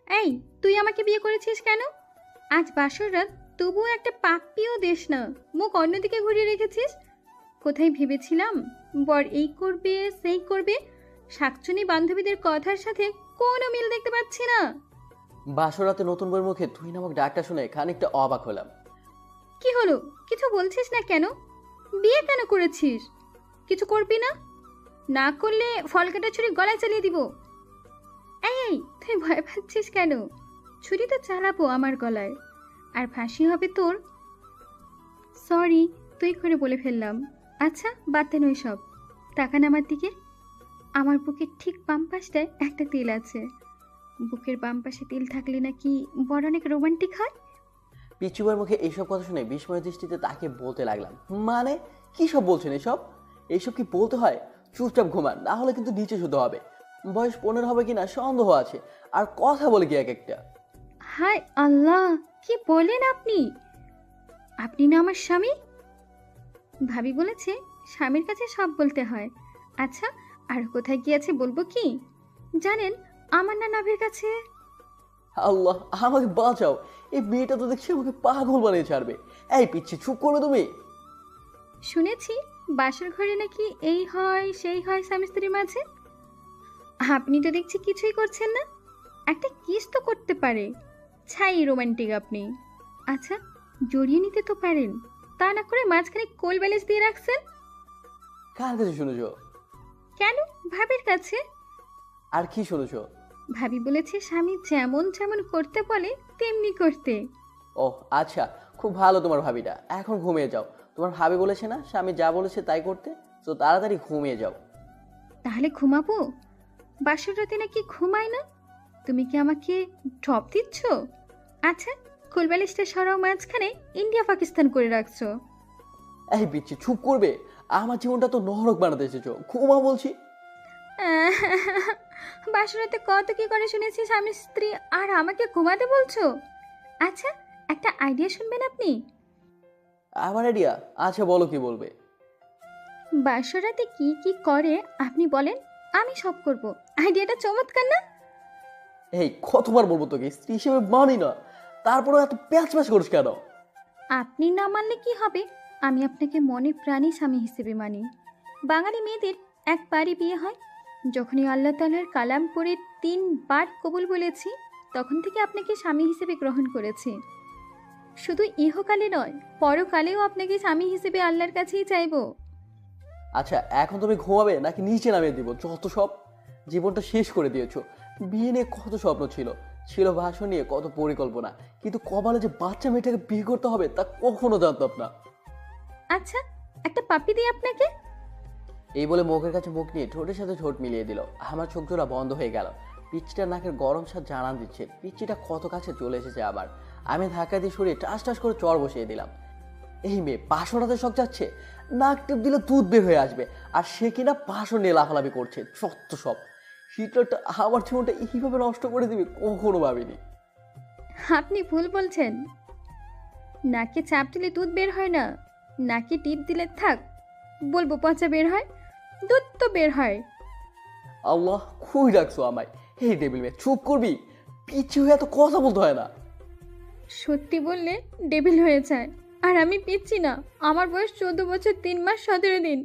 এই, তুই আমাকে বিয়ে করেছিস কেন? আজ বাসর রাত, তবুও একটা পাপ্পিও দেশ না, মুখ অন্যদিকে ঘুরিয়ে রেখেছিস। কোথায় ভেবেছিলাম বর এই করবে সেই করবে, শাকচুনি বান্ধবীদের কথার সাথে কোনো মিল দেখতে পাচ্ছি না। বাসরাতে নতুন বউয়ের মুখে তুই নামক ডাকটা শুনে খানিকটা অবাক হলাম। কি হলো, কিছু বলছিস না কেন? বিয়ে কেন করেছিস? কিছু করবি না? না করলে ফল কাটা ছুরি গলায় চালিয়ে দিব। এই, তুই ভয় পাচ্ছিস কেন? ছুরি তো চালাবো আমার গলায়, আর ফাঁসি হবে তোর। সরি, তুই করে বলে ফেললাম। আচ্ছা, বাদ দেন ওই সব। তাকান আমার দিকে। আমার বুকের ঠিক বাম পাশটায় একটা তিল আছে। বুকের বাম পাশে তিল থাকলে নাকি বড় অনেক রোমান্টিক হয়। পিচ্চু বউয়ের মুখে এইসব কথা শুনে বিস্ময় দৃষ্টিতে তাকে বলতে লাগলাম, মানে কি সব বলছেন এসব? এইসব কি বলতে হয়? চুপচাপ ঘুমান, না হলে কিন্তু নিচে শুতে হবে। বয়স 15 হবে কিনা সন্দেহ আছে, আর কথা বলে কি এক একটা। হায় আল্লাহ, কি বলেন আপনি? আপনি না আমার স্বামী? ভাবি বলেছে স্বামীর কাছে সব বলতে হয়। আচ্ছা, আর কোথায় গিয়েছে বলবো কি? জানেন, আমার না নাভির কাছে। আল্লাহ আমাকে বাঁচাও, এই মেয়েটা তো দেখছি আমাকে পাগল বানিয়ে ছাড়বে। এই পিচ্ছি চুপ করো তুমি। শুনেছি বাসর ঘরে নাকি এই হয় সেই হয় স্বামী স্ত্রীর মাঝে। আপনি তো দেখছি কিছুই করছেন না। একটা কিস তো করতে পারে। ছাই রোমান্টিক আপনি। আচ্ছা, জড়িয়ে নিতে তো পারেন, তা না করে মাঝখানে কোল ব্যালেন্স দিয়ে রাখছেন কার কাছে শুনেছ? কেন? ভাবির কাছে। আর কি শুনেছ? ভাবি বলেছে স্বামী যেমন যেমন করতে বলে তেমনি করতে। ওহ আচ্ছা, খুব ভালো তোমার ভাবিটা। এখন ঘুমিয়ে যাও। তোমার ভাবি বলেছে না স্বামী যা বলেছে তাই করতে, তো তাড়াতাড়ি ঘুমিয়ে যাও। তাহলে ঘুমাবো? বাসর রাতে নাকি ঘুমায় না? তুমি কি আমাকে ড্রপ দিচ্ছ? আচ্ছা, কোলবালিশটা সরাও, মাঝখানে ইন্ডিয়া পাকিস্তান করে রাখছো। এই পিচ্ছি চুপ করবে? আমার জীবনটা তো নরক বানাতে এসেছো, ঘুমা বলছি। বাসরাতে কত কি করে শুনেছি স্বামী স্ত্রী, আর আমাকে ঘুমাতে বলছো? আচ্ছা, একটা আইডিয়া শুনবেন আপনি? আমার আইডিয়া? আচ্ছা বলো, কি বলবে? বাসরাতে কি কি করে আপনি বলেন, আমি সব করব। আইডিয়াটা চমৎকার না? এই কতবার বলবো তোকে স্ত্রী হিসেবে মানি না, তারপরে এত প্যাচ প্যাচ করিস কেন? আপনি না মানলে কি হবে, আমি আপনাকে মনে প্রাণী স্বামী হিসেবে মানি। বাঙালি মেয়েদের একবারই বিয়ে হয়। যখনই আল্লাহ তাআলার কালাম পড়ে 3 বার কবুল বলেছি, তখন থেকে আপনাকে স্বামী হিসেবে গ্রহণ করেছি। শুধু ইহকালে নয়, পরকালেও আপনাকে স্বামী হিসেবে আল্লাহর কাছেই চাইবো। আচ্ছা এখন তুমি ঘুমাবে নাকি নিচে নামিয়ে দিব? যত সব, জীবনটা শেষ করে দিয়েছো। বিয়ে নিয়ে কত স্বপ্ন ছিল, ছিল ভাষণ নিয়ে কত পরিকল্পনা, কিন্তু কপালে যে বাচ্চা মেয়েটাকে বিয়ে করতে হবে তা কখনো জানতাম না। আচ্ছা, একটা পাপ্পি দিই আপনাকে। এই বলে মুখের কাছে মুখ নিয়ে ঠোঁটের সাথে ঠোঁট মিলিয়ে দিল। আমার চোখ জোড়া বন্ধ হয়ে গেল। পিচ্চিটার নাকের গরম স্বাদ জানান দিচ্ছে পিচ্চিটা কত কাছে চলে এসেছে আবার। আমি ধাক্কা দিয়ে সরিয়ে টাস টাস করে চড় বসিয়ে দিলাম। এই মেয়ে পাশনাতে শখ যাচ্ছে, নাক টিপ দিলে দুধ বের হয়ে আসবে, আর সে কিনা পাশন নিয়ে লাফালাফি করছে। সত্য সব, হিটলারটা আমার জীবনটা এইভাবে নষ্ট করে দিবে কখনো ভাবিনি। আপনি ভুল বলছেন। নাকে চাপ দিলে দুধ বের হয় না, নাকে টিপ দিলে থাক বলবো পচা বের হয়। দুধ তো বের হয়। আল্লাহ খুবই রাখছো আমায়। এই টেবিল মেয়ে চুপ করবি? পিছিয়ে হয়ে এত কথা বলতে হয় না। সত্যি বললে ডেবিল হয়ে যায়। আর আমি পিচ্ছি না, আমার বয়স 14 বছর 3 মাস 17 দিন।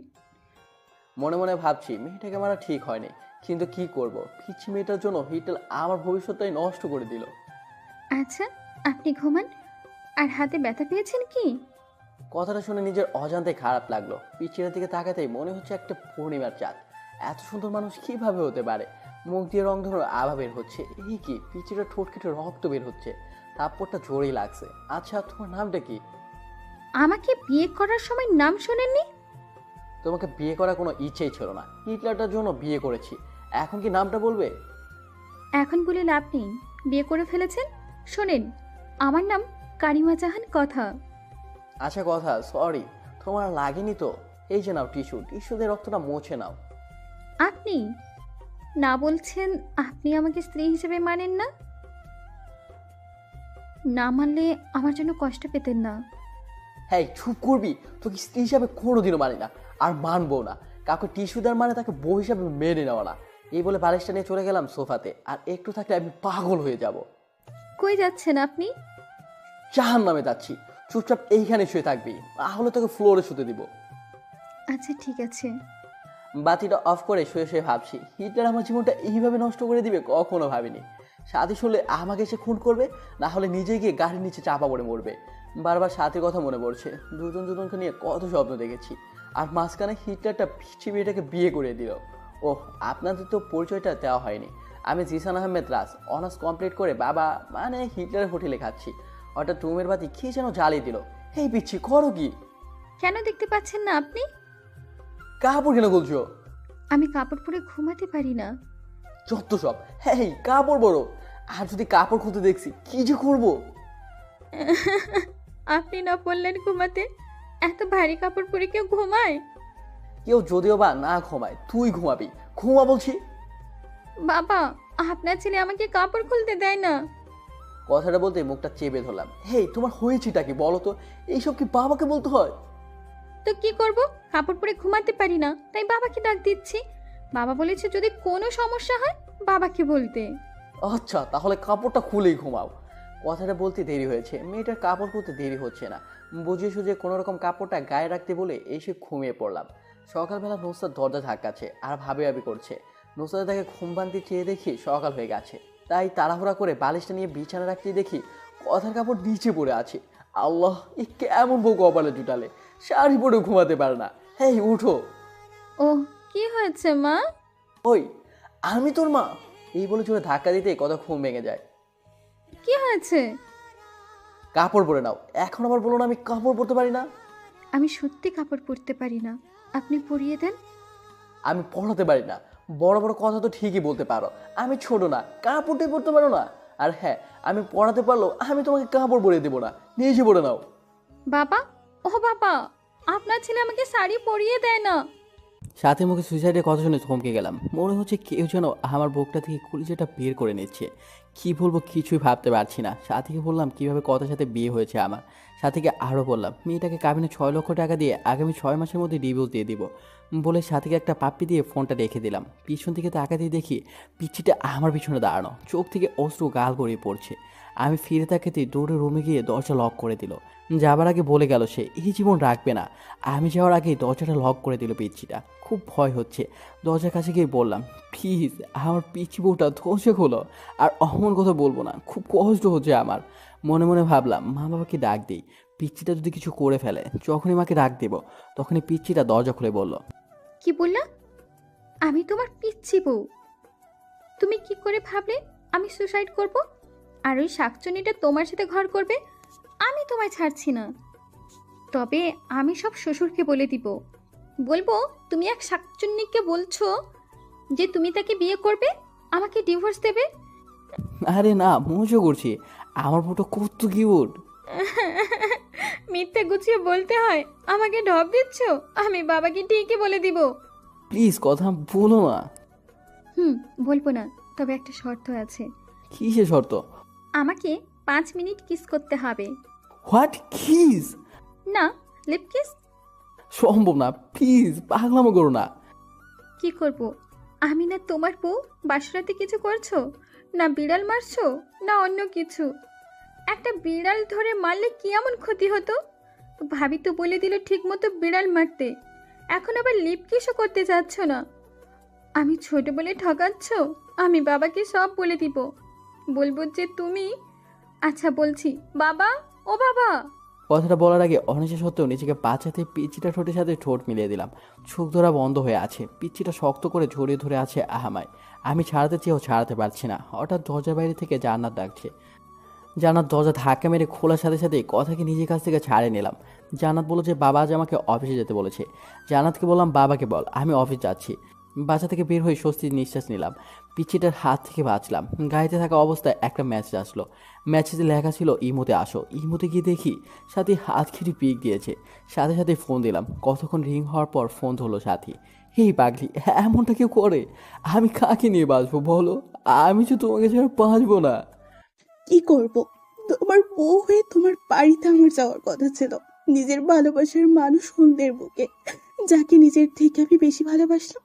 মনে মনে ভাবছি মেয়েটাকে মারা ঠিক হয়নি, কিন্তু কি করব, পিচ্ছি মেয়েটার জন্য হিটলার আমার ভবিষ্যৎটাই নষ্ট করে দিল। আচ্ছা, আপনি ঘুমান। আর হাতে ব্যথা পেয়েছেন কি? কথাটা শুনে নিজের অজান্তে খারাপ লাগলো। পিচ্ছিটার দিকে তাকাতেই মনে হচ্ছে একটা পূর্ণিমার চাঁদ। এত সুন্দর মানুষ কিভাবে হতে পারে? মুখ দিয়ে রং ধরো আভা বের হচ্ছে, এই কি পিচ্ছিটা ঠোঁট কেটে রক্ত বের হচ্ছে। থাপ্পড়টা জোরেই লাগছে। আচ্ছা তোমার নামটা কি? আমাকে বিয়ে করার সময় নাম শোনেননি? তোমাকে বিয়ে করার কোনো ইচ্ছেই ছিল না, হিটলারটার জন্য বিয়ে করেছি। এখন কি নামটা বলবে? এখন বলে লাভ নেই, বিয়ে করে ফেলেছেন। শোনেন, আমার নাম কারিমা জাহান কথা। আচ্ছা কথা, সরি। তোমার লাগেনি তো? এই যে নাও টিস্যু, টিস্যু দিয়ে রক্তটা মুছে নাও। আপনি না বলছেন আপনি আমাকে স্ত্রী হিসেবে মানেন না? না মানলে আমার জন্য কষ্ট পেতেন না। হ্যাঁ চুপ করবি? তোকে স্ত্রী হিসাবে কোনোদিনও মানি না, আর মানবো না। কাউকে টিস্যু দেওয়ার মানে তাকে বউ হিসাবে মেনে নেওয়া না। এই বলে বালিশটা নিয়ে চলে গেলাম সোফাতে। আর একটু থাকলে আমি পাগল হয়ে যাব। কই যাচ্ছেন আপনি? জাহান্নামে যাচ্ছি। চুপচাপ এইখানে শুয়ে থাকবি, তাহলে তোকে ফ্লোরে শুতে দিব। আচ্ছা ঠিক আছে। বাতিটা অফ করে শুয়ে শুয়ে ভাবছি, হিটলার আমার জীবনটা এইভাবে নষ্ট করে দিবে কখনো ভাবিনি। সাথী শুনলে আমাকে এসে খুন করবে, না হলে নিজে গিয়ে গাড়ির নিচে চাপা পড়ে মরবে। বারবার সাথীর কথা মনে পড়ছে, দুজন দুজনকে নিয়ে কত স্বপ্ন দেখেছি। আর মাঝখানে হিটলারটা পিচ্ছি মেয়েটাকে বিয়ে করে দিল। ওহ, আপনাদের তো পরিচয়টা দেওয়া হয়নি। আমি জিসান আহমেদ রাজ, অনার্স কমপ্লিট করে বাবা মানে হিটলারের হোটেলে খাচ্ছি। হঠাৎ রুমের বাতি কি যেন জ্বালিয়ে দিল। এই পিচ্ছি করো কি? কেন দেখতে পাচ্ছেন না আপনি? কাপড় কেন বলছো? আমি কাপড় পরে ঘুমাতে পারি না। যত সব। হ্যাঁ কাপড় বড়। আর যদি কাপড় খুঁজে দেখছি কি যে করবো। আপনি না বললেন ঘুমাতে? এত ভারী কাপড় পরে কেউ ঘুমায়? কেউ যদিও বা না ঘুমায়, তুই ঘুমাবি। ঘুমা বলছি। বাবা, আপনার ছেলে আমাকে কাপড় খুলতে দেয় না। কথাটা বলতে মুখটা চেপে ধরলাম। হেই, তোমার হয়েছেটা কি বলো তো? এইসব কি বাবাকে বলতে হয়? তো কি করব? কাপড় পরে ঘুমাতে পারি না, তাই বাবাকে ডাক দিচ্ছি। বাবা বলেছে যদি কোনো সমস্যা হয় বাবাকে বলতে। আচ্ছা, তাহলে কাপড়টা খুলেই ঘুমাও। কথাটা বলতে দেরি হয়েছে, মেয়েটার কাপড় খুলতে দেরি হচ্ছে না। বুঝিয়ে সুঝিয়ে কোনো রকম কাপড়টা গায়ে রাখতে বলে এসে ঘুমিয়ে পড়লাম। সকালবেলা নুসরাত দরজা ধাক্কাচ্ছে আর ভাবি ভাবি করছে। নুসরাত তাকে ঘুম ভাঙতে চেয়ে দেখি সকাল হয়ে গেছে, তাই তাড়াহুড়া করে বালিশটা নিয়ে বিছানা রাখতে দেখি কথার কাপড় নিচে পড়ে আছে। আল্লাহ, এ কেমন বউ কপালে জুটালে, শাড়ি পরে ঘুমাতে পারে না। হেই উঠো। ও, কি হয়েছে মা? ওই, আমি তোর মা। এই বলে জোরে ধাক্কা দিতে কথা ঘুম ভেঙে যায়। কি হয়েছে? কাপড় পরে নাও। এখন আবার বলো না আমি কাপড় পরতে পারি না। আমি সত্যি কাপড় পরতে পারি না, আপনি পরিয়ে দেন। আমি পড়াতে পারি না। বড় বড় কথা তো ঠিকই বলতে পারো, আমি ছোট না, কাপড়টাই পরতে পারো না। আর হ্যাঁ, আমি পড়াতে পারলো আমি তোমাকে কাপড় পরিয়ে দেবো না, নিজে পরে নাও। বাবা, ও বাবা, আপনার ছেলে আমাকে শাড়ি পরিয়ে দেয় না। সাথে মুখে সুইসাইডের কথা শুনে থমকে গেলাম। মনে হচ্ছে কেউ যেন আমার বুকটা থেকে কলিজাটা বের করে নিচ্ছে। কি বলবো কিছুই ভাবতে পারছি না। সাথীকে বললাম কিভাবে কথার সাথে বিয়ে হয়েছে আমার। সাথীকে আরও বললাম মেয়েটাকে কাবিনে 6 লক্ষ টাকা দিয়ে আগামী 6 মাসের মধ্যে ডিভোর্স দিয়ে দিব বলে সাথীকে একটা পাপ্পি দিয়ে ফোনটা রেখে দিলাম। পিছন থেকে তাকা দিয়ে দেখি পিচ্ছিটা আমার পিছনে দাঁড়ানো, চোখ থেকে অশ্রু গাল গড়িয়ে পড়ছে। আমি ফিরে তাকাতেই দৌড়ে রুমে গিয়ে দরজা লক করে দিল। যাবার আগে বলে গেল সে এই জীবন রাখবে না। আমি যাওয়ার আগেই দরজাটা লক করে দিল পিচ্ছিটা। খুব ভয় হচ্ছে। দরজার কাছে গিয়ে বললাম প্লিজ আমার পিচ্ছি বউটা দরজা খোলো। আর অমন কথা বলবো না, খুব কষ্ট হচ্ছে আমার। মনে মনে ভাবলাম মা বাবাকে ডাক দিই, পিচ্ছিটা যদি কিছু করে ফেলে। যখনই মাকে ডাক দেব তখনই পিচ্ছিটা দরজা খুলে বলল, কি বললা? আমি তোমার পিচ্ছি বউ? তুমি কি করে ভাবলে আমি সুসাইড করব? আর ওই শাকচুনিটা তোমার সাথে ঘর করবে? আমি তোমায় ছাড়ছি না। তবে আমি সব শ্বশুরকে বলে দিব। বলবো তুমি এক শাকচুন্নিকে বলছো যে তুমি তাকে বিয়ে করবে, আমাকে ডিভোর্স দেবে। আরে না মজা করছি, আমার বউটা কত কিউট। মিথ্যে গুছিয়ে বলতে হয়, আমাকে ঢপ দিচ্ছ। আমি বাবাকে ঠিকই বলে দিব। প্লিজ কথা বলো না। বলবো না, তবে একটা শর্ত আছে। কিসের শর্ত? আমাকে 5 মিনিট কিস করতে হবে। What kiss? না, লিপ কিস। সম্ভব না, প্লিজ পাগলামো করো না। কি করব? আমি না তোমার বউ? বাসরাতে কিছু করছো না, বিড়াল মারছো না অন্য কিছু? একটা বিড়াল ধরে মারলে কি এমন ক্ষতি হতো? ভাবি তো বলে দিল ঠিক মতো বিড়াল মারতে, এখন আবার লিপ কিসও করতে যাচ্ছ না। আমি ছোট বলে ঠকাচ্ছ? আমি বাবাকে সব বলে দিব। বলবো যে তুমি। আচ্ছা বলছি, বাবা, ও বাবা। কথাটা বলার আগে অনিচ্ছা সত্ত্বেও নিজেকে বাঁচাতে পিচ্ছিটা ঠোঁটের সাথে ঠোঁট মিলিয়ে দিলাম। চোখ ধরা বন্ধ হয়ে আছে, পিচ্ছিটা শক্ত করে জড়িয়ে ধরে আছে আহামায়। আমি ছাড়াতে চেয়েও ছাড়াতে পারছি না। হঠাৎ দরজার বাইরে থেকে জান্নাত ডাকছে। জান্নাত দরজা ধাক্কা মেরে খোলার সাথে সাথে কথাকে নিজের কাছ থেকে ছাড়িয়ে নিলাম। জান্নাত বলল যে বাবা আজ আমাকে অফিসে যেতে বলেছে। জান্নাতকে বললাম বাবাকে বল আমি অফিস যাচ্ছি। বাসা থেকে বের হয়ে স্বস্তির নিঃশ্বাস নিলাম। পিচ্ছিটার হাত থেকে বাঁচলাম। গাড়িতে থাকা অবস্থায় একটা মেসেজ আসলো। মেসেজে লেখা ছিল ইমোতে আসো। ইমোতে গিয়ে দেখি সাথী হাত খিটি পিক দিয়েছে। সাথে সাথে ফোন দিলাম। কতক্ষণ রিং হওয়ার পর ফোন ধরলো সাথী। হেই পাগলি, এমনটা কেউ করে? আমি কাকে নিয়ে বাঁচবো বলো? আমি তো তোমাকে ছাড়া বাঁচবো না। কি করব? তোমার বউ হয়ে তোমার বাড়িতে আমার যাওয়ার কথা ছিল, নিজের ভালোবাসার মানুষ অন্যের বুকে, যাকে নিজের থেকে আমি বেশি ভালোবাসলাম।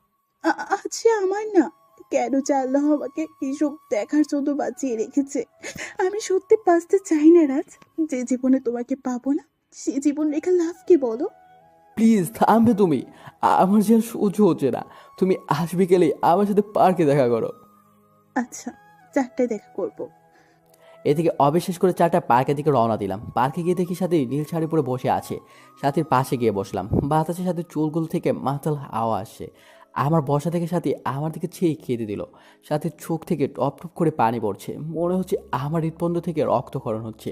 আজ সে আমার না, কেন আল্লাহ আমাকে এসব দেখার জন্য বাঁচিয়ে রেখেছে। আমি সত্যি বাঁচতে চাই না রাজ। যে জীবনে তোমাকে পাবো না সে জীবন রেখে লাভ কি বলো? প্লিজ থামবে তুমি। আমার যে আর সহ্য হচ্ছে না। তুমি আজ বিকেলে আমার সাথে পার্কে দেখা করো। আচ্ছা, 4টায় দেখা করবো। এদিকে অবিশ্বাস করে 4টা পার্কের দিকে রওনা দিলাম। পার্কে গিয়ে দেখি সাথী নীল শাড়ি পরে বসে আছে। সাথীর পাশে গিয়ে বসলাম। বাতাসের সাথে চুলগুলো থেকে মাতাল হাওয়া আসছে। আমার বসা থেকে সাথী আমার দিকে চেয়ে খেতে দিল। সাথীর চোখ থেকে টপ টপ করে পানি পড়ছে। মনে হচ্ছে আমার হৃৎপন্দ থেকে রক্তক্ষরণ হচ্ছে।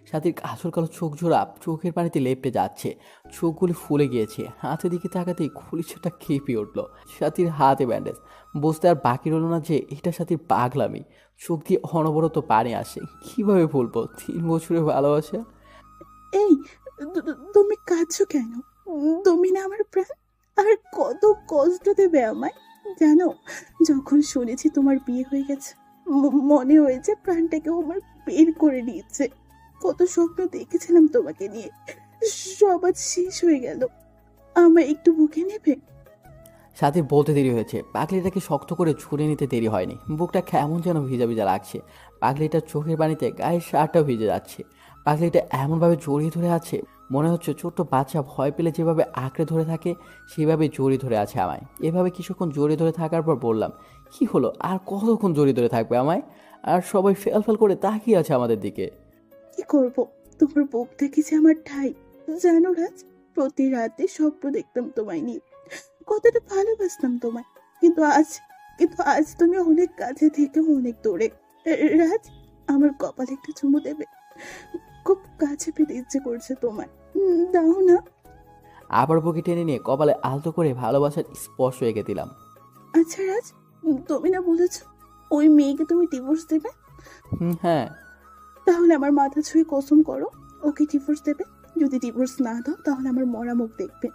সাথীর কাজল কালো চোখ জোড়া চোখের পানিতে লেপটে যাচ্ছে। চোখগুলি ফুলে গিয়েছে। হাতের দিকে তাকাতেই খুলিছাটা কেঁপে উঠল। সাথীর হাতে ব্যান্ডেজ। বুঝতে আর বাকি রইল না যে এটা সাথীর পাগলামি। চোখ দিয়ে অনবরত পানি আসে। কিভাবে বলবো 3 বছরের ভালোবাসা। এই, তুমি কাঁদছো কেন? তুমি না আমার প্রাণ। আর কত কষ্ট দেবে আমায় জানো? যখন শুনেছি তোমার বিয়ে হয়ে গেছে মনে হয়েছে প্রাণটাকেও আমার বের করে নিয়েছে। কত স্বপ্ন দেখেছিলাম তোমাকে নিয়ে, সব আজ শেষ হয়ে গেল। আমায় একটু বুকে নেবে? সাথীর বলতে দেরি হয়েছে। পাগলিটাকে শক্ত করে ছুঁড়ে নিতে দেরি হয়নি। বুকটা কেমন যেন ভিজা ভিজা লাগছে। পাগলিটার চোখের পানিতে গায়ের শার্টটাও ভিজে যাচ্ছে। পাগলিটা এমনভাবে জড়িয়ে ধরে আছে মনে হচ্ছে ছোট্ট বাচ্চা ভয় পেলে যেভাবে আঁকড়ে ধরে থাকে সেভাবে জড়িয়ে ধরে আছে আমায়। এভাবে কিছুক্ষণ জড়িয়ে ধরে থাকার পর বললাম, কি হলো? আর কতক্ষণ জড়িয়ে ধরে থাকবে আমায়? আর সবাই ফেল ফেল করে তাকিয়ে আছে আমাদের দিকে। কি করব? তোমার বুক দেখেছে আমার ঠাই। জানো রাজ, প্রতি রাতে স্বপ্ন দেখতাম তোমায় নিয়ে, কতটা ভালোবাসতাম তোমায়। কিন্তু আজ তুমি অনেক কাছে থেকে অনেক দূরে। রাজ, আমার কপালে একটা চুমু দেবে? খুব কাছে পেতে ইচ্ছে করছে তোমায়। দাও না। আবার বুকে টেনে নিয়ে কপালে আলতো করে ভালোবাসার স্পর্শ এঁকে দিলাম। আচ্ছা রাজ, তুমি না বলেছ ওই মেয়েকে তুমি ডিভোর্স দেবে? হ্যাঁ। তাহলে আমার মাথা ছুঁয়ে কসম করো ওকে ডিভোর্স দেবে। যদি ডিভোর্স না দাও তাহলে আমার মরা মুখ দেখবে।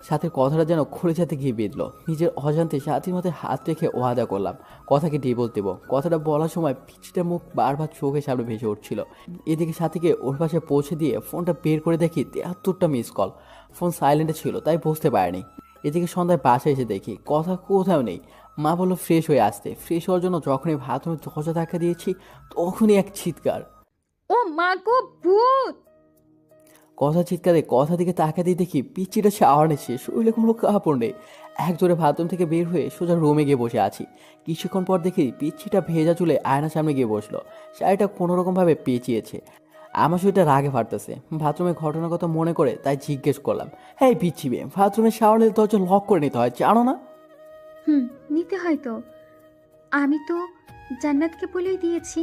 সাথে কথাটা যেন খলিজাতে গিয়ে বিঁধল। নিজের অজান্তে সাথীর মাথায় হাত রেখে ওয়াদা করলাম কথাকে ডিভোর্স দেব। কথাটা বলার সময় পিছিটা মুখ বারবার চোখের সামনে ভেসে উঠছিল। এদিকে সাথীকে ওর পাশে পৌঁছে দিয়ে ফোনটা বের করে দেখি 73টা মিস কল। ফোন সাইলেন্টে ছিল তাই বুঝতে পারিনি। এদিকে সন্ধ্যায় বাসায় এসে দেখি কথা কোথাও নেই। মা বললো ফ্রেশ হয়ে আসতে। ফ্রেশ হওয়ার জন্য যখনই বাথরুমে দরজা ধাক্কা দিয়েছি তখনই এক চিৎকার। ও মা গো, ভূত! কথা চিৎকারে কথা দিকে তাকা দিয়ে দেখি পিচ্চিটা শাওয়ার নিচ্ছে, শরীরে কোনো কাপড় নেই। এক জোরে বাথরুম থেকে বের হয়ে সোজা রুমে গিয়ে বসে আছি। কিছুক্ষণ পর দেখি পিচ্চিটা ভেজা চুলে আয়নার সামনে গিয়ে বসলো। শাড়িটা কোনোরকমভাবে পেঁচিয়েছে। আমার শরীরটা রাগে ফাটতেছে। বাথরুমে ঘটনার কথা মনে করে তাই জিজ্ঞেস করলাম, হ্যাঁ পিচ্ছি মেয়ে, বাথরুমে শাওয়ার নিলে দরজা লক করে নিতে হয়, জানো না? নিতে হয় তো। আমি তো জান্নাতকে বলেই দিয়েছি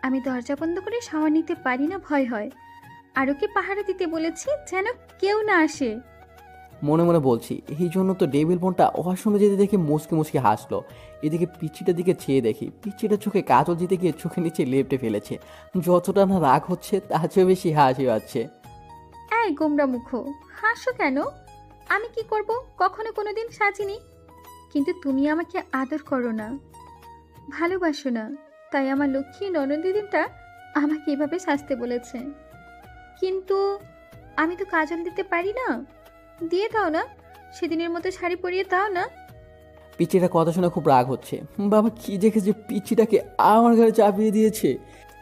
আমি দরজা বন্ধ করে শাওয়ার নিতে পারি না, ভয় হয়। আর ওকে পাহারা দিতে বলেছি যেন কেউ না আসে। মনে মনে বলছি, এই জন্য তো ডেবিল বোনটা ওয়াশরুমে যেতে দেখে মুচকে মুচকে হাসলো। এদিকে পিচ্চিটার দিকে চেয়ে দেখি পিচ্চিটা চোখে কাজল দিতে গিয়ে চোখের নিচে লেপটে ফেলেছে। যতটা না রাগ হচ্ছে তার চেয়ে বেশি হাসি পাচ্ছে। এই গোমরা মুখো, হাসো কেন? আমি কি করব? কখনো কোনোদিন সাজিনি। কিন্তু তুমি আমাকে আদর করো না, ভালোবাসো না, তাই আমার লক্ষ্মী ননদিদিটা আমাকে এভাবে সাজতে বলেছে। কিন্তু আমি তো কাজল দিতে পারি না। দিয়ে দাও না, সেদিনের মতো শাড়ি পরিয়ে দাও না। পিচ্চিটা কথা শুনে খুব রাগ হচ্ছে। বাবা কি দেখেছে পিচ্চিটাকে আমার ঘরে চাপিয়ে দিয়েছে।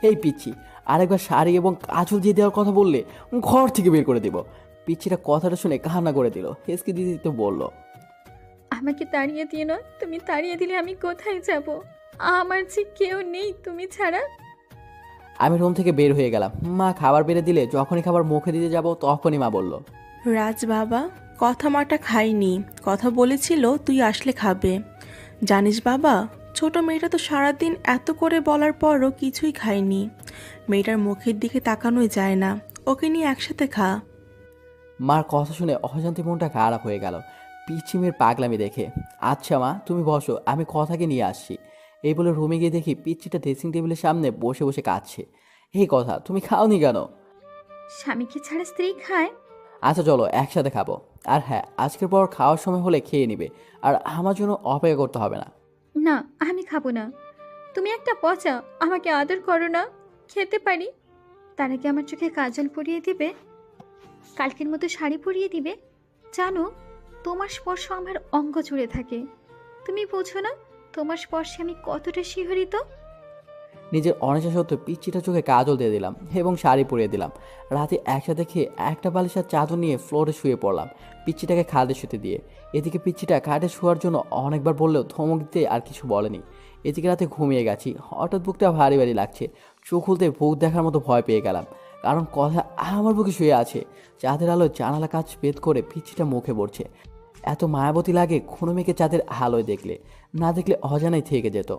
এই পিচ্ছি, আরেকবার শাড়ি এবং কাজল দিয়ে দেওয়ার কথা বললে ঘর থেকে বের করে দেব। পিচ্চিটা কথাটা শুনে কান্না করে দিল। হেসকে দিদি তো বলল, আমাকে তাড়িয়ে দিয়ে না, তুমি তাড়িয়ে দিলে আমি কোথায় যাব? আমার যে কেউ নেই তুমি ছাড়া। আমি রুম থেকে বের হয়ে গেলাম। মা খাবার বেড়ে দিলে যখনই খাবার মুখে দিতে যাব তখনই মা বলল, রাজ বাবা, কথা মাটা খাইনি, কথা বলেছিল তুই আসলে খাবে। জানিস বাবা, ছোট মেয়েটা তো সারাদিন এত করে বলার পরও কিছুই খায়নি। মেয়েটার মুখের দিকে তাকানোই যায় না, ওকে নিয়ে একসাথে খা। মার কথা শুনে অজান্তে মনটা খারাপ হয়ে গেল পিচ্চিমের পাগলামি দেখে। আচ্ছা মা তুমি বসো, আমি কথাকে নিয়ে আসছি। এই বলে রুমে গিয়ে দেখি পিচ্চিটা ড্রেসিং টেবিলের সামনে বসে বসে কাঁদছে। এই কথা তুমি খাওনি কেন? স্বামীকে ছাড়া স্ত্রী খায়? আচ্ছা চলো একসাথে খাবো। আর হ্যাঁ, আজকের পর খাওয়ার সময় হলে খেয়ে নিবে, আর আমার জন্য অপেক্ষা করতে হবে না। না, আমি খাবো না। তুমি একটা পচা, আমাকে আদর করো না, খেতে পারি। তার আগে আমার চোখে কাজল পরিয়ে দিবে, কালকের মতো শাড়ি পরিয়ে দিবে। জানো, তোমার স্পর্শ আমার অঙ্গ জুড়ে থাকে। তুমি বোঝো না তোমার স্পর্শে আমি কতটা শিহরিত। নিজের অনিচ্ছা সত্ত্বেও পিচ্চিটা চোখে কাজল দিয়ে দিলাম এবং শাড়ি পরিয়ে দিলাম। রাতে একসাথে খেয়ে একটা বালিশ আর চাদর নিয়ে ফ্লোরে শুয়ে পড়লাম, পিচ্চিটাকে খাটে শুতে দিয়ে। এদিকে পিচ্চিটা খাটে শোয়ার জন্য অনেকবার বললেও ধমক দিতে আর কিছু বলেনি। এদিকে রাতে ঘুমিয়ে গেছি, হঠাৎ বুকটা ভারী ভারী লাগছে। চোখ খুলতে ভূত দেখার মতো ভয় পেয়ে গেলাম, কারণ কথা আমার বুকে শুয়ে আছে। চাঁদের আলোয় জানালা কাচ ভেদ করে পিচ্চিটা মুখে পড়ছে। এত মায়াবতী লাগে কোনো মেয়েকে চাঁদের আলোয় দেখলে, না দেখলে অজানাই থেকে যেত।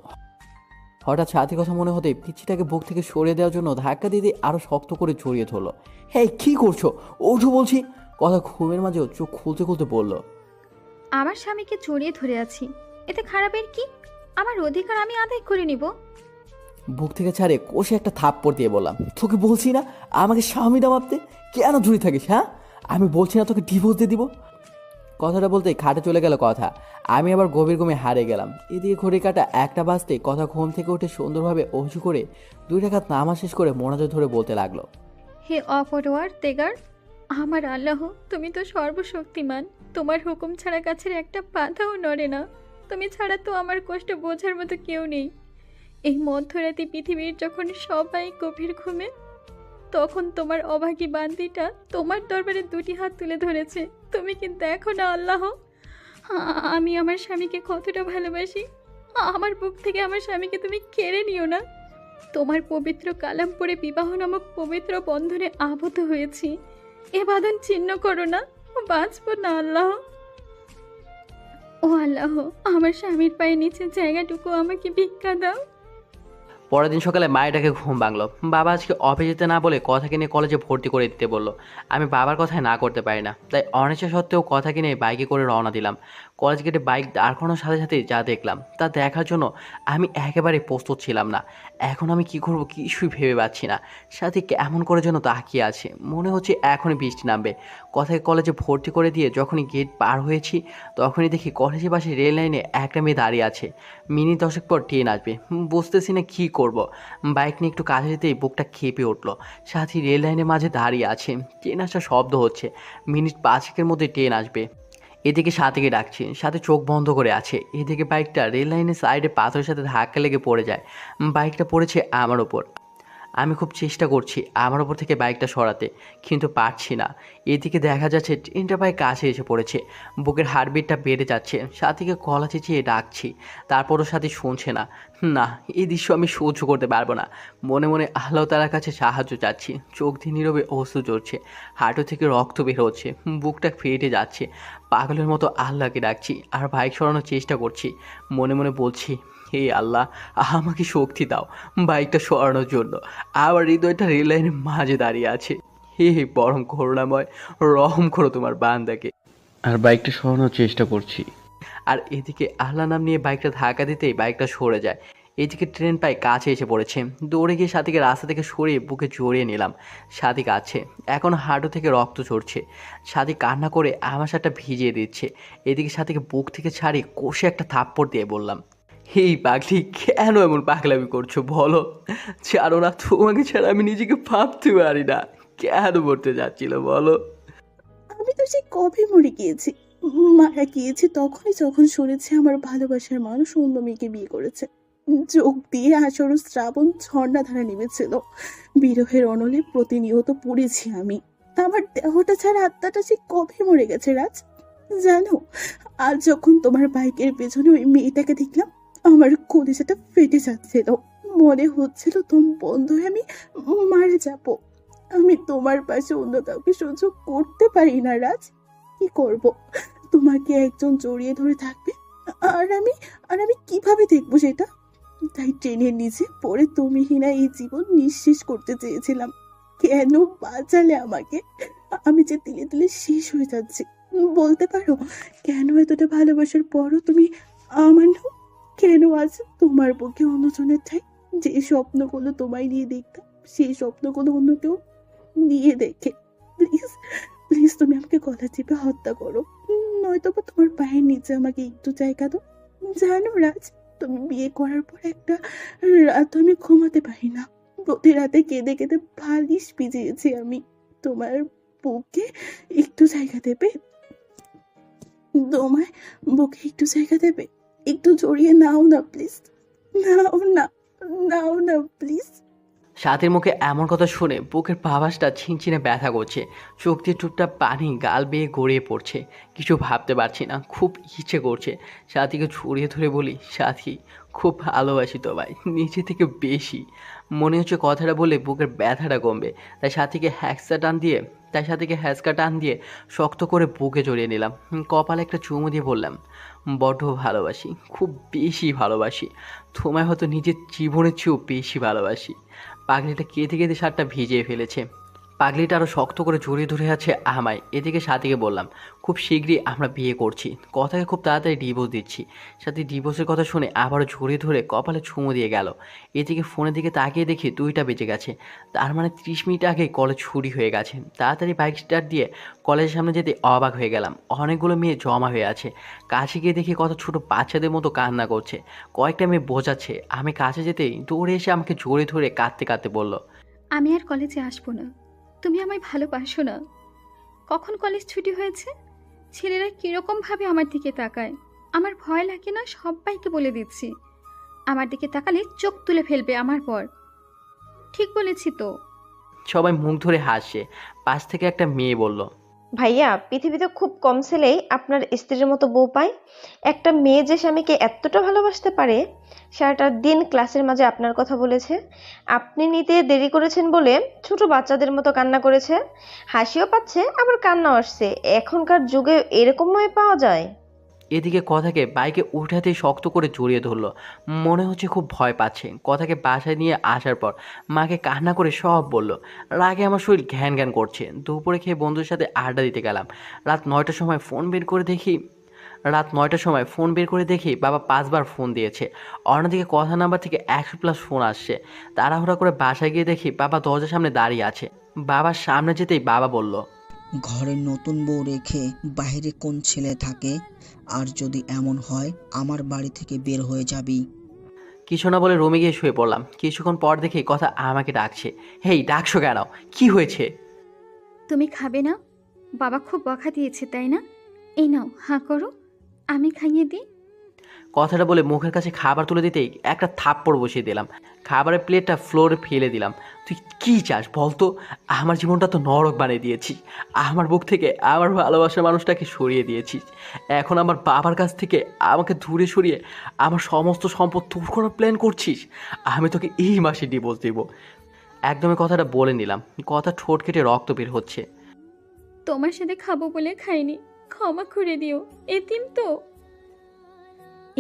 হঠাৎ সাথী কথা মনে হতেই পিচ্চিটাকে বুক থেকে সরিয়ে দেওয়ার জন্য ধাক্কা দিতে আরো শক্ত করে জড়িয়ে ধরলো। হ্যাঁ, কি করছো? ওঠো বলছি। কথা ঘুমের মাঝেও চোখ খুলতে খুলতে বলল, আমার স্বামীকে জড়িয়ে ধরে আছি, এতে খারাপের কি? আমার অধিকার আমি আদায় করে নিব। বুক থেকে ছাড়ে কষে একটা থাপ্পড় দিয়ে বললাম, তোকে বলছি না আমাকে স্বামীটা ভাবতে, কেন জড়িয়ে থাকিস? হ্যাঁ, আমি বলছি না তোকে ডিভোর্স দিয়ে দিব? কথাটা বলতেই খাটে চলে গেল কথা। আমি আবার গভীর ঘুমে হারিয়ে গেলাম। এদিকে ঘড়ি কাটা 1টা বাজতে কথা ঘুম থেকে উঠে সুন্দরভাবে অজু করে 2 রাকাত নামাজ শেষ করে মোনাজাত ধরে বলতে লাগলো, হে অপরোয়ার তেগার, আমার আল্লাহ, তুমি তো সর্বশক্তিমান। তোমার হুকুম ছাড়া গাছের একটা পাতাও নড়ে না। তুমি ছাড়া তো আমার কষ্ট বোঝার মতো কেউ নেই। এই মধ্যরাতে পৃথিবীর যখন সবাই গভীর ঘুমে, তখন তোমার অভাগী বান্দিটা তোমার দরবারে 2টি হাত তুলে ধরেছে। তুমি কিন্তু দেখো না আল্লাহ, আমি আমার স্বামীকে কতটা ভালোবাসি। আমার বুক থেকে আমার স্বামীকে তুমি কেড়ে নিও না। তোমার পবিত্র কালাম পড়ে বিবাহ নামক পবিত্র বন্ধনে আবদ্ধ হয়েছি। এ বাঁধন ছিন্ন করো না, বাঁচবো না আল্লাহ। ও আল্লাহ, আমার স্বামীর পায়ে নিচে জায়গাটুকু আমাকে ভিক্ষা দাও। পরের দিন সকালে মায়েরাকে ঘুম ভাঙলো। বাবা আজকে অফিস যেতে না বলে কথাকে নিয়ে কলেজে ভর্তি করে দিতে বললো। আমি বাবার কথায় না করতে পারি না, তাই অনিচ্ছা সত্ত্বেও কথাকে নিয়ে বাইকে করে রওনা দিলাম। কলেজ গেটে বাইক দাঁড় করানোর সাথে সাথে যা দেখলাম তা দেখার জন্য আমি একেবারে প্রস্তুত ছিলাম না। এখন আমি কি করবো কিছুই ভেবে পাচ্ছি না। সাথে কেমন করে যেন তাকিয়ে আছে, মনে হচ্ছে এখনই বৃষ্টি নামবে। কথাকে কলেজে ভর্তি করে দিয়ে যখনই গেট পার হয়েছি, তখনই দেখি কলেজের পাশে রেল লাইনে একটা মেয়ে দাঁড়িয়ে আছে। মিনিট 10 পর ট্রেন আসবে, বুঝতেছি না কী করব। বাইক নিয়ে একটু কাছে যেতেই বুকটা খেপে উঠলো। সাথী রেল লাইনের মাঝে দাঁড়িয়ে আছে, ট্রেন আসার শব্দ হচ্ছে। মিনিট 5-এর মধ্যে ট্রেন আসবে। এদিকে সাথীকে ডাকছি, সাথে চোখ বন্ধ করে আছে। এদিকে বাইকটা রেল লাইনের সাইডে পাথরের সাথে ধাক্কা লেগে পড়ে যায়। বাইকটা পড়েছে আমার ওপর। আমি খুব চেষ্টা করছি আমার ওপর থেকে বাইকটা সরাতে, কিন্তু পারছি না। এদিকে দেখা যাচ্ছে ট্রেনটা প্রায় কাছে এসে পড়েছে। বুকের হার্টবিটটা বেড়ে যাচ্ছে। সাথীকে গলা চেঁচিয়ে ডাকছি, তারপরও সাথী শুনছে না। না, এই দৃশ্য আমি সহ্য করতে পারবো না। মনে মনে আল্লাহ তাআলার কাছে সাহায্য চাচ্ছি। চোখ দিয়ে নীরবে অশ্রু ঝরছে, হাঁটু থেকে রক্ত বের হচ্ছে, বুকটা ফেটে যাচ্ছে। পাগলের মতো আল্লাহকে ডাকছি আর বাইক সরানোর চেষ্টা করছি। মনে মনে বলছি, হে আল্লাহ, আমাকে শক্তি দাও বাইকটা সরানোর জন্য। আবার হৃদয়টা রেল লাইনের মাঝে দাঁড়িয়ে আছে। হে হে পরম করুণাময়, রহম করো তোমার বান্দাকে। আর বাইকটা সরানোর চেষ্টা করছি। আর এদিকে আল্লাহ নাম নিয়ে বাইকটা ধাক্কা দিতেই বাইকটা সরে যায়। এদিকে ট্রেন প্রায় কাছে এসে পড়েছে। দৌড়ে গিয়ে সাথীকে রাস্তা থেকে সরিয়ে বুকে জড়িয়ে নিলাম। সাথী কাছে, এখন হাঁটু থেকে রক্ত ঝরছে। সাথী কান্না করে আমার শার্টটা ভিজিয়ে দিচ্ছে। এদিকে সাথীকে বুক থেকে ছাড়িয়ে কষে একটা থাপ্পড় দিয়ে বললাম, হেই পাগলি, কেন এমন পাগলামি করছো বলো? ছাড়ো না, তোমাকে ছাড়া আমি নিজেকে ভাবতে পারি না। কেন মরতে যাচ্ছিল বলো? আমি তো সে কবে মরে গিয়েছি, মারা গিয়েছি তখনই যখন শুনেছি আমার ভালোবাসার মানুষ অন্য মেয়েকে বিয়ে করেছে। চোখ দিয়ে আসর শ্রাবণ ঝর্ণাধারা নেমেছিল। বিরহের অনলে প্রতিনিয়ত পড়েছি আমি। আমার দেহটা ছাড়া আত্মাটা সে কবে মরে গেছে রাজ। জানো, আজ যখন তোমার বাইকের পেছনে ওই মেয়েটাকে দেখলাম, আমার কলিজাটা ফেটে যাচ্ছিল। মনে হচ্ছিল দম বন্ধ হয়ে আমি মারা যাব। আমি তোমার পাশে অন্য কাউকে সহ্য করতে পারি না রাজ। কি করব? তোমাকে একজন জড়িয়ে ধরে থাকবে, আর আমি কিভাবে দেখবো সেটা? তাই ট্রেনের নিচে পড়ে তুমিহীনা এই জীবন নিঃশেষ করতে চেয়েছিলাম। কেন বাঁচালে আমাকে? আমি যে তিলে তিলে শেষ হয়ে যাচ্ছি। বলতে পারো কেন এতটা ভালোবাসার পরও তুমি আমার নাও? কেন আজ তোমার পক্ষে অন্যজনের ঠাই? যে স্বপ্নগুলো তোমায় নিয়ে দেখতাম, সেই স্বপ্নগুলো অন্য কেউ নিয়ে দেখে। প্লিজ প্লিজ তুমি আমাকে গলা চেপে হত্যা করো, নয়তো বা তোমার পায়ের নিচে আমাকে একটু জায়গা দাও। জানো রাজ, তুমি বিয়ে করার পর একটা রাত আমি ঘুমাতে পারি না। প্রতি রাতে কেঁদে কেঁদে বালিশ ভিজিয়েছি আমি। তোমার বুকে একটু জায়গা দেবে? তোমার বুকে একটু জায়গা দেবে? একটু জড়িয়ে নাও না প্লিজ, নাও না, নাও না প্লিজ। সাথীর মুখে এমন কথা শুনে বুকের পাবাসটা ছিনছিনে ব্যথা করছে, চোখ দিয়ে টুপটা পানি গাল বেয়ে গড়িয়ে পড়ছে। কিছু ভাবতে পারছি না, খুব ইচ্ছে করছে সাথীকে ছড়িয়ে ধরে বলি, সাথী খুব ভালোবাসি তোমায়, নিজে থেকে বেশি। মনে হচ্ছে কথাটা বলে বুকের ব্যথাটা কমবে, তাই সাথীকে হ্যাঁচকা টান দিয়ে শক্ত করে বুকে জড়িয়ে নিলাম। কপালে একটা চুমু দিয়ে বললাম, বড্ড ভালোবাসি, খুব বেশি ভালোবাসি তোমায়, হয়তো নিজের জীবনের চেয়েও বেশি ভালোবাসি। পাগলিটা কেঁদে কেঁদে শার্টটা ভিজিয়ে ফেলেছে। পাগলিটা আরও শক্ত করে জড়িয়ে ধরে আছে আমায়। এদিকে সাথীকে বললাম, খুব শীঘ্রই আমরা বিয়ে করছি, কথাকে খুব তাড়াতাড়ি ডিভোর্স দিচ্ছি। সাথী ডিভোর্সের কথা শুনে আবারও জড়িয়ে ধরে কপালে চুমু দিয়ে গেল। এদিকে ফোনের দিকে তাকিয়ে দেখি 2টা বেজে গেছে, তার মানে 30 মিনিট আগে কলেজ ছুটি হয়ে গেছে। তাড়াতাড়ি বাইক স্টার্ট দিয়ে কলেজের সামনে যেতে অবাক হয়ে গেলাম, অনেকগুলো মেয়ে জমা হয়ে আছে। কাছে গিয়ে দেখি কত ছোট বাচ্চাদের মতো কান্না করছে, কয়েকটা মেয়ে বোঝাচ্ছে। আমি কাছে যেতেই দৌড়ে এসে আমাকে জড়িয়ে ধরে কাঁদতে কাঁদতে বলল, আমি আর কলেজে আসবো না, তুমি আমায় ভালোবাসো না। কখন কলেজ ছুটি হয়েছে? ছেলেরা কীরকমভাবে আমার দিকে তাকায়, আমার ভয় লাগে না? সবাইকে বলে দিচ্ছি, আমার দিকে তাকালে চোখ তুলে ফেলবে আমার পর। ঠিক বলেছি তো? সবাই মুখ ধরে হাসছে। পাশ থেকে একটা মেয়ে বলল, ভাইয়া, পৃথিবীতে খুব কম ছেলেই আপনার স্ত্রীর মতো বউ পায়। একটা মেয়ে যে স্বামীকে এতটা ভালোবাসতে পারে, সারাটা দিন ক্লাসের মাঝে আপনার কথা বলেছে, আপনি নিতে দেরি করেছেন বলে ছোট বাচ্চাদের মতো কান্না করেছে, হাসিও পাচ্ছে আবার কান্নাও আসছে। এখনকার যুগে এরকম মেয়ে পাওয়া যায়? এদিকে কথাকে বাইকে উঠাতেই শক্ত করে জড়িয়ে ধরলো, মনে হচ্ছে খুব ভয় পাচ্ছে। কথাকে বাসায় নিয়ে আসার পর মাকে কান্না করে সব বলল। রাগে আমার শরীর ঘ্যান ঘ্যান করছে। দুপুরে খেয়ে বন্ধুর সাথে আড্ডা দিতে গেলাম। রাত 9টার সময় ফোন বের করে দেখি বাবা 5বার ফোন দিয়েছে। অন্যদিকে কথা নাম্বার থেকে 100+ ফোন আসছে। তাড়াহুড়া করে বাসায় গিয়ে দেখি বাবা দরজার সামনে দাঁড়িয়ে আছে। বাবার সামনে যেতেই বাবা বলল, ঘরে নতুন বউ রেখে বাইরে কোন ছেলে থাকে? আর যদি এমন হয় আমার বাড়ি থেকে বের হয়ে যাবি। কিছু না বলে রুমে গিয়ে শুয়ে পড়লাম। কিছুক্ষণ পর দেখি কথা আমাকে ডাকছে। হেই, ডাকছো কেন? কি হয়েছে? তুমি খাবে না? বাবা খুব বকা দিয়েছে তাই না? এই নাও, হাঁ করো, আমি খাইয়ে দিই। কথাটা বলে মুখের কাছে খাবার তুলে দিতেই একটা থাপ্পড় বসিয়ে দিলাম। খাবারের প্লেটটা ফ্লোরে ফেলে দিলাম। তুই কি চাস বলতো? আমার জীবনটা তো নরক বানিয়ে দিয়েছিস। আমার বুক থেকে আমার ভালোবাসার মানুষটাকে সরিয়ে দিয়েছিস। এখন আমার বাবার কাছ থেকে আমাকে দূরে সরিয়ে আমার সমস্ত সম্পদ তোর করার প্ল্যান করছিস। আমি তোকে এই মাসে ডিভোর্স দেব। একদমই কথাটা বলে নিলাম। কথা ঠোঁট কেটে রক্ত বের হচ্ছে। তোমার সাথে খাবো বলে খাইনি, ক্ষমা করে দিও। এতিম তো,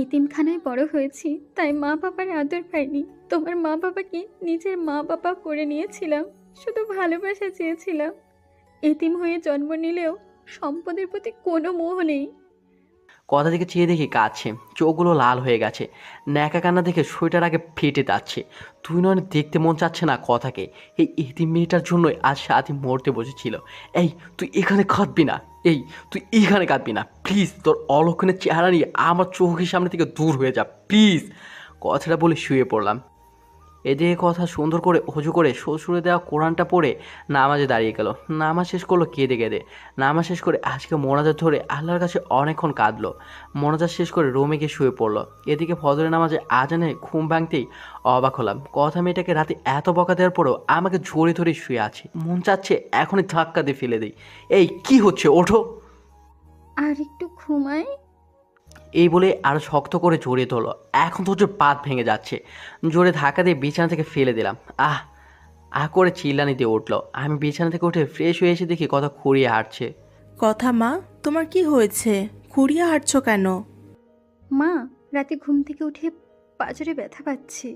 এতিমখানায় বড় হয়েছি, তাই মা বাবার আদর পাইনি। তোমার মা বাবাকে নিজের মা বাবা করে নিয়েছিলাম, শুধু ভালোবাসা চেয়েছিলাম। এতিম হয়ে জন্ম নিলেও সম্পদের প্রতি কোনো মোহ নেই। কথা দিকে চেয়ে দেখি কাঁদছে, চোখগুলো লাল হয়ে গেছে। ন্যাকা কান্না দেখে শরীরটার আগে ফেটে যাচ্ছে। তুই নয় দেখতে মন চাচ্ছে না কথাকে। এই এতিম মেয়েটার জন্যই আজ সাথী মরতে বসেছিল। এই তুই এখানে কাঁদবি না, প্লিজ। তোর অলক্ষণের চেহারা নিয়ে আমার চোখের সামনে থেকে দূর হয়ে যা প্লিজ। কথাটা বলে শুয়ে পড়লাম। এদিকে কথা সুন্দর করে অজু করে শ্বশুরে দেওয়া কোরআনটা পড়ে নামাজে দাঁড়িয়ে গেল। নামাজ শেষ করলো কেঁদে কেঁদে। নামাজ শেষ করে আজকে মোনাজাত ধরে আল্লাহর কাছে অনেকক্ষণ কাঁদলো। মোনাজাত শেষ করে রুমে গিয়ে শুয়ে পড়লো। এদিকে ফজরের নামাজে আজানে ঘুম ভাঙতেই অবাক হলাম। কথা মেয়েটাকে রাতে এত বকা দেওয়ার পরেও আমাকে জোরে ধরে শুয়ে আছে। মন চাচ্ছে এখনই ধাক্কা দিয়ে ফেলে দিই। এই কি হচ্ছে, ওঠো। আর একটু ঘুমাই। এই বলে আরো শক্ত করে জড়িয়ে ধরলো। এখন তো পাত ভেঙে যাচ্ছে। জোরে ধাক্কা দিয়ে বিছানা থেকে ফেলে দিলাম। করে চিল্লানি দিয়ে উঠলো। আমি বিছানা থেকে উঠে ফ্রেশ হয়ে এসে দেখি কথা খুঁড়িয়ে হাঁটছে। কথা মা, তোমার কি হয়েছে? খুঁড়িয়ে হাঁটছো কেন? মা, রাতে ঘুম থেকে উঠে পাঁজরে ব্যথা পাচ্ছি।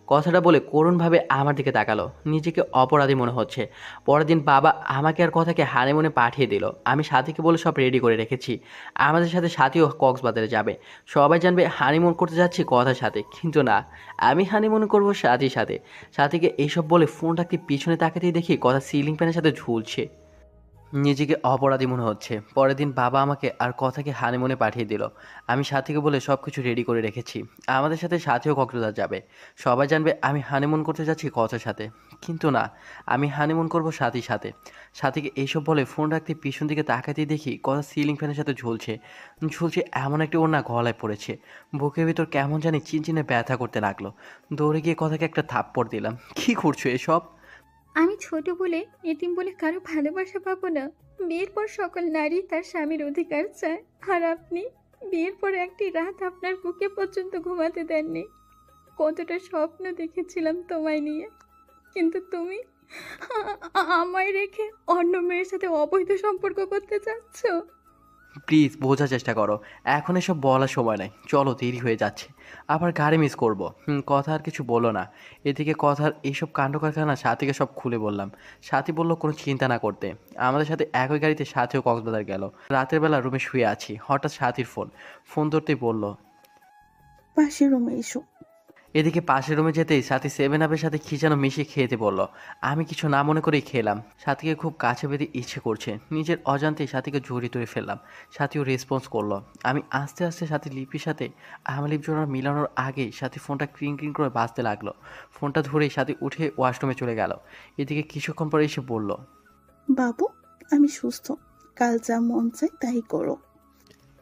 কথাটা বলে করুণভাবে আমার দিকে তাকালো। নিজেকে অপরাধী মনে হচ্ছে। পরের দিন বাবা আমাকে আর কথাকে হানিমুনে পাঠিয়ে দিল। আমি সাথীকে বলে সব রেডি করে রেখেছি। আমাদের সাথে সাথীও কক্সবাজারে যাবে। সবাই জানবে হানিমুন করতে যাচ্ছি কথার সাথে, কিন্তু না, আমি হানিমুন করবো সাথীর সাথে। সাথীকে এইসব বলে ফোনটাকে পিছনে তাকাতেই দেখি কথা সিলিং ফ্যানের সাথে ঝুলছে। নিজেকে অপরাধী মনে হচ্ছে। পরের দিন বাবা আমাকে আর কথাকে হানিমুনে পাঠিয়ে দিল। আমি সাথীকে বলে সব কিছু রেডি করে রেখেছি। আমাদের সাথে সাথীও কক্সবাজার যাবে। সবাই জানবে আমি হানিমুন করতে যাচ্ছি কথার সাথে। কিন্তু না, আমি হানিমুন করব সাথীর সাথে। সাথীকে এইসব বলে ফোন রাখতে পিছন দিকে তাকাতেই দেখি কথা সিলিং ফ্যানের সাথে ঝুলছে। ঝুলছে এমন একটি ওড়না গলায় পড়েছে। বুকের ভিতর কেমন জানি চিনচিনে ব্যথা করতে লাগলো। দৌড়ে গিয়ে কথাকে একটা থাপ্পড় দিলাম। কি করছো এসব? আমি ছোট বলে, এতিম বলে কারো ভালোবাসা পাবো না? বিয়ের পর সকল নারী তার স্বামীর অধিকার চায়, আর আপনি বিয়ের পর একটি রাত আপনার বুকে পর্যন্ত ঘুমাতে দেননি। কতটা স্বপ্ন দেখেছিলাম তোমায় নিয়ে, কিন্তু তুমি আমায় রেখে অন্য মেয়ের সাথে অবৈধ সম্পর্ক করতে চাচ্ছ। প্লিজ বোঝার চেষ্টা করো। এখন এসব বলার সময় নাই, চলো দেরি হয়ে যাচ্ছে। আবার গাড়ি মিস করব। কথা আর কিছু বলো না। এদিকে কথার এইসব কাণ্ড কারখানা সাথীকে সব খুলে বললাম। সাথী বলল কোনো চিন্তা না করতে। আমাদের সাথে একই গাড়িতে সাথীও কক্সবাজার গেল। রাতের বেলা রুমে শুয়ে আছি, হঠাৎ সাথীর ফোন ধরতেই বলল। পাশের রুমে এসো। এদিকে পাশের রুমে যেতেই সাথী 7 আপের সাথে কি যেন মিশিয়ে খেতে বলল। আমি কিছু না মনে করেই খেলাম। সাথীকে খুব কাছে পেতে ইচ্ছে করছে। নিজের অজান্তেই সাথীকে জড়িয়ে ধরে ফেললাম। সাথীও রেসপন্স করলো। আমি আস্তে আস্তে সাথী লিপির সাথে আমার লিপ জোড়া মিলানোর আগেই সাথী ফোনটা ক্রিং ক্রিং করে বাজতে লাগলো। ফোনটা ধরেই সাথী উঠে ওয়াশরুমে চলে গেল। এদিকে কিছুক্ষণ পরে এসে বলল। বাবু, আমি সুস্থ, কাল যা মন চায় তাই করো।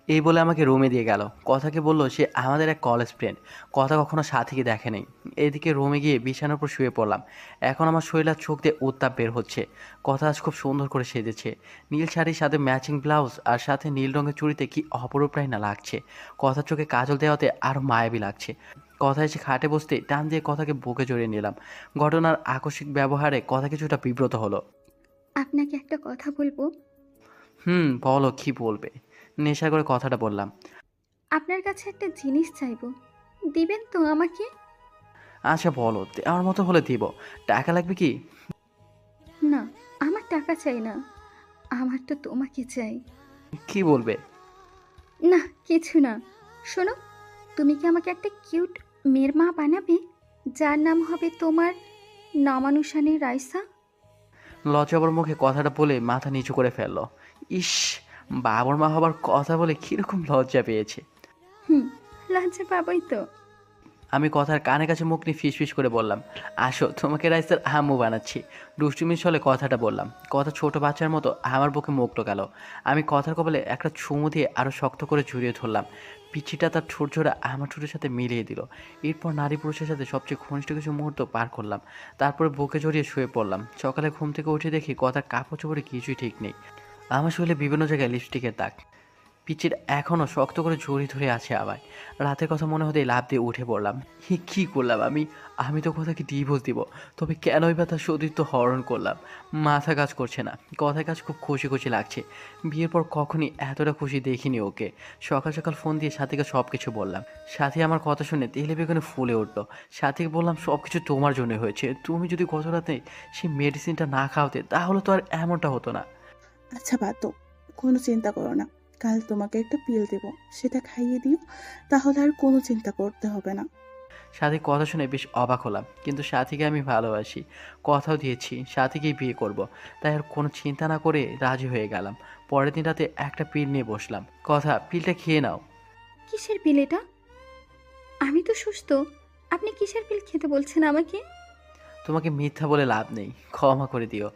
এই বলে আমাকে রুমে দিয়ে গেল। কথাকে বলল সে আমাদের এক কলেজ ফ্রেন্ড, কথা কখনো সাথীকে দেখে নেই। এদিকে রুমে গিয়ে বিছানার উপর শুয়ে পড়লাম। এখন আমার শরীরের চোখ দিয়ে উত্তাপ বের হচ্ছে। কথা আজ খুব সুন্দর করে সেজেছে। নীল শাড়ির সাথে ম্যাচিং ব্লাউজ আর সাথে নীল রঙের চুড়িতে কি অপরূপটাই না লাগছে। কথার চোখে কাজল দেওয়াতে আরও মায়াবী লাগছে। কথা এসে খাটে বসতে টান দিয়ে কথাকে বুকে জড়িয়ে নিলাম। ঘটনার আকস্মিক ব্যবহারে কথা কিছুটা বিব্রত হলো। আপনাকে একটা কথা বলবো। বলো, কি বলবে? নেশা করে কথাটা বললাম। আপনার কাছে একটা জিনিস চাইবো, দিবেন তো আমাকে? আচ্ছা বলো, আমার মতো হলে দিব। টাকা লাগবে কি? না, আমার টাকা চাই না, আমার তো তোমাকে চাই। কি বলবে? না, কিছু না। শোনো, তুমি কি আমাকে একটা কিউট মেয়ের মা বানাবে, যার নাম হবে তোমার নামানুসানে রাইসা? লজ্জাবর মুখে কথাটা বলে মাথা নিচু করে ফেললো। ইস, বাবর মা হবার কথা বলে কিরকম লজ্জা পেয়েছে। হুম, লজ্জা পাবই তো। আমি কথার কানে কাছে মুখ নিয়ে ফিস করে বললাম, আসো তোমাকে রাইসের আম্মু বানাচ্ছি। দুষ্টুমির ছলে কথাটা বললাম। কথা ছোট বাচ্চার মতো আমার বুকে মুখ টোকাল। আমি কথার কপালে একটা চুমু দিয়ে আরও শক্ত করে জড়িয়ে ধরলাম। পিছিটা তার ঠোঁটজোড়া আমার ঠোঁটের সাথে মিলিয়ে দিল। এরপর নারী পুরুষের সাথে সবচেয়ে ঘনিষ্ঠ কিছু মুহূর্ত পার করলাম। তারপরে বুকে জড়িয়ে শুয়ে পড়লাম। সকালে ঘুম থেকে উঠে দেখি কথার কাপড় চোপড়ে কিছুই ঠিক নেই। আমার শরীরে বিভিন্ন জায়গায় লিপস্টিকের দাগ। পিচির এখনও শক্ত করে জড়ি ধরে আছে আমায়। রাতের কথা মনে হতেই লাফ দিয়ে উঠে পড়লাম। কী করলাম আমি তো কথাকে ডিভোর্স দিব, তবে কেনই বা তার সতীর্থ হরণ করলাম? মাথা কাজ করছে না। কথার কাজ খুব খুশি খুশি লাগছে। বিয়ের পর কখনই এতটা খুশি দেখিনি ওকে। সকাল সকাল ফোন দিয়ে সাথীকে সব কিছু বললাম। সাথী আমার কথা শুনে তেলে বেগুনে ফুলে উঠলো। সাথীকে বললাম সব কিছু তোমার জন্য হয়েছে। তুমি যদি গত রাতে সেই মেডিসিনটা না খাওয়াতে তাহলে তো আর এমনটা হতো না। আচ্ছা বাদ দাও, কোনো চিন্তা করো না। কাল তোমাকে একটা পিল দেবো, সেটা খাইয়ে দিও, তাহলে আর কোনো চিন্তা করতে হবে না। সাথী কথা শুনে বেশ অবাক হলাম, কিন্তু সাথীকে আমি ভালোবাসি, কথাও দিয়েছি সাথীকেই বিয়ে করব। তাই আর কোনো চিন্তা না করে রাজি হয়ে গেলাম। পরের দিন রাতে একটা পিল নিয়ে বসলাম। কথা, পিলটা খেয়ে নাও। কিসের পিল এটা? আমি তো সুস্থ, আপনি কিসের পিল খেতে বলছেন আমাকে? তোমাকে মিথ্যা বলে লাভ নেই, ক্ষমা করে দিও।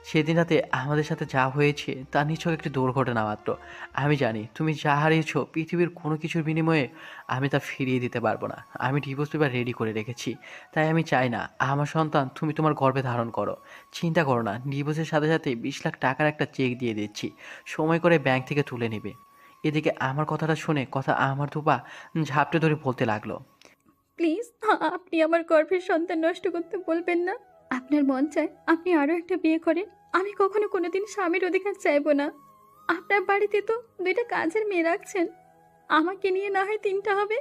সেদিন রাতে আমাদের সাথে যা হয়েছে তা নিছক একটি দুর্ঘটনা মাত্র। আমি জানি তুমি যা হারিয়েছো পৃথিবীর কোনো কিছুর বিনিময়ে আমি তা ফিরিয়ে দিতে পারবো না। আমি ডিভোর্স পেপার রেডি করে রেখেছি। তাই আমি চাই না আমার সন্তান তুমি তোমার গর্ভে ধারণ করো। চিন্তা করো না, ডিভোর্সের সাথে সাথে 20 লাখ টাকার একটা চেক দিয়ে দিচ্ছি, সময় করে ব্যাংক থেকে তুলে নেবে। এদিকে আমার কথাটা শুনে কথা আমার দুপা ঝাপটে ধরে বলতে লাগলো। প্লিজ, আপনি আমার গর্ভের সন্তান নষ্ট করতে বলবেন না। আপনার মন চায় আপনি আরও একটা বিয়ে করেন, আমি কখনো কোনোদিন স্বামীর অধিকার চাইবো না। আপনার বাড়িতে তো 2টা কাজের মেয়ে রাখছেন, আমাকে নিয়ে না হয় 3টা হবে।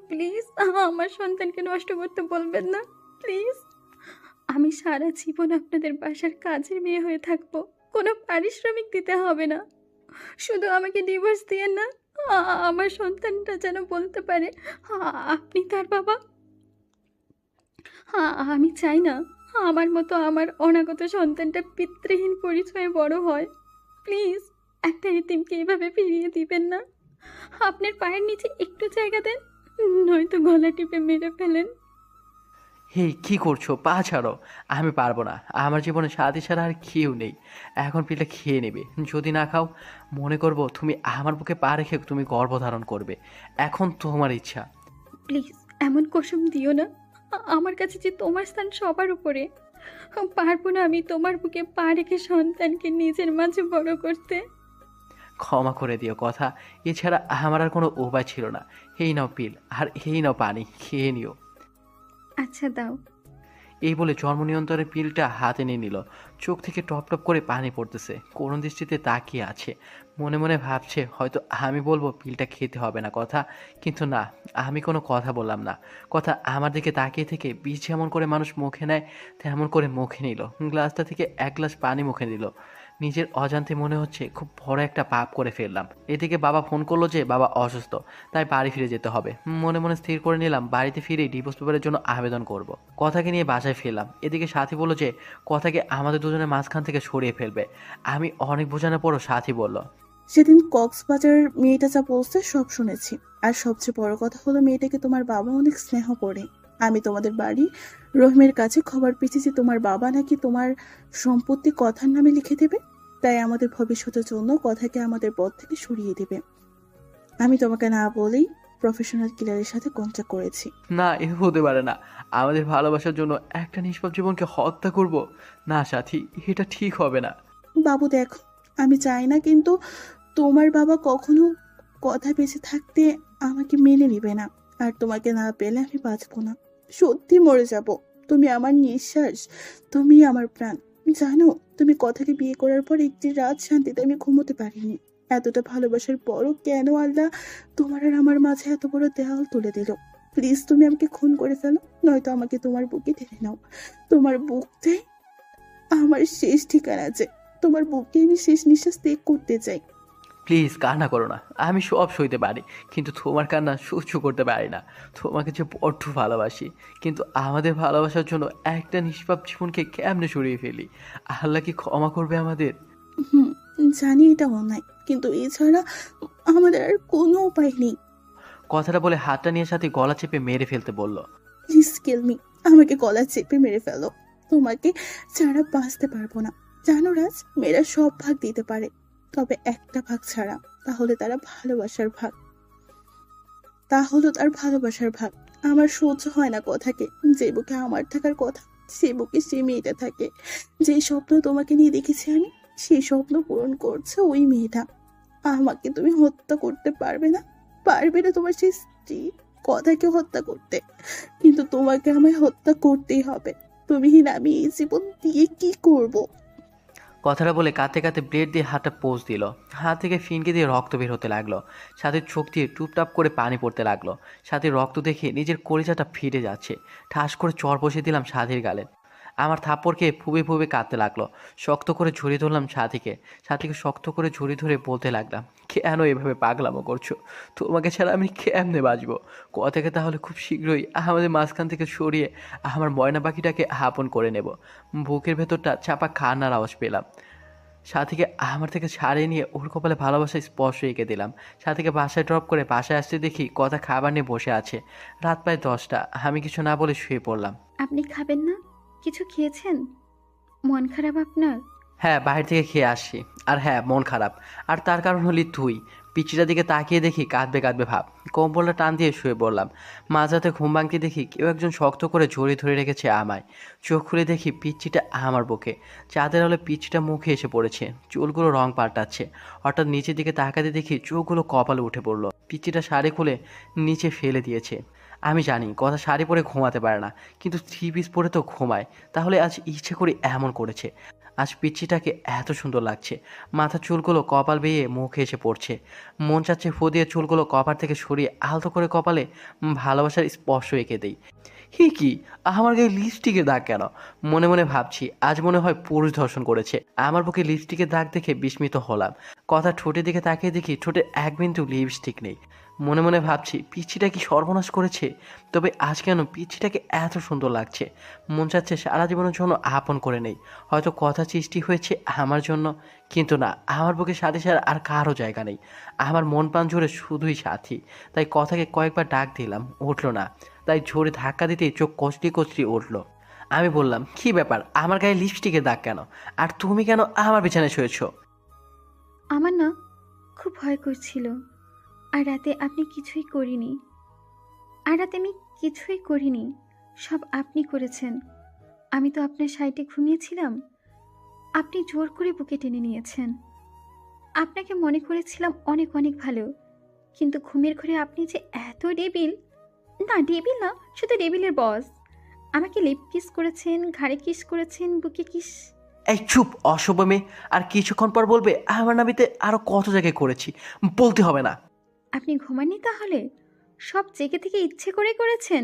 প্লিজ, আমার সন্তানকে নষ্ট করতে বলবেন না প্লিজ। আমি সারা জীবন আপনাদের বাসার কাজের মেয়ে হয়ে থাকবো, কোনো পারিশ্রমিক দিতে হবে না। শুধু আমাকে ডিভোর্স দিয়েন না, আমার সন্তানটা যেন বলতে পারে আপনি তার বাবা। আমি চাই না আমার মতো আমার অনাগত সন্তানটা পিতৃহীন পরিচয়ে বড় হয়। প্লিজ একটা এতিমকে এভাবে ফিরিয়ে দিবেন না। আপনার পায়ের নিচে একটু জায়গা দেন, নয়তো গলা টিপে মেরে ফেলেন। হে কি করছো? পা ছাড়ো। আমি পারবো না। আমার জীবনে সাথী ছাড়া আর কেউ নেই। এখন পিলটা খেয়ে নেবে। যদি না খাও, মনে করবো তুমি আমার বুকে পা রেখে তুমি গর্ভধারণ করবে। এখন তোমার ইচ্ছা। প্লিজ এমন কসম দিও না। আমার কাছে যে তোমার স্থান সবার উপরে। পারবো না আমি তোমার বুকে পা রেখে সন্তানকে নিজের মাঝে বড় করতে। ক্ষমা করে দিও কথা, এছাড়া আমার আর কোনো উপায় ছিল না। এই নাও পিল, আর এই নাও পানি, খেয়ে নিও। আচ্ছা দাও। এই বলে জন্ম নিয়ন্ত্রণের পিলটা হাতে নিয়ে নিল। চোখ থেকে টপ টপ করে পানি পড়তেছে। করুণ দৃষ্টিতে তাকিয়ে আছে। মনে মনে ভাবছে হয়তো আমি বলবো পিলটা খেতে হবে না কথা, কিন্তু না, আমি কোনো কথা বললাম না। কথা আমার দিকে তাকিয়ে থেকে বিষ যেমন করে মানুষ মুখে নেয় তেমন করে মুখে নিল। গ্লাসটা থেকে এক গ্লাস পানি মুখে নিল। নিজের অজান্তে মনে হচ্ছে খুব বড় একটা পাপ করে ফেললাম। এদিকে বাবা ফোন করলো যে বাবা অসুস্থ, তাই বাড়ি ফিরে যেতে হবে। মনে মনে স্থির করে নিলাম বাড়িতে ফিরে ডিভোর্স পেপারের জন্য আবেদন করব। কথাকে নিয়ে বাসায় ফিরলাম। এদিকে সাথী বলল যে কথাকে আমাদের দুজনের মাঝখান থেকে সরিয়ে ফেলবে। আমি অনেক বোঝানোর পরও সাথী বলল, সেদিন কক্সবাজার মেয়েটা যা বলছে সব শুনেছি। আর সবচেয়ে বড় কথা হলো মেয়েটাকে তোমার বাবা অনেক স্নেহ করে। আমি তোমাদের বাড়ি রহিমের কাছে খবর পেয়েছি যে তোমার বাবা নাকি তোমার সম্পত্তি কথার নামে লিখে দেবে। তাই আমাদের ভবিষ্যতের জন্য কথাকে আমাদের পথ থেকে সরিয়ে দেবে। আমি তোমাকে না বলেই প্রফেশনাল কিলারের সাথে কন্ট্যাক্ট করেছি। না, এ হতে পারে না। আমাদের ভালোবাসার জন্য একটা নিষ্পাপ জীবনকে হত্যা করব? না সাথী, এটা ঠিক হবে না। বাবু দেখো, আমি চাই না, কিন্তু তোমার বাবা কখনো কথা বেঁচে থাকতে আমাকে মেনে নিবে না। আর তোমাকে না পেলে আমি বাঁচবো না, সত্যি মরে যাব। তুমি আমার নিঃশ্বাস, তুমি আমার প্রাণ। জানো, তুমি কথাকে বিয়ে করার পর একটি রাত শান্তিতে আমি ঘুমোতে পারিনি। এতটা ভালোবাসার পরও কেন আল্লাহ তোমার আর আমার মাঝে এত বড় দেওয়াল তুলে দিল? প্লিজ তুমি আমাকে খুন করে ফেলো, নয়তো আমাকে তোমার বুকে টেনে নাও। তোমার বুকতে আমার শেষ ঠিকানা আছে। তোমার বুকে আমি শেষ নিঃশ্বাস ত্যাগ করতে চাই। প্লিজ কান্না করো না। আমি সব সইতে পারি, কিন্তু তোমার কান্না সহ্য করতে পারি না। তোমাকে যে বড্ড ভালোবাসি, কিন্তু আমাদের ভালোবাসার জন্য একটা নিষ্পাপ জীবনকে কেমনে সরিয়ে ফেলি? আল্লাহ কি ক্ষমা করবে আমাদের? হুম, জানি এটা অন্যায়, কিন্তু এছাড়া আমাদের আর কোনো উপায় নেই। কথাটা বলে হাতটা নিয়ে সাথে গলা চেপে মেরে ফেলতে বলল। প্লিজ কিল মি, আমাকে গলা চেপে মেরে ফেলো। তোমাকে ছাড়া বাঁচতে পারবো না। জানো রাজ, মেয়েরা সব ভাগ দিতে পারে, তবে একটা ভাগ ছাড়া। তাহলে তারা ভালোবাসার ভাগ, তা হলো তার ভালোবাসার ভাগ। আমার সহ্য হয় না কথাকে। যে বুকে আমার থাকার কথা, সে বুকে সে মেয়েটা থাকে। যে স্বপ্ন তোমাকে নিয়ে দেখেছি আমি, সেই স্বপ্ন পূরণ করছে ওই মেয়েটা। আমাকে তুমি হত্যা করতে পারবে না, পারবে না তোমার সেই স্ত্রী কথাকে হত্যা করতে, কিন্তু তোমাকে আমায় হত্যা করতেই হবে। তুমিহীন আমি এই জীবন দিয়ে কি করব? কথাটা বলে কাঁদতে কাঁদতে ব্লেড দিয়ে হাতটা পোঁচ দিল। হাত থেকে ফিনকে দিয়ে রক্ত বের হতে লাগলো। সাথীর চোখ দিয়ে টুপটাপ করে পানি পড়তে লাগলো। সাথীর রক্ত দেখে নিজের কলিজাটা ফিরে যাচ্ছে। ঠাস করে চর বসে দিলাম সাথীর গালে। আমার থাপ্পড় খেয়ে ফুবে ফুবে কাঁদতে লাগলো। শক্ত করে ঝরিয়ে ধরলাম সাথীকে। সাথীকে শক্ত করে ঝরিয়ে ধরে বলতে লাগলাম, কেন এভাবে পাগলামো করছো? তোমাকে ছাড়া আমি কেমনে বাঁচবো? কথাকে তাহলে খুব শীঘ্রই আমাদের মাঝখান থেকে সরিয়ে আমার ময়না পাখিটাকে আপন করে নেব। বুকের ভেতরটা চাপা কান্নার আওয়াজ পেলাম। সাথীকে আমার থেকে ছাড়িয়ে নিয়ে ওর কপালে ভালোবাসায় স্পর্শ এঁকে দিলাম। সাথীকে বাসায় ড্রপ করে বাসায় আসতে দেখি কথা খাবার নিয়ে বসে আছে। রাত প্রায় 10টা। আমি কিছু না বলে শুয়ে পড়লাম। আপনি খাবেন না? কিছু খেয়েছেন? মন খারাপ আপনার? হ্যাঁ, বাইরে থেকে খেয়ে আসছি। আর হ্যাঁ, মন খারাপ। আর তার কারণ হলি তুই। পিচিটার দিকে তাকিয়ে দেখি কাঁদবে কাঁদবে ভাব। কম্বলটা টান দিয়ে শুয়ে পড়লাম। মাঝরাতে ঘুম ভাঙতে দেখি কেউ একজন শক্ত করে জড়িয়ে ধরে রেখেছে আমায়। চোখ খুলে দেখি পিচ্চিটা আমার বুকে। চাঁদের আলো পিচ্চিটা মুখে এসে পড়েছে। চুলগুলো রং পাল্টাচ্ছে। হঠাৎ নিচের দিকে তাকাতে দেখি চোখগুলো কপালে উঠে পড়লো। পিচ্চিটা শাড়ি খুলে নিচে ফেলে দিয়েছে। আমি জানি কথা শাড়ি পরে ঘুমাতে পারে না, কিন্তু 3 পিস পরে তো ঘুমায়। তাহলে আজ ইচ্ছে করে এমন করেছে। আজ পিচ্চিটাকে এত সুন্দর লাগছে। মাথার চুলগুলো কপাল বেয়ে মুখে এসে পড়ছে। মন চাচ্ছে ফু দিয়ে চুলগুলো কপাল থেকে সরিয়ে আলতো করে কপালে ভালোবাসার স্পর্শ এঁকে দেই। কি আমার গায়ে লিপস্টিকের দাগ কেন? মনে মনে ভাবছি আজ মনে হয় পুরুষ ধর্ষণ করেছে। আমার বুকে লিপস্টিকের দাগ দেখে বিস্মিত হলাম। কথা ঠোঁটের দিকে তাকিয়ে দেখি ঠোঁটে এক বিন্দু লিপস্টিক নেই। মনে মনে ভাবছি পিচ্ছিটা কি সর্বনাশ করেছে। তবে আজ কেন পিচ্ছিটাকে এত সুন্দর লাগছে, মন চাচ্ছে সারা জীবনের জন্য আপন করে নেই। হয়তো কথা সৃষ্টি হয়েছে আমার জন্য, কিন্তু না, আমার বুকে সাথী ছাড়া আর কারো জায়গা নেই। আমার মন প্রাণ জুড়ে শুধুই সাথী। তাই কথাকে কয়েকবার ডাক দিলাম, উঠলো না। তাই জোরে ধাক্কা দিতেই চোখ কচলি কচলি উঠলো। আমি বললাম, কি ব্যাপার, আমার গায়ে লিপস্টিকের দাগ কেন? আর তুমি কেন আমার বিছানায় শুয়েছো? আমার না খুব ভয় করছিল। আর রাতে আপনি কিছুই করিনি। আর রাতে আমি কিছুই করিনি, সব আপনি করেছেন। আমি তো আপনার সাইডে ঘুমিয়েছিলাম, আপনি জোর করে বুকে টেনে নিয়েছেন। আপনাকে মনে করেছিলাম অনেক অনেক ভালো, কিন্তু ঘুমের ঘরে আপনি যে এত ডেবিল। না, ডেবিল না, শুধু ডেবিলের বস। আমাকে লিপ কিস করেছেন, ঘাড়ে কিস করেছেন, বুকে কিস। এই চুপ অসভ্য মেয়ে! আর কিছুক্ষণ পর বলবে আমার নাবিতে আরো কত জায়গায় করেছি, বলতে হবে না। আপনি ঘুমাননি তাহলে? সব জেগে থেকে ইচ্ছে করে করেছেন?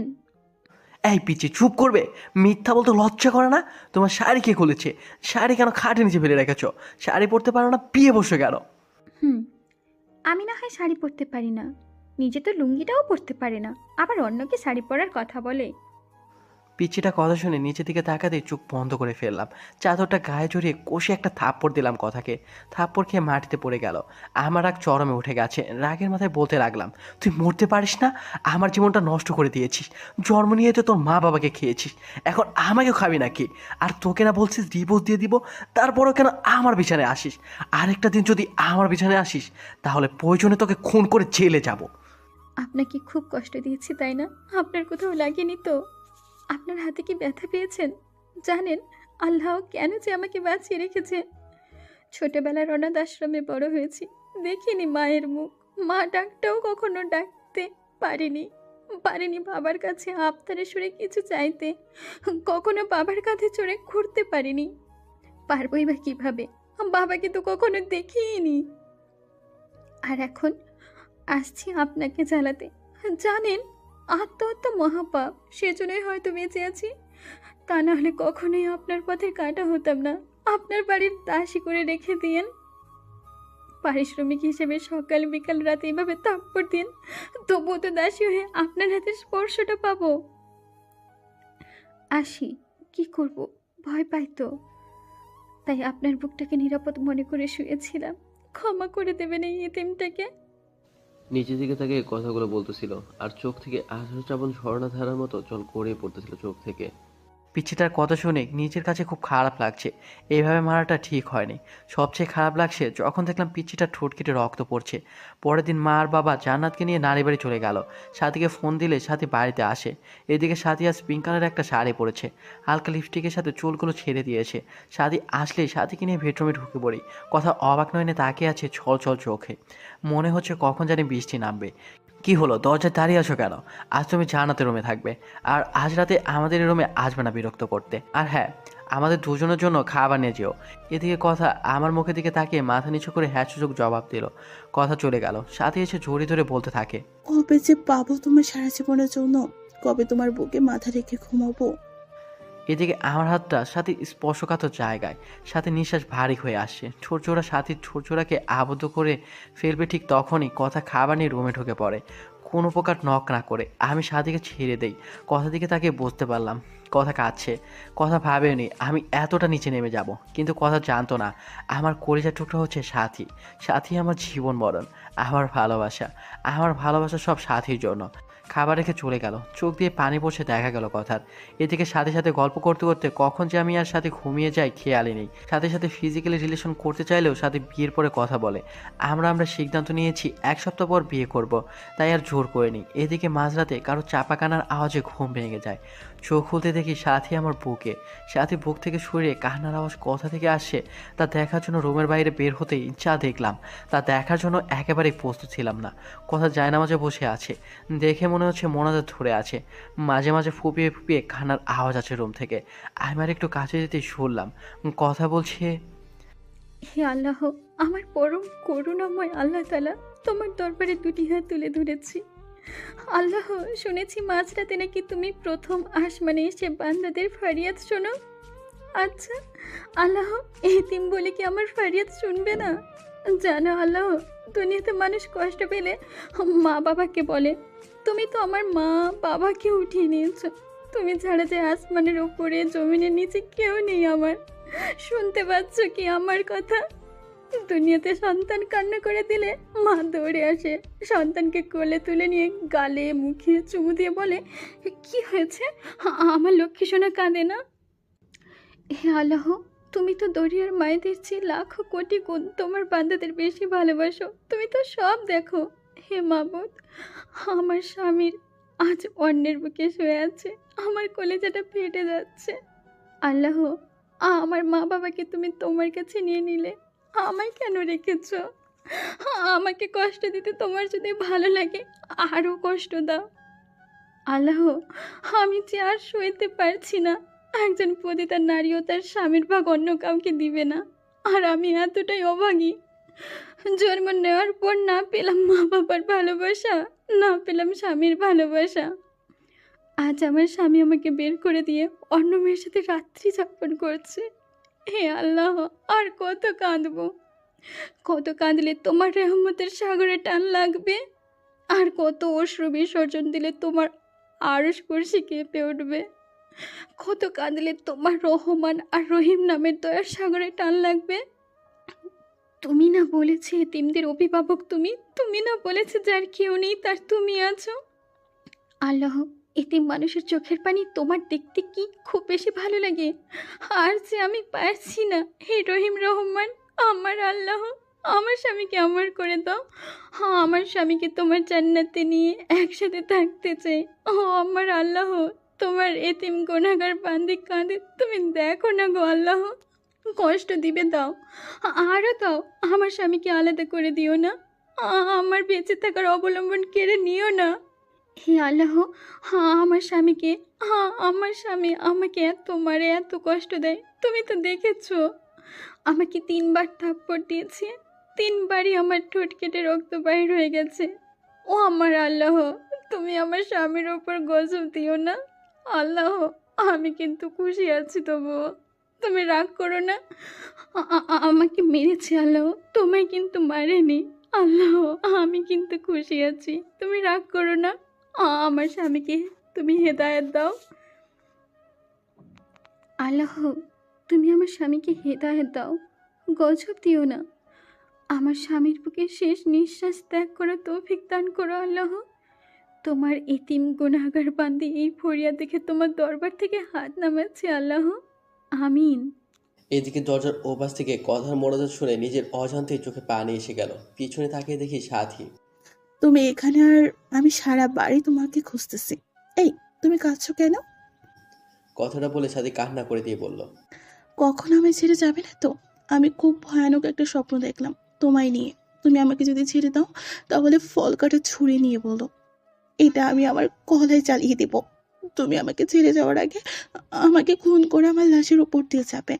এই পিচ্ছি, চুপ করবে? মিথ্যা বলতে লজ্জা করে না? তোমার শাড়ি কে খুলেছে? শাড়ি কেন খাটে নিচে ফেলে রেখেছো? শাড়ি পরতে পারো না, বিয়ে বসে গেল। হুম, আমি না হয় শাড়ি পরতে পারি না, নিজে তো লুঙ্গিটাও পরতে পারে না, আবার অন্যকে শাড়ি পরার কথা বলে। পিচ্ছিটা কথা শুনে নিচের দিকে তাকাতেই চোখ বন্ধ করে ফেললাম। চাদরটা গায়ে জড়িয়ে কষে একটা থাপ্পড় দিলাম কথাকে। থাপ্পড় খেয়ে মাটিতে পড়ে গেল। আমার রাগ চরমে উঠে গেছে। রাগের মাথায় বলতে লাগলাম, তুই মরতে পারিস না? আমার জীবনটা নষ্ট করে দিয়েছিস। জন্ম নিয়ে তো তোর মা বাবাকে খেয়েছিস, এখন আমাকেও খাবি নাকি? আর তোকে না বলছিস ডিভোর্স দিয়ে দিব, তারপরও কেন আমার বিছানায় আসিস? আরেকটা দিন যদি আমার বিছানায় আসিস, তাহলে প্রয়োজনে তোকে খুন করে জেলে যাব। আপনাকে খুব কষ্ট দিয়েছি তাই না? আপনার কোথাও লাগেনি তো? আপনার হাতে কি ব্যথা পেয়েছেন? জানেন আল্লাহ কেন যে আমাকে বাঁচিয়ে রেখেছে? ছোটবেলার অনাথ আশ্রমে বড় হয়েছি, দেখিনি মায়ের মুখ। মা ডাকটাও কখনো ডাকতে পারিনি। পারিনি বাবার কাছে আবতারে সুরে কিছু চাইতে। কখনো বাবার কাঁধে চড়ে ঘুরতে পারিনি। পারবই বা কিভাবে? বাবাকে তো কখনো দেখিনি। আর এখন আসছি আপনাকে জ্বালাতে। জানেন আত্মহত্যা মহাপাপ, সেজন্যই হয়তো বেঁচে আছি। তা না হলে কখনোই আপনার পথে কাটা হতাম না। আপনার বাড়ির দাসী করে রেখে দিয়েন, পারিশ্রমিক হিসেবে সকাল বিকাল রাতে এইভাবে থাপ্পড় দিন, তবুও তো দাসী হয়ে আপনার হাতের স্পর্শটা পাবো। আসি, কি করব, ভয় পাই তো। তাই আপনার বুকটাকে নিরাপদ মনে করে শুয়েছিলাম। ক্ষমা করে দেবেন এই এতিমটাকে। নিচের দিকে তাকে কথাগুলো বলতেছিল, আর চোখ থেকে আঠারো চাবন ঝর্ণাধারার মতো জল গড়িয়ে পড়তেছিল চোখ থেকে। পিচ্ছিটার কথা শুনে নিজের কাছে খুব খারাপ লাগছে। এইভাবে মারাটা ঠিক হয়নি। সবচেয়ে খারাপ লাগছে যখন দেখলাম পিচ্ছিটার ঠোঁট কেটে রক্ত পড়ছে। পরের দিন মা আর বাবা জান্নাতকে নিয়ে নানি বাড়ি চলে গেল। সাথীকে ফোন দিলে সাথী বাড়িতে আসে। এদিকে সাথী আজ পিঙ্ক কালারের একটা শাড়ি পরেছে, হালকা লিপস্টিকের সাথে চুলগুলো ছেড়ে দিয়েছে। সাথী আসলেই সাথীকে নিয়ে বেডরুমে ঢুকে পড়ি। কথা অবাক নয়নে তাকিয়ে আছে ছল ছল চোখে। মনে হচ্ছে কখন জানি বৃষ্টি নামবে। কি হলো, দরজায় দাঁড়িয়ে আছো কেন? আজ তুমি জান্নাতের রুমে থাকবে, আর আজ রাতে আমাদের রুমে আসবে না বিরক্ত করতে। আর হ্যাঁ, আমাদের দুজনের জন্য খাবার নিয়ে যেও। এদিকে কথা আমার মুখের দিকে তাকিয়ে মাথা নিচু করে হ্যাঁ সূচক জবাব দিল। কথা চলে গেল। সাথে এসে জড়িয়ে ধরে বলতে থাকে, কবে যে পাবো তোমার সারা জীবনের জন্য? কবে তোমার বুকে মাথা রেখে ঘুমাবো? এদিকে আমার হাতটা সাথীর স্পর্শকাতর জায়গায়। সাথে নিঃশ্বাস ভারী হয়ে আসছে। ছোটজোড়া সাথীর ছোটজোড়াকে আবদ্ধ করে ফেলবে ঠিক তখনই কথা খাবার নিয়ে রুমে ঢুকে পড়ে। কোনো প্রকার নক না করে আমি সাথীকে ছেড়ে দেই। কথা দিকে তাকে বুঝতে পারলাম কথা কাঁদছে। কথা ভাবেনি আমি এতটা নিচে নেমে যাব, কিন্তু কথা জানতো না আমার কলিজার টুকরা হচ্ছে সাথী। সাথী আমার জীবন মরণ, আমার ভালোবাসা। আমার ভালোবাসা সব সাথীর জন্য। খাবার রেখে চলে গেল। চোখ দিয়ে পানি পড়ছে দেখা গেল কথার। এদিকে সাথে সাথে গল্প করতে করতে কখন যে আমি আর সাথে ঘুমিয়ে যাই খেয়ালই নেই। সাথে সাথে ফিজিক্যালি রিলেশন করতে চাইলেও সাথে বিয়ের পরে কথা বলে। আমরা সিদ্ধান্ত নিয়েছি 1 সপ্তাহ পর বিয়ে করব, তাই আর জোর করিনি। এদিকে মাঝরাতে কারো চাপা কান্নার আওয়াজে ঘুম ভেঙে যায়। চোখ খুলতে দেখি সাথী আমার বুকে। সাথী বুক থেকে সরিয়ে কান্নার আওয়াজ কোথা থেকে আসছে তা দেখার জন্য রুমের বাইরে বের হতেই যা দেখলাম তা দেখার জন্য একেবারেই প্রস্তুত ছিলাম না। কথা জায়নামাজে বসে আছে, দেখে মনে হচ্ছে মোনাজাত ধরে আছে। মাঝে মাঝে ফুপিয়ে ফুপিয়ে কান্নার আওয়াজ আছে রুম থেকে। আমি আর একটু কাছে যেতেই শুনলাম কথা বলছে, হে আল্লাহ, আমার পরম করুণাময় আল্লাহ তাআলা, তোমার দরবারে দুটি হাত তুলে ধরেছি। আল্লাহ, শুনেছি মাঝরাতে নাকি তুমি প্রথম আসমানে এসে বান্দাদের ফরিয়াদ শোনো। আচ্ছা আল্লাহ, এতিম বলে কি আমার ফরিয়াদ শুনবে না? জানো আল্লাহ, দুনিয়াতে মানুষ কষ্ট পেলে মা বাবাকে বলে, তুমি তো আমার মা বাবাকে উঠিয়ে নিয়েছো। তুমি ছাড়া যে আসমানের উপরে জমিনের নিচে কেউ নেই আমার। শুনতে পাচ্ছ কি আমার কথা? দুনিয়াতে সন্তান কান্না করে দিলে মা দৌড়ে আসে, সন্তানকে কোলে তুলে নিয়ে গালে মুখে চুমু দিয়ে বলে, কি হয়েছে, আমার লক্ষ্মী সোনা কাঁদে না? হে আল্লাহ, তুমি তো দরিয়ার মায়েদের চেয়ে লাখো কোটি গুণ তোমার বান্দাদের বেশি ভালোবাসো। তুমি তো সব দেখো। হে মাবুদ, আমার স্বামীর আজ অন্যের বুকে শুয়ে আছে, আমার কলেজাটা ফেটে যাচ্ছে। আল্লাহ, আমার মা বাবাকে তুমি তোমার কাছে নিয়ে নিলে, আমায় কেন রেখেছ? আমাকে কষ্ট দিতে তোমার যদি ভালো লাগে আরও কষ্ট দাও। আল্লাহ, আমি যে আর সইতে পারছি না। একজন পতিতা নারীও তার স্বামীর ভাগ অন্য কাউকে দিবে না, আর আমি এতটাই অভাগী। জন্ম নেওয়ার পর না পেলাম মা বাবার ভালোবাসা, না পেলাম স্বামীর ভালোবাসা। আজ আমার স্বামী আমাকে বের করে দিয়ে অন্য মেয়ের সাথে রাত্রি যাপন করছে। হে আল্লাহ, আর কত কাঁদবো? কত কাঁদলে তোমার রহমতের সাগরে টান লাগবে? আর কত অশ্রু বিসর্জন দিলে তোমার আরশ কুরসি কেঁপে উঠবে? কত কাঁদলে তোমার রহমান আর রহিম নামের দয়ার সাগরে টান লাগবে? তুমি না বলেছে এতিমদের অভিভাবক তুমি? তুমি না বলেছে যার কেউ নেই তার তুমি আছো? আল্লাহ, এতিম মানুষের চোখের পানি তোমার দেখতে কি খুব বেশি ভালো লাগে? আর যে আমি পারছি না। হে রহিম রহমান, আমার আল্লাহ, আমার স্বামীকে আমার করে দাও। হ্যাঁ, আমার স্বামীকে তোমার জান্নাতে নিয়ে একসাথে থাকতে চাই। ও আমার আল্লাহ, তোমার এতিম গুনাহগার বান্দি কাঁদে, তুমি দেখো না গো আল্লাহ। কষ্ট দিবে দাও, আরও দাও। আমার স্বামীকে আলাদা করে দিও না। আমার বেঁচে থাকার অবলম্বন কেড়ে নিও না। হে আল্লাহ, হ্যাঁ আমার স্বামীকে, হ্যাঁ আমার স্বামী আমাকে এত মারে, এত কষ্ট দেয়। তুমি তো দেখেছো, আমাকে 3বার থাপ্পড় দিয়েছে, 3বারই আমার ঠোঁট কেটে রক্ত বাইর হয়ে গেছে। ও আমার আল্লাহ, তুমি আমার স্বামীর ওপর গজব দিও না। আল্লাহ, আমি কিন্তু খুশি আছি তবুও, তুমি রাগ করো না। আমাকে মেরেছে আল্লাহ, তোমায় কিন্তু মারেনি। আল্লাহ, আমি কিন্তু খুশি আছি, তুমি রাগ করো না। আমার স্বামীকে তুমি হেদায়েত দাও। আল্লাহ, তুমি আমার স্বামীকে হেদায়েত দাও, গজব দিও না। আমার স্বামীর বুকে শেষ নিঃশ্বাস ত্যাগ করা তৌফিক দান করো আল্লাহ। তোমার এতিম গুনাহগার বান্দি এই ফরিয়াদ দেখে তোমার দরবার থেকে হাত নামাচ্ছে আল্লাহ। আমিন। এদিকে দরজার ওপাশ থেকে কথার মনোযোগ শুনে নিজের অজান্তেই চোখে পানি এসে গেল। পিছনে তাকিয়ে দেখি সাথী। তুমি এখানে, আর আমি সারা বাড়ি তোমাকে খুঁজতেছি। এই, তুমি কাঁদছো কেন? কথাটা বলে সাথী কান্না করে দিয়ে বলল, কখনো আমায় ছেড়ে যাবে না তো? আমি খুব ভয়ানক একটা স্বপ্ন দেখলাম তোমায় নিয়ে। তুমি আমাকে যদি ছেড়ে দাও তাহলে ফল কাটা ছুরি নিয়ে বলো, এটা আমি আমার গলায় চালিয়ে দেব। তুমি আমাকে ছেড়ে যাওয়ার আগে আমাকে খুন করে আমার লাশের উপর দিয়ে যাবে।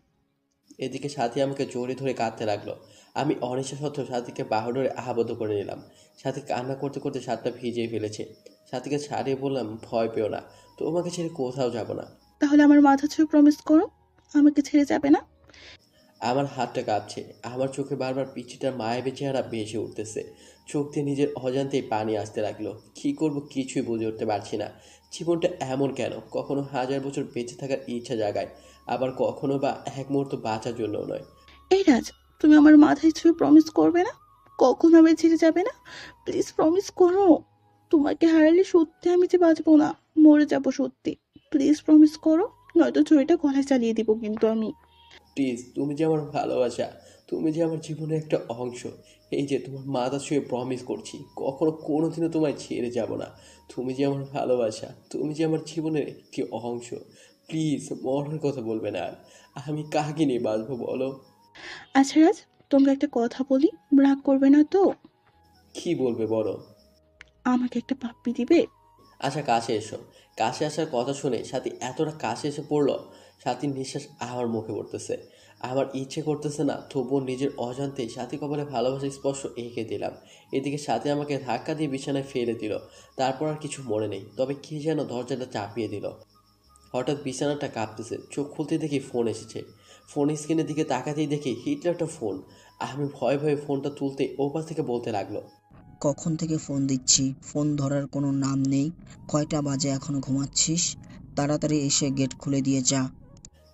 এদিকে সাথী আমাকে জড়িয়ে ধরে কাঁদতে লাগলো। আমি অনিচ্ছা সত্ত্বেও সাথীকে বাহু ধরে আবদ্ধ করে নিলাম। সাথী কান্না করতে করতে শার্টটা ভিজিয়ে ফেলেছে। সাথীকে ছাড়িয়ে বললাম, ভয় পেও না, তোমাকে ছেড়ে কোথাও যাব না। তাহলে আমার মাথা ছুঁয়ে প্রমিস করো আমাকে ছেড়ে যাবে না। আমার হাতটা কাঁপছে, আমার চোখে বারবার পিচ্চিটার মায়াবী চেহারা ভেসে উঠতেছে। চোখ দিয়ে নিজের অজান্তেই পানি আসতে লাগলো। কী করব কিছুই বুঝে উঠতে পারছি না। জীবনটা এমন কেন? কখনো 1000 বছর বেঁচে থাকার ইচ্ছা জাগায়, আবার কখনো বা এক মুহূর্ত বাঁচার জন্যও নয়। এই রাজ, তুমি আমার মাথায় ছুঁয়ে প্রমিস করবে না? কখনো আমি ছেড়ে যাবে না? প্লিজ প্রমিস করো। তোমাকে হারালে সত্যি আমি যে বাঁচবো না, মরে যাবো সত্যি। প্লিজ প্রমিস করো, নয়তো ছুরিটা গলায় চালিয়ে দিব কিন্তু আমি। প্লিজ, তুমি যে আমার ভালোবাসা, তুমি যে আমার জীবনের একটা অংশ। এই যে তোমার মাথা ছুঁয়ে প্রমিস করছি, কখনো কোনোদিনও তোমায় ছেড়ে যাব না। তুমি যে আমার ভালোবাসা, তুমি যে আমার জীবনের একটি অংশ। প্লিজ মরার কথা বলবে না আর। আমি কাকে নিয়ে বাঁচবো বলো? আচ্ছা রাজ, তোমাকে একটা কথা বলি, রাগ করবে না তো? কি বলবে বলো? আমাকে একটা পাপ্পি দিবে? আচ্ছা কাছে এসো। কাছে আসার কথা শুনে সাথী এতটা কাছে এসে পড়লো, সাথীর নিঃশ্বাস আমার মুখে পড়তেছে। আমার ইচ্ছে করতেছে না, তবুও নিজের অজান্তেই সাথী কপালে ভালোবাসার স্পর্শ এঁকে দিলাম। এদিকে সাথী আমাকে ধাক্কা দিয়ে বিছানায় ফেলে দিল। তারপর আর কিছু মনে নেই, তবে কি যেন দরজাটা চাপিয়ে দিল। হঠাৎ বিছানাটা কাঁপতেছে, চোখ খুলতে দেখি ফোন এসেছে। ফোন স্ক্রিনের দিকে তাকাতেই দেখি হিটলারটা ফোন। আমি ভয়ে ভয়ে ফোনটা তুলতে ওপাশ থেকে বলতে লাগলো, কখন থেকে ফোন দিচ্ছি, ফোন ধরার কোনো নাম নেই। কয়টা বাজে, এখনো ঘুমাচ্ছিস? তাড়াতাড়ি এসে গেট খুলে দিয়ে যা।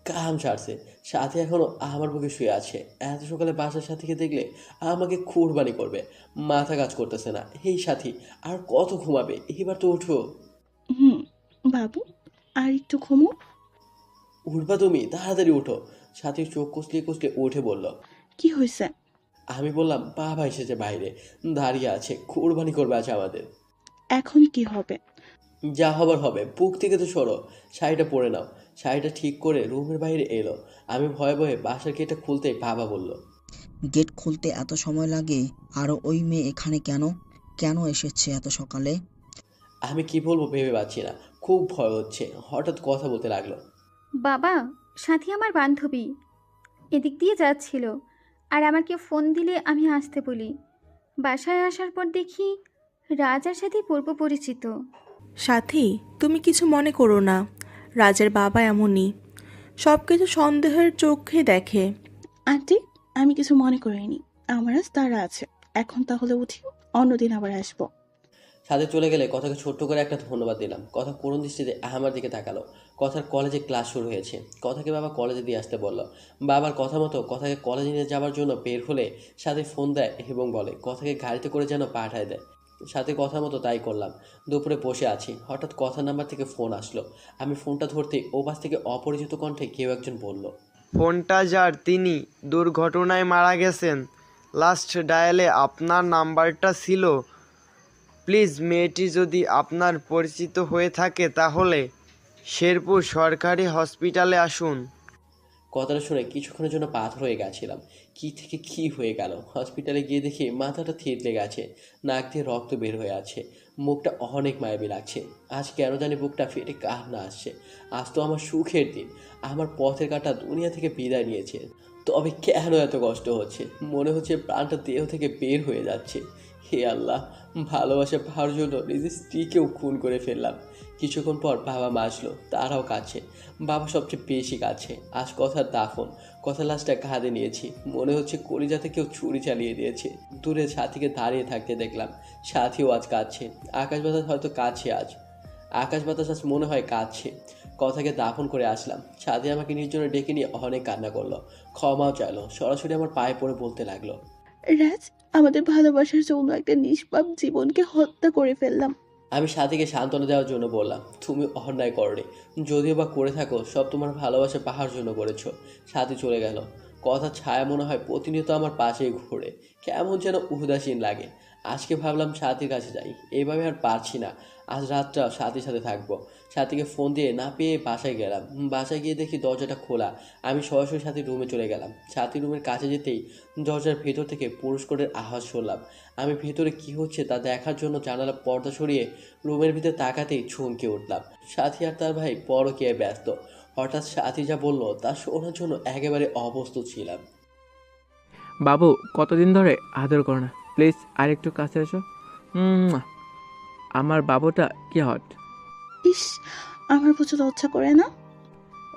কাম ছাড়ছে, সাথী এখনো আমার বুকে শুয়ে আছে। এত সকালে বাসার সাথীকে দেখলে আমাকে কুরবানি করবে। মাথা কাজ করতেছে না। এই সাথী, আর কত ঘুমাবে? এবার তো উঠো। হুম, বাবু আর একটু ঘুমো। উঠবা তুমি? তাড়াতাড়ি উঠো। সাথী চোখ কুচলিয়ে কুচলিয়ে উঠে বলল। কি হয়েছে? আমি বললাম, বাবা এসেছে বাইরে, দাঁড়িয়ে আছে, কুরবানি করবে আছে আমাদের। এখন কি হবে? যা হবার হবে। বুক থেকে তো সরো, শাড়িটা পরে নাও। শাড়িটা ঠিক করে রুমের বাইরে এলো। আমি ভয়ে ভয়ে বাসার গেটটা খুলতেই বাবা বলল, গেট খুলতে এত সময় লাগে? আর ওই মেয়ে এখানে কেন? কেন এসেছে এত সকালে? আমি কি বলবো ভেবে পাচ্ছি না, খুব ভয় হচ্ছে। হঠাৎ কথা বলতে লাগলো, বাবা, সাথী আমার বান্ধবী, এদিক দিয়ে যাচ্ছিল আর আমাকে ফোন দিলে আমি আসতে বলি। বাসায় আসার পর দেখি রাজার সাথে পূর্ব পরিচিত। সাথী, তুমি কিছু মনে করো না, রাজের বাবা এমনই, সব কিছু সন্দেহের চোখে দেখে। আন্টি, আমি কিছু মনে করিনি। আমার আজ তারা আছে। এখন তাহলে উঠি, অন্যদিন আবার আসবো। সাথে চলে গেলে কথাকে ছোট্ট করে একটা ধন্যবাদ দিলাম। কথা করুণ দৃষ্টিতে আমার দিকে তাকালো। কথার কলেজে ক্লাস শুরু হয়েছে। কথাকে বাবা কলেজে দিয়ে আসতে বলল। বাবার কথা মতো কথাকে কলেজে নিয়ে যাওয়ার জন্য বের হলে সাথে ফোন দেয় এবং বলে কথাকে গাড়িতে করে যেন পাঠায় দেয়। সাথে কথা মতো তাই করলাম। দুপুরে বসে আছি, হঠাৎ কথার নাম্বার থেকে ফোন আসলো। আমি ফোনটা ধরতে ওপাশ থেকে অপরিচিত কণ্ঠে কেউ একজন বলল, ফোনটা যার তিনি দুর্ঘটনায় মারা গেছেন, লাস্ট ডায়ালে আপনার নাম্বারটা ছিল। প্লিজ, মেয়েটি যদি আপনার পরিচিত হয়ে থাকে তাহলে শেরপুর সরকারি হসপিটালে আসুন। কথাটা শুনে কিছুক্ষণের জন্য পাথর হয়ে গেছিলাম। কি থেকে কি হয়ে গেল? হসপিটালে গিয়ে দেখি মাথাটা থেতলে গেছে, নাক দিয়ে রক্ত বের হয়ে আছে, মুখটা অনেক মায়াবী লাগছে। আজ কেন জানি বুকটা ফেটে কান্না আসছে। আজ তো আমার সুখের দিন, আমার পথের কাঁটা দুনিয়া থেকে বিদায় নিয়েছে। তবে কেন এত কষ্ট হচ্ছে? মনে হচ্ছে প্রাণটা দেহ থেকে বের হয়ে যাচ্ছে। হে আল্লাহ, ভালোবাসা পাওয়ার জন্য নিজের স্ত্রীকেও খুন করে ফেললাম। কিছুক্ষণ পর বাবা মা আসলো, তারাও কাছে। বাবা সবচেয়ে বেশি কাছে। আজ কথার দাফন, কথা লাশটা কাঁধে নিয়েছি। মনে হচ্ছে কলিজাতে কেউ ছুরি চালিয়ে দিয়েছে। দূরে সাথীকে দাঁড়িয়ে থাকতে দেখলাম। সাথীও আজ কাঁদছে। আকাশ বাতাস হয়তো কাঁদছে আজ। আকাশ বাতাস আজ মনে হয় কাঁদছে। কথাকে দাফন করে আসলাম। সাথী আমাকে নির্জনে ডেকে নিয়ে অনেক কান্না করলো, ক্ষমাও চাইলো। সরাসরি আমার পায়ে পড়ে বলতে লাগলো, রাজ, আমাদের ভালোবাসার জন্য একটা নিষ্পাপ জীবনকে হত্যা করে ফেললাম। আমি সাথীকে সান্ত্বনা দেওয়ার জন্য বললাম, তুমি অন্যায় করনি। যদিও বা করে থাকো, সব তোমার ভালোবাসা পাওয়ার জন্য করেছো। সাথী চলে গেল। কথা ছায়া মনে হয় প্রতিনিয়ত আমার পাশেই ঘুরে। কেমন যেন উদাসীন লাগে। আজকে ভাবলাম সাথীর কাছে যাই। এইভাবে আর পারছি না। আজ রাতটা সাথীর সাথে থাকবো। সাথীকে ফোন দিয়ে না পেয়ে বাসায় গেলাম। বাসায় গিয়ে দেখি দরজাটা খোলা। আমি সরাসরি সাথীর রুমে চলে গেলাম। সাথী রুমের কাছে যেতেই দরজার ভেতর থেকে পুরুষ কোটের আওয়াজ শুনলাম। আমি ভেতরে কি হচ্ছে তা দেখার জন্য জানালা পর্দা সরিয়ে রুমের ভিতরে তাকাতেই চমকে উঠলাম। সাথী আর তার ভাই পরকীয়ায় ব্যস্ত। হঠাৎ সাথী যা বললো তা শোনার জন্য একেবারে অপ্রস্তুত ছিলাম। বাবু, কতদিন ধরে আদর করো না, প্লিজ আর একটু কাছে এসো। আমার বাবুটা কি হট। ইস, আমার বুঝে লজ্জা করে না?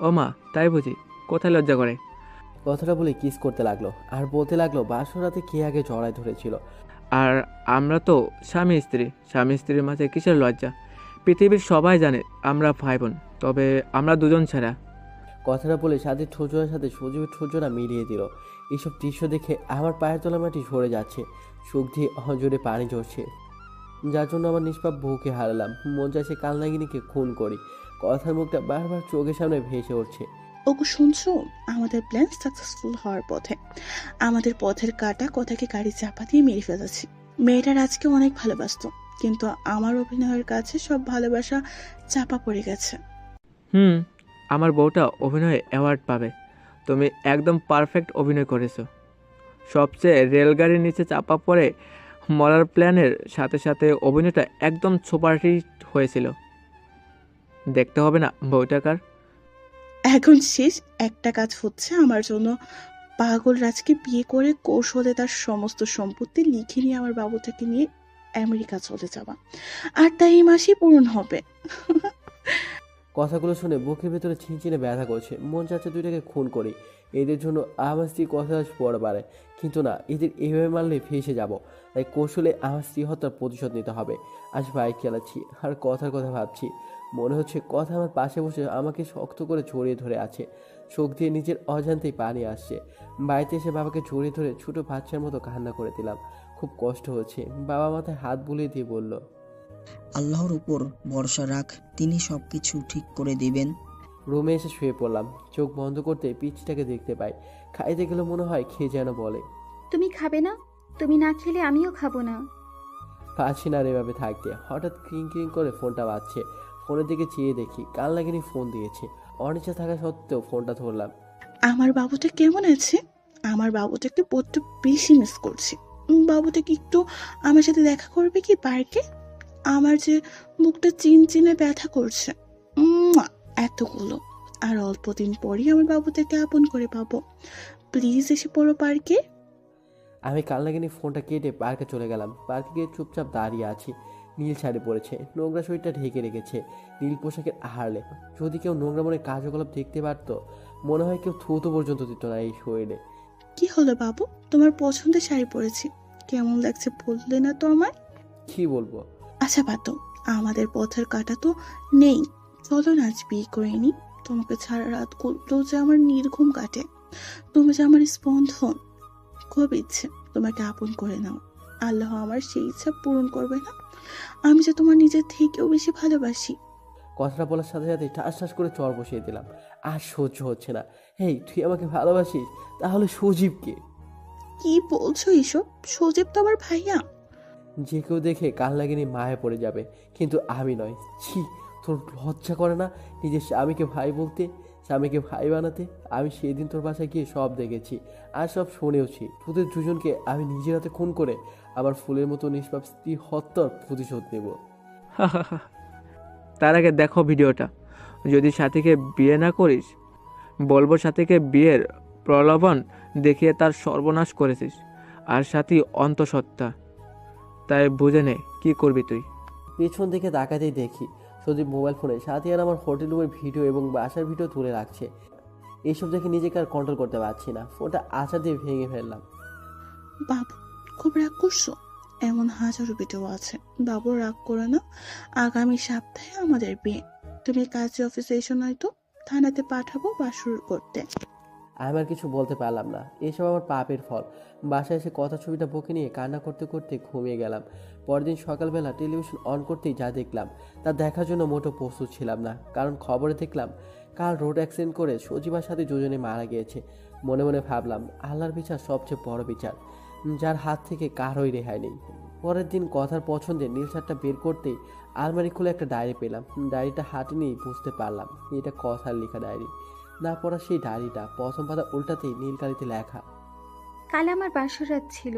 ও মা, তাই বুঝি? কোথায় লজ্জা করে? কথাটা বলে কিস করতে লাগলো আর বলতে লাগলো বাসর রাতে কে আগে জড়ায় ধরেছিল। আর আমরা তো স্বামী স্ত্রীর মাঝে কিসের লজ্জা? পৃথিবীর সবাই জানে আমরা ভাই বোন, তবে আমরা দুজন ছাড়া। কথাটা বলে সাথীর ঠোঁজোড়ার সাথে সজীবের ঠোঁজোড়া মিলিয়ে দিল। এইসব দৃশ্য দেখে আমার পায়ের তলা মাটি সরে যাচ্ছে, চোখ দিয়ে অজোরে পানি ঝরছে। যার জন্য আমার নিষ্পাপ বউকে হারালাম। মন চাইছে কালনাগিনীকে খুন করি। কথার মুখটা বারবার চোখের সামনে ভেসে উঠছে। ওগো শুনছো, আমাদের প্ল্যান সাকসেসফুল হওয়ার পথে। আমাদের পথের কাটা কথাকে গাড়ি চাপা দিয়ে মেরে ফেলেছি। মেয়েটার আজকে অনেক ভালোবাসতো, কিন্তু আমার অভিনয়ের কাছে সব ভালোবাসা চাপা পড়ে গেছে। আমার বউটা অভিনয়ে অ্যাওয়ার্ড পাবে। তুমি একদম পারফেক্ট অভিনয় করেছো। সবচেয়ে রেলগাড়ির নিচে চাপা পড়ে মরার প্ল্যানের সাথে সাথে অভিনয়টা একদম সুপারহিট হয়েছিল। দেখতে হবে না বউটাকার? এখন শেষ একটা কাজ হচ্ছে, আমার জন্য পাগল রাজকে বিয়ে করে কৌশলে তার সমস্ত সম্পত্তি লিখে নিয়ে আমার বাবুটাকে নিয়ে আমেরিকা চলে যাওয়া। আর তাই এই মাসেই পূরণ হবে। কথাগুলো শুনে বুকের ভেতরে ছিনচিনে ব্যথা করছে। মন চাচ্ছে দুইটাকে খুন করি, এদের জন্য আমার স্ত্রী কথা আজ পড়ে পারে, কিন্তু না, এদের এইভাবে মারলে ফেসে যাব। তাই কৌশলে আমার স্ত্রী হত্যার প্রতিশোধ নিতে হবে। আজ বাইক চালাচ্ছি আর কথার কথা ভাবছি, মনে হচ্ছে কথা আমার পাশে বসে আমাকে শক্ত করে জড়িয়ে ধরে আছে। চোখ দিয়ে নিজের অজান্তেই পানি আসছে। বাড়িতে এসে বাবাকে জড়িয়ে ধরে ছোট বাচ্চার মতো কান্না করে দিলাম। খুব কষ্ট হচ্ছে। বাবা মাথায় হাত বুলিয়ে দিয়ে বলল, আল্লাহর উপর ভরসা রাখ, তিনি সব কিছু ঠিক করে দিবেন। রুমে এসে শুয়ে পড়লাম। চোখ বন্ধ করতে পিচ্ছিটাকে দেখতে পাই। খাইতে গেলে মনে হয় খেয়ে যেন বলে, তুমি খাবে না? তুমি না খেলে আমিও খাবো না। পারছি না আর এভাবে থাকতে। হঠাৎ ক্রিং ক্রিং করে ফোনটা বাজছে। ফোনের দিকে চেয়ে দেখি কাল লাগিনি ফোন দিয়েছে। অনিচ্ছা থাকা সত্ত্বেও ফোনটা ধরলাম। আমার বাবুটা কেমন আছে? আমার বাবুটাকে বড্ড বেশি মিস করছি। বাবুটা কি একটু আমার সাথে দেখা করবে কি পার্কে? আমার যে মুখটা চিনচিনে ব্যথা করছে। এতগুলো আর অল্প দিন পরই আমার বাবুটাকে আপন করে পাবো। প্লিজ এসে পড়ো পার্কে। আমি কাল লাগিনি ফোনটা কেটে পার্কে চলে গেলাম। পার্কে গিয়ে চুপচাপ দাঁড়িয়ে আছি। নীল শাড়ি পরেছে, নোংরা শরীরটা ঢেকে রেখেছে নীল পোশাকের আড়ালে। যদি কেউ নোংরা মনে কার্যকলাপ দেখতে পারতো, মনে হয় কেউ থুতো পর্যন্ত দিত না এই শরীরে। কি হলো বাবু, তোমার পছন্দের শাড়ি পরেছি, কেমন লাগছে বললে না তো আমার? কি বলবো? আচ্ছা বাতো, আমাদের পথের কাটা তো নেই, চলো না আজ বিয়ে করে নি। তোমাকে ছাড়া রাত করতেও যে আমার নির্ঘুম কাটে। তুমি যে আমার স্পন্দন। খুব ইচ্ছে তোমাকে আপন করে নাও। আল্লাহ আমার সেই ইচ্ছা পূরণ করবে না? আমি যে তোমার নিজের থেকেও বেশি ভালোবাসি। কথাটা বলার সাথে সাথে ঠাস ঠাস করে চর বসিয়ে দিলাম। আর সহ্য হচ্ছে না। হেই, তুই আমাকে ভালোবাসিস? তাহলে সজীবকে? কি বলছো এসব? সজীব তো আমার ভাইয়া। যে কেউ দেখে কাল লাগিনি মায়ে পড়ে যাবে, কিন্তু আমি নয়। ছি, তোর লজ্জা করে না নিজের স্বামীকে ভাই বলতে, স্বামীকে ভাই বানাতে? আমি সেদিন তোর বাসায় গিয়ে সব দেখেছি আর সব শুনেওছি। তোদের দুজনকে আমি নিজের হাতে খুন করে আমার ফুলের মতো নিষ্পাপ স্ত্রী হত্যার প্রতিশোধ নেব। তার আগে দেখো ভিডিওটা। যদি সাথীকে বিয়ে না করিস, বলবো সাথীকে বিয়ের প্রলোভন দেখিয়ে তার সর্বনাশ করেছিস। আর সাথী অন্তঃসত্ত্বা, তাই বুঝে নে কি করবি তুই। পেছন দিকে তাকাতেই দেখি সজীব মোবাইল ফোনে সাথী আর আমার হোটেল রুমের ভিডিও এবং বাসার ভিডিও তুলে রাখছে। এইসব দেখে নিজেকে আর কন্ট্রোল করতে পারছি না। ফোনটা আছাড় দিয়ে ভেঙে ফেললাম। বাবু, খুব রাগ করছো? এমন হাজারো ভিডিও আছে। বাবু রাগ করে না। আগামী সপ্তাহে আমাদের বিয়ে। তুমি কাজে অফিসে এসো, নয়তো থানাতে পাঠাবো বাসর করতে। আমি আর কিছু বলতে পারলাম না। এসব আমার পাপের ফল। বাসায় এসে কথা ছবিটা বকে নিয়ে কান্না করতে করতে ঘুমিয়ে গেলাম। পরদিন সকালবেলা টেলিভিশন অন করতেই যা দেখলাম তা দেখার জন্য মোটো প্রস্তুত ছিলাম না। কারণ খবরে দেখলাম কাল রোড অ্যাক্সিডেন্ট করে সজীবার সাথে দুজনে মারা গিয়েছে। মনে মনে ভাবলাম, আল্লাহর বিচার সবচেয়ে বড় বিচার, যার হাত থেকে কারোই রেহাই নেই। পরের দিন কথার পছন্দে নীল শার্টটা বের করতেই আলমারি খুলে একটা ডায়েরি পেলাম। ডায়েরিটা হাতে নিয়েই বুঝতে পারলাম এটা কথার লেখা ডায়েরি। না পড়া সেই ডায়েরিটা প্রথম পাতা উল্টাতেই নীল কালিতে লেখা, কাল আমার বাসরাত ছিল।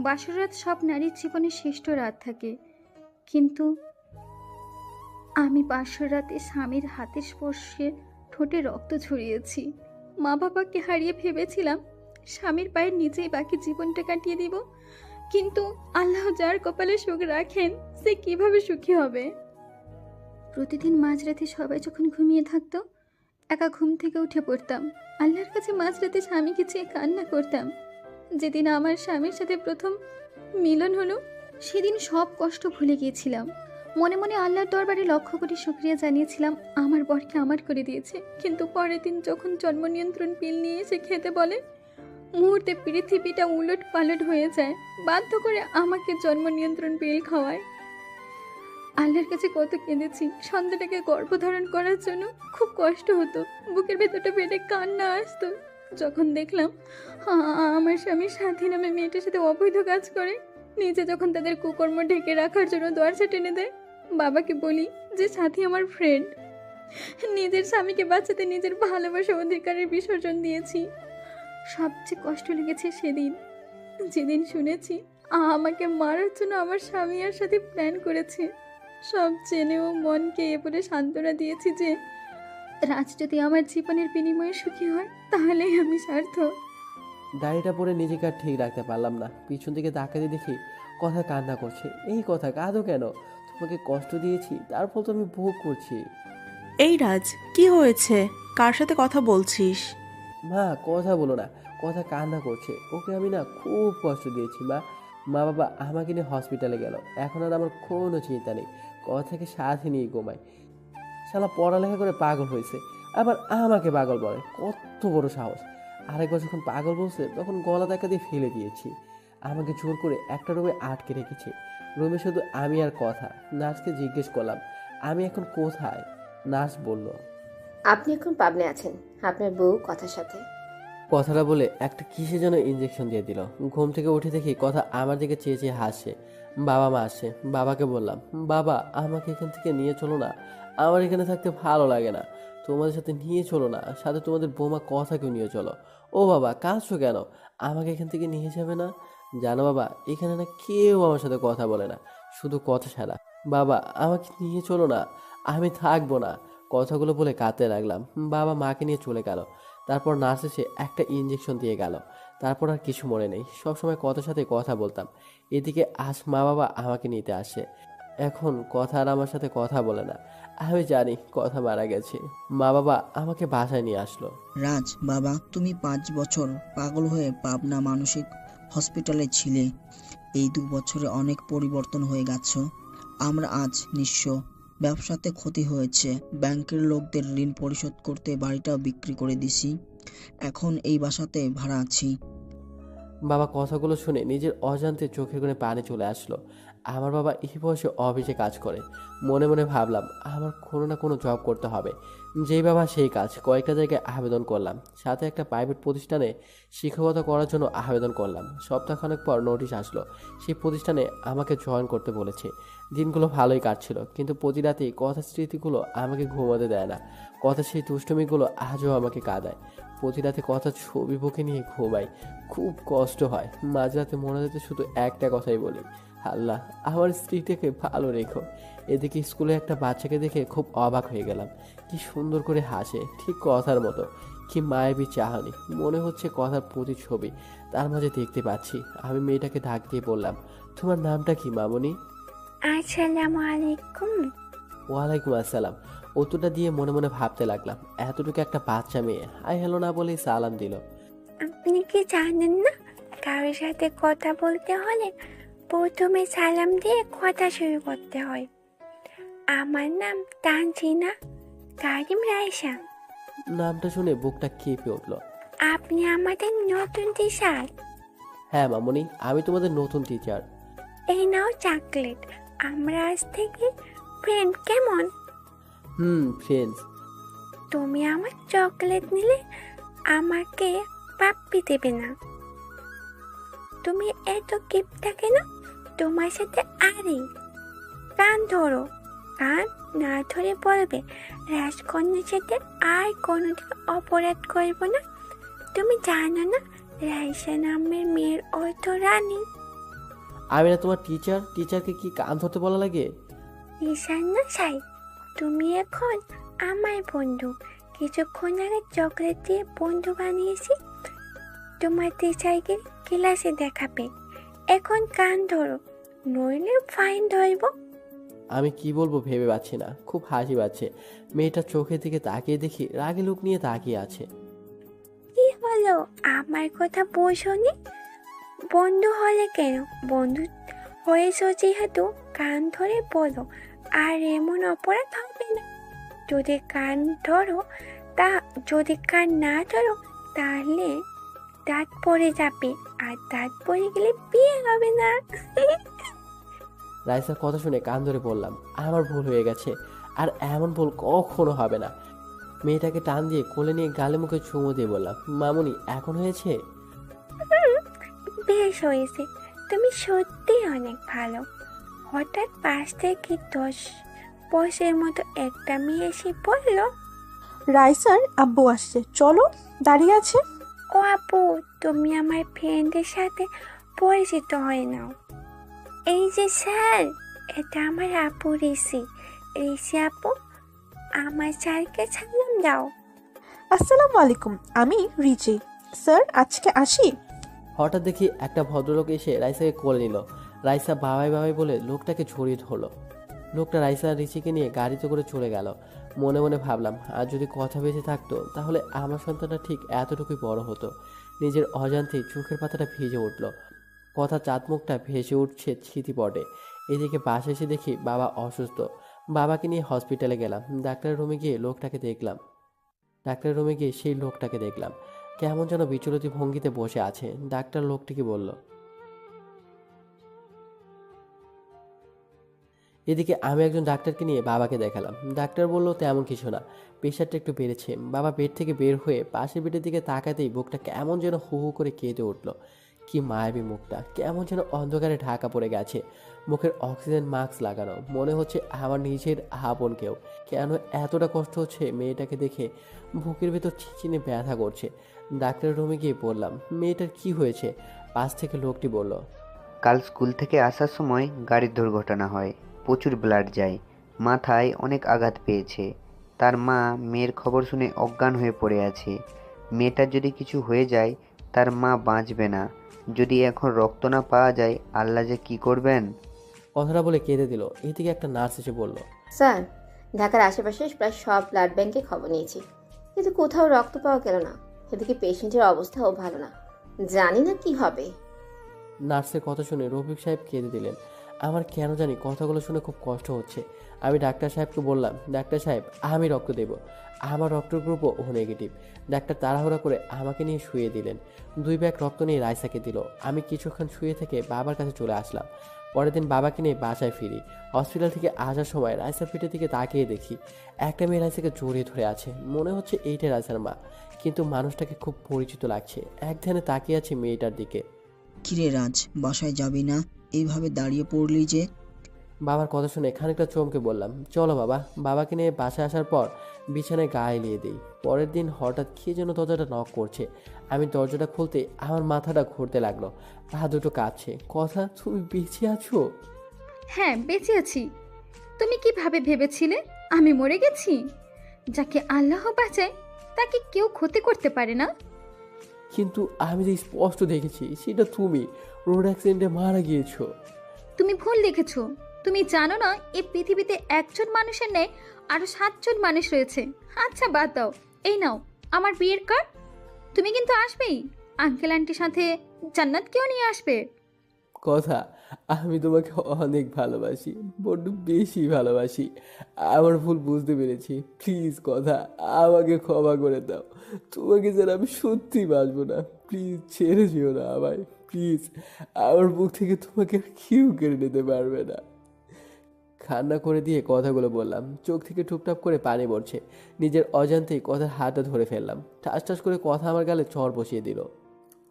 বাসরাত সব নারীর জীবনে শ্রেষ্ঠ রাত থাকে, কিন্তু আমি বাসরাতে স্বামীর হাতের স্পর্শে ঠোঁটে রক্ত ঝরিয়েছি। মা বাবাকে হারিয়ে ভেবেছিলাম স্বামীর পায়ের নিচেই বাকি জীবনটা কাটিয়ে দিব, কিন্তু আল্লাহ যার কপালে সুখ রাখেন সে কিভাবে সুখী হবে। প্রতিদিন মাঝরাতে সবাই যখন ঘুমিয়ে থাকতো, একা ঘুম থেকে উঠে পড়তাম। আল্লাহর কাছে মাঝরাতে স্বামীকে চেয়ে কান্না করতাম। যেদিন আমার স্বামীর সাথে প্রথম মিলন হলো, সেদিন সব কষ্ট ভুলে গিয়েছিলাম। মনে মনে আল্লাহর দরবারে লক্ষ কোটি শুকরিয়া জানিয়েছিলাম আমার বরকে আমার করে দিয়েছে। কিন্তু পরের দিন যখন জন্ম নিয়ন্ত্রণ পিল নিয়ে এসে খেতে বলে, মুহূর্তে পৃথিবীটা উলট পালট হয়ে যায়। বাধ্য করে আমাকে জন্ম নিয়ন্ত্রণ পিল খাওয়ায়। আল্লাহর কাছে কত কেঁদেছি। সন্তানটাকে গর্ভধারণ করার জন্য খুব কষ্ট হতো, বুকের ভেতরটা ফেটে কান্না আসতো যখন দেখলাম আমার স্বামীর সাথী নামে মেয়েটার সাথে অবৈধ কাজ করে। নিজে যখন তাদের কুকর্ম ঢেকে রাখার জন্য দরজা টেনে দেয়। বাবাকে বলি যে সাথী আমার ফ্রেন্ড। নিজের স্বামীকে বাঁচাতে নিজের ভালোবাসা অধিকারের বিসর্জন দিয়েছি। সবচেয়ে কষ্ট লেগেছে সেদিন, যেদিন শুনেছি আমাকে মারার জন্য আমার স্বামী আর সাথে প্ল্যান করেছে। সব জেনেও মনকে এ বলে সান্ত্বনা দিয়েছি যে রাজ যদি আমার জীবনের বিনিময়ে সুখী হয় তাহলেই আমি সার্থক। ডায়েরিটা পড়ে নিজেকে আর ঠিক রাখতে পারলাম না। পিছন দিকে তাকাতে দেখি কথা কান্না করছে। এই কথা কাঁদো কেন? তোমাকে কষ্ট দিয়েছি, তার ফল তো আমি ভোগ করছি। এই রাজ, কি হয়েছে? কার সাথে কথা বলছিস? মা কথা বলো না, কথা কান্না করছে। ওকে আমি না খুব কষ্ট দিয়েছি মা। মা বাবা আমাকে নিয়ে হসপিটালে গেল, এখন আর আমার কোনো চিন্তা নেই। কথাকে সাথে নিয়ে ঘুমাই। শালা পড়ালেখা করে পাগল হয়েছে, আবার আমাকে পাগল বলে, কত বড় সাহস! আরেকবার যখন পাগল বলছে তখন গলা ধাক্কা দিয়ে ফেলে দিয়েছি। আমাকে জোর করে একটা রুমে আটকে রেখেছে। রুমে শুধু আমি আর কথা। নার্সকে জিজ্ঞেস করলাম আমি এখন কোথায়। নার্স বলল, আপনি এখন পাবনে আছেন আপনার বউ কথার সাথে। কথাটা বলে একটা কিসে যেন ইঞ্জেকশন দিয়ে দিল। ঘুম থেকে উঠে দেখি কথা আমার দিকে চেয়ে চেয়ে হাসছে। বাবা মা আসে। বাবাকে বললাম, বাবা আমাকে এখান থেকে নিয়ে চলো না, আমার এখানে থাকতে ভালো লাগে না। তোমাদের সাথে নিয়ে চলো না, সাথে তোমাদের বৌমা কথাকেও নিয়ে চলো। ও বাবা কাঁদছো কেন? আমাকে এখান থেকে নিয়ে যাবে না? জানো বাবা, এখানে না কেউ আমার সাথে কথা বলে না, শুধু কথা ছাড়া। বাবা আমাকে নিয়ে চলো না, আমি থাকবো না। কথাগুলো বলে কাঁদতে লাগলাম। বাবা মাকে নিয়ে চলে গেল। তারপর নার্স এসে একটা ইঞ্জেকশন দিয়ে গেল। তারপর আর কিছু মনে নেই। সবসময় কথার সাথে কথা বলতাম। এদিকে আজ মা বাবা আমাকে নিতে আসে। এখন কথা আর আমার সাথে কথা বলে না। আমি জানি কথা মারা গেছে। মা বাবা আমাকে বাসায় নিয়ে আসলো। রাজ বাবা, তুমি 5 বছর পাগল হয়ে পাবনা মানসিক হসপিটালে ছিলে। এই 2 বছরে অনেক পরিবর্তন হয়ে গেছো। আমরা আজ নিঃস্ব, ব্যবসাতে ক্ষতি হয়েছে, ব্যাংকের লোকদের ঋণ পরিশোধ করতে বাড়িটাও বিক্রি করে দিছি। এখন এই বাসাতে ভাড়া আছি। বাবা কথাগুলো শুনে নিজের অজান্তে চোখের কোণে পানি চলে আসলো। আমার বাবা এই বয়সে অফিসে কাজ করে। মনে মনে ভাবলাম আমার কোনো না কোনো জব করতে হবে। যেই বাবা সেই কাজ। কয়েকটা জায়গায় আবেদন করলাম, সাথে একটা প্রাইভেট প্রতিষ্ঠানে শিক্ষকতা করার জন্য আবেদন করলাম। সপ্তাহখানেক পর নোটিশ আসলো, সেই প্রতিষ্ঠানে আমাকে জয়েন করতে বলেছে। দিনগুলো ভালোই কাটছিল, কিন্তু প্রতি রাতেই কথা স্মৃতিগুলো আমাকে ঘুমাতে দেয় না। কথা সেই দুষ্টুমিগুলো আজও আমাকে কাঁদায়। প্রতি রাতে কথা ছবি বুকে নিয়ে ঘুমাই, খুব কষ্ট হয়। মাঝরাতে মনে যেতে শুধু একটা কথাই বলি, আল্লাহ আমার স্ত্রীটাকে ভালো রেখো। এদিকে স্কুলে একটা বাচ্চাকে দেখে খুব অবাক হয়ে গেলাম। কি সুন্দর করে হাসে, ঠিক কথার মতো। কি মায়াবী চাহনি, মনে হচ্ছে কথার প্রতিচ্ছবি তার মাঝে দেখতে পাচ্ছি। আমি মেয়েটাকে ডাক দিয়ে বললাম, তোমার নামটা কি মামনি? আসসালামু আলাইকুম। ওয়ালাইকুম আসসালাম। উত্তরটা দিয়ে মনে মনে ভাবতে লাগলাম, এতটুকু একটা বাচ্চা মেয়ে হাই হ্যালো না বলেই সালাম দিল। আপনি কি জানেন না, কারোর সাথে কথা বলতে হলে প্রথমে সালাম দিয়ে কথা শুরু করতে হয়? আমার নাম তানজিনা কারিম রাইসা। নামটা শুনে বুকটা কেঁপে উঠল। আপনি আমাদের নতুন টিচার। হ্যাঁ মামনি, আমি তোমাদের নতুন টিচার। এই নাও চকলেট, আমরা আজ থেকে ফ্রেন্ড, কেমন? ফ্রেন্ডস। তুমি আমার চকলেট নিলে আমাকে পাপ্পি দেবে না? তুমি এত কিপটা কেন? তোমার সাথে আরে কান ধরো, কান না ধরে বলবে রাজকন্যার সাথে আর কোনোদিন অপরাধ করব না। তুমি জানো না রাইসা নামের মেয়ের অর্থ রানী? আমি না তোমার টিচার, টিচারকে কি কান ধরতে বলা লাগে? ঈশান না সাই, তুমি এখন আমার বন্ধু। কিছুক্ষণ আগে চকলেট দিয়ে বন্ধু বানিয়েছি, তোমার টিচারকে ক্লাসে দেখাবে। এখন কান ধরো, নইলে ফাইন ধরবো। আমি কি বলবো ভেবে পাচ্ছি না, খুব হাসি পাচ্ছে। মেয়েটার চোখের দিকে তাকিয়ে দেখি রাগে লুক নিয়ে তাকিয়ে আছে। কি হলো, আমার কথা বোঝোনি? বন্ধু হলে কেন? বন্ধু হয়েছো যেহেতু কান ধরে বলো, আর এমন অপরাধ হবে না। যদি কান ধরো যদি কান না ধরো তাহলে দাঁত পড়ে যাবে, আর দাঁত পড়ে গেলে বিয়ে হবে না। রাইসার কথা শুনে কান ধরে বললাম, আমার ভুল হয়ে গেছে, আর এমন ভুল কখনো হবে না। মেয়েটাকে টান দিয়ে কোলে নিয়ে গালে মুখে চুমু দিয়ে বললাম, মামুনি এখন হয়েছে? বেশ হয়েছে, তুমি সত্যি অনেক ভালো। হঠাৎ পাশ থেকে 10 বছরের মতো একটা মেয়ে এসে বললো, রাইসার আব্বু আসছে, চলো। দাঁড়িয়ে আছে। ও আপু, তুমি আমার ফ্রেন্ডের সাথে পরিচিত হয়ে নাও। এই যে স্যার, এটা আমার আপু ঋষি। ঋষি আপু, আমার স্যারকে সালাম দাও। আসসালামু আলাইকুম, আমি রিচি। স্যার আজকে আসি? হঠাৎ দেখি একটা ভদ্রলোক এসে রাইসাকে কোলে নিল। রাইসা বাবাই বাবাই বলে লোকটাকে ছড়িয়ে ধরলো। লোকটা রাইসা আর রিচিকে নিয়ে গাড়িতে করে চলে গেল। মনে মনে ভাবলাম, আর যদি কথা বেঁচে থাকতো তাহলে আমার সন্তানটা ঠিক এতটুকুই বড় হতো। নিজের অজান্তেই চোখের পাতাটা ভিজে উঠল। কথা চাঁদমুখটা ভেসে উঠছে স্মৃতিপটে। এদিকে বাসায় এসে দেখি বাবা অসুস্থ। বাবাকে নিয়ে হসপিটালে গেলাম। ডাক্তারের রুমে গিয়ে সেই লোকটাকে দেখলাম কেমন যেন বিচলিত ভঙ্গিতে বসে আছে। ডাক্তার লোকটিকে বলল। এদিকে আমি একজন ডাক্তারকে নিয়ে বাবাকে দেখালাম। ডাক্তার বলল তেমন কিছু না, প্রেশারটা একটু বেড়েছে। বাবা বেড থেকে বের হয়ে পাশের বেডের দিকে তাকাতেই বুকটা কেমন যেন হু হু করে কেঁদে উঠল। কি মায়াবী মুখটা, কেমন যেন অন্ধকারে ঢাকা পড়ে গেছে। মুখের অক্সিজেন মাস্ক লাগানো, মনে হচ্ছে আমার নিজের আপন কেউ। কেন এতটা কষ্ট হচ্ছে মেয়েটাকে দেখে, বুকের ভেতর চিচিনে ব্যথা করছে। ডাক্তারের রুমে গিয়ে বললাম, মেয়েটার কি হয়েছে? পাশ থেকে লোকটি বলল, কাল স্কুল থেকে আসার সময় গাড়ির দুর্ঘটনা হয়, প্রচুর ব্লাড যায়, মাথায় অনেক আঘাত পেয়েছে। তার মা মেয়ের খবর শুনে অজ্ঞান হয়ে পড়ে আছে। মেয়েটার যদি কিছু হয়ে যায় তার মা বাঁচবে না। যদি এখন রক্ত না পাওয়া যায় আল্লাহ যে কি করবেন। কথাটা বলে কেঁদে দিল। এদিকে একটা নার্স এসে বলল, স্যার, ঢাকার আশেপাশে প্রায় সব ব্লাড ব্যাংকে খবর নিয়েছি, কিন্তু কোথাও রক্ত পাওয়া গেল না। এদিকে পেশেন্টের অবস্থাও ভালো না, জানি না কি হবে। নার্সের কথা শুনে রফিক সাহেব কেঁদে দিলেন। আমার কেন জানি কথাগুলো শুনে খুব কষ্ট হচ্ছে। আমি ডাক্তার সাহেবকে বললাম, ডাক্তার সাহেব আমি রক্ত দেব, আমার রক্তের গ্রুপও ও নেগেটিভ। ডাক্তার তাড়াহুড়া করে আমাকে নিয়ে শুয়ে দিলেন। 2 ব্যাগ রক্ত নিয়ে রাইসাকে দিল। আমি কিছুক্ষণ শুয়ে থেকে বাবার কাছে চলে আসলাম। পরের দিন বাবাকে নিয়ে বাসায় ফিরি। হসপিটাল থেকে আসার সময় রাইসার পেটের দিকে তাকিয়ে দেখি একটা মেয়ে রাইসাকে জড়িয়ে ধরে আছে। মনে হচ্ছে এইটাই রাইসার মা, কিন্তু মানুষটাকে খুব পরিচিত লাগছে। এক ধ্যানে তাকিয়ে আছে মেয়েটার দিকে। কিরে রাজ, বাসায় যাবি না? এইভাবে দাঁড়িয়ে পড়লি যে? বাবার কথা শুনে খানিকটা চমকে বললাম, চলো বাবা। বাবাকে নিয়ে বাসায় আসার পর বিছানায় গা এলিয়ে দিই। পরের দিন হঠাৎ কে যেন দরজাটা নক করছে। আমি দরজাটা খুলতে আমার মাথাটা ঘুরতে লাগলো, পা দুটো কাঁপছে। কথা, তুমি বেঁচে আছো? হ্যাঁ, বেঁচে আছি। তুমি কিভাবে ভেবেছিলে আমি মরে গেছি? যাকে আল্লাহ বাঁচায় তাকে কেউ ক্ষতি করতে পারে না। কিন্তু আমি যে স্পষ্ট দেখেছি সেটা তুমি রোড অ্যাক্সিডেন্টে মারা গিয়েছো। তুমি ভুল দেখেছো। তুমি জানো না এই পৃথিবীতে একজন মানুষের নেই আরো 7 জন মানুষ রয়েছে। আচ্ছা বাদ দাও, এই নাও আমার বিয়ের কার্ড। তুমি কিন্তু আসবেই, আঙ্কেল আন্টির সাথে জান্নাতকেও নিয়ে আসবে। কথা, আমি তোমাকে অনেক ভালোবাসি, বড্ড বেশি ভালোবাসি। আমার ভুল বুঝতে পেরেছি। প্লিজ কথা, আমাকে ক্ষমা করে দাও। তোমাকে ছাড়া আমি সত্যি বাঁচবো না। প্লিজ ছেড়ে যেও না আমায়, প্লিজ। আমার বুক থেকে তোমাকে আর কেউ কেড়ে নিতে পারবে না। কান্না করে দিয়ে কথাগুলো বললাম। চোখ থেকে টুপটাপ করে পানি পড়ছে। নিজের অজান্তেই কথার হাতটা ধরে ফেললাম। ঠাস ঠাস করে কথা আমার গালে চড় বসিয়ে দিল।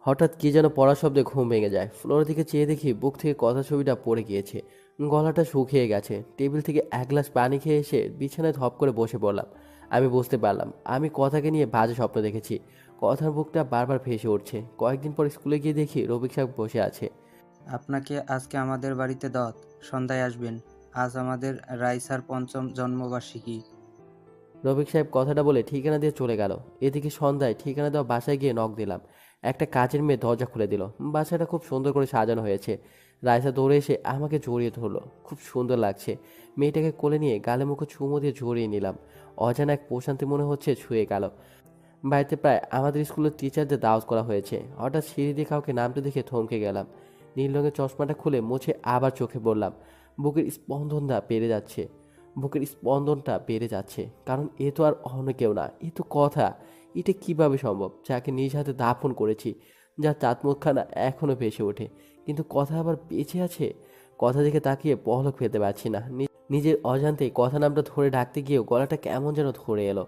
হঠাৎ কি যেন পড়ার শব্দে ঘুম ভেঙে যায়। ফ্লোরের দিকে চেয়ে দেখি বুক থেকে কথা ছবিটা পড়ে গিয়েছে। গলাটা শুকিয়ে গেছে। টেবিল থেকে 1 গ্লাস পানি খেয়ে এসে বিছানায় ধপ করে বসে পড়লাম। আমি বুঝতে পারলাম আমি কথাকে নিয়ে বাজে স্বপ্ন দেখেছি। কথার বুকটা বারবার ভেসে উঠছে। কয়েকদিন পর স্কুলে গিয়ে দেখি রফিক সাহেব বসে আছে। আপনাকে আজকে আমাদের বাড়িতে দাওয়াত, সন্ধ্যায় আসবেন। আজ আমাদের রাইসার 5ম জন্মবার্ষিকী। রফিক সাহেব কথাটা বলে ঠিকানা দিয়ে চলে গেল। এদিকে সন্ধ্যায় ঠিকানা দেওয়া বাসায় গিয়ে নক দিলাম। একটা কাজের মেয়ে দরজা খুলে দিল। বাসাটা খুব সুন্দর করে সাজানো হয়েছে। রাইসা দৌড়ে এসে আমাকে জড়িয়ে ধরলো। খুব সুন্দর লাগছে। মেয়েটাকে কোলে নিয়ে গালে মুখে চুমু দিয়ে জড়িয়ে নিলাম। অজানা এক প্রশান্তি মনে হচ্ছে ছুঁয়ে গেল। বাড়িতে প্রায় আমাদের স্কুলের টিচারদের দাওয়াত করা হয়েছে। হঠাৎ সিঁড়ি দিয়ে কাউকে নামতে দেখে থমকে গেলাম। নীল রঙের চশমাটা খুলে মুছে আবার চোখে পড়লাম। বুকের স্পন্দনটা বেড়ে যাচ্ছে। কারণ এ তো আর অন্য কেউ না, এ তো কথা। এটা কিভাবে সম্ভব? যাকে নিজ হাতে দাফন করেছি, যার চাঁদমুখখানা এখনো ভেসে ওঠে, কিন্তু কথা আবার বেঁচে আছে। কথা দিকে তাকিয়ে পলক ফেলতে পারছি না। নিজের অজান্তেই কথা নামটা ধরে ডাকতে গিয়েও গলাটা কেমন যেন ধরে এলো।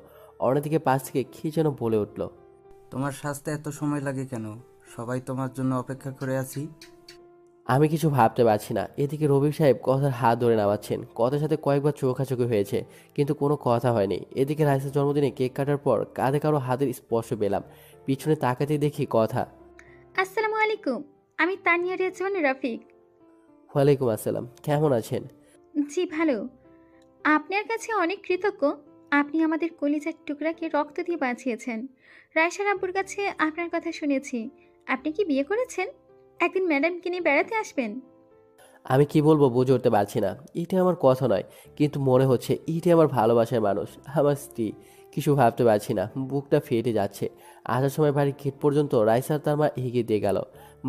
অন্যদিকে পাশ থেকে কি যেন বলে উঠল, তোমার সাজতে এত সময় লাগে কেন? সবাই তোমার জন্য অপেক্ষা করে আছি। আমি কিছু ভাবতে পারছি না। এদিকে রফিক সাহেব কথার হাত ধরে নামাচ্ছেন। কথার সাথে কয়েকবার চোখাচোখি হয়েছে, কিন্তু কোনো কথা হয়নি। এদিকে রাইসার জন্মদিনে কেক কাটার পর কাঁধে কারো হাতের স্পর্শ পেলাম। পিছনে তাকাতেই দেখি কথা। আসসালামু আলাইকুম, আমি তানিয়া রেজওয়ান রফিক। ওয়ালাইকুম আসসালাম, কেমন আছেন? জি ভালো। আপনার কাছে অনেক কৃতজ্ঞ। আপনি আমাদের কলিজার টুকরাকে রক্ত দিয়ে বাঁচিয়েছেন। রায়সার আব্বুর কাছে আপনার কথা শুনেছি। আপনি কি বিয়ে করেছেন? একদিন ম্যাডামকে নিয়ে বেড়াতে আসবেন। আমি কি বলবো বুঝে উঠতে পারছি না। এটা আমার কথা নয়, কিন্তু মনে হচ্ছে এটা আমার ভালোবাসার মানুষ, আমার স্ত্রী। কিছু ভাবতে পারছি না, বুকটা ফেটে যাচ্ছে। আসার সময় বাড়ির গেট পর্যন্ত রাইসার তার মা এগিয়ে দিয়ে গেল।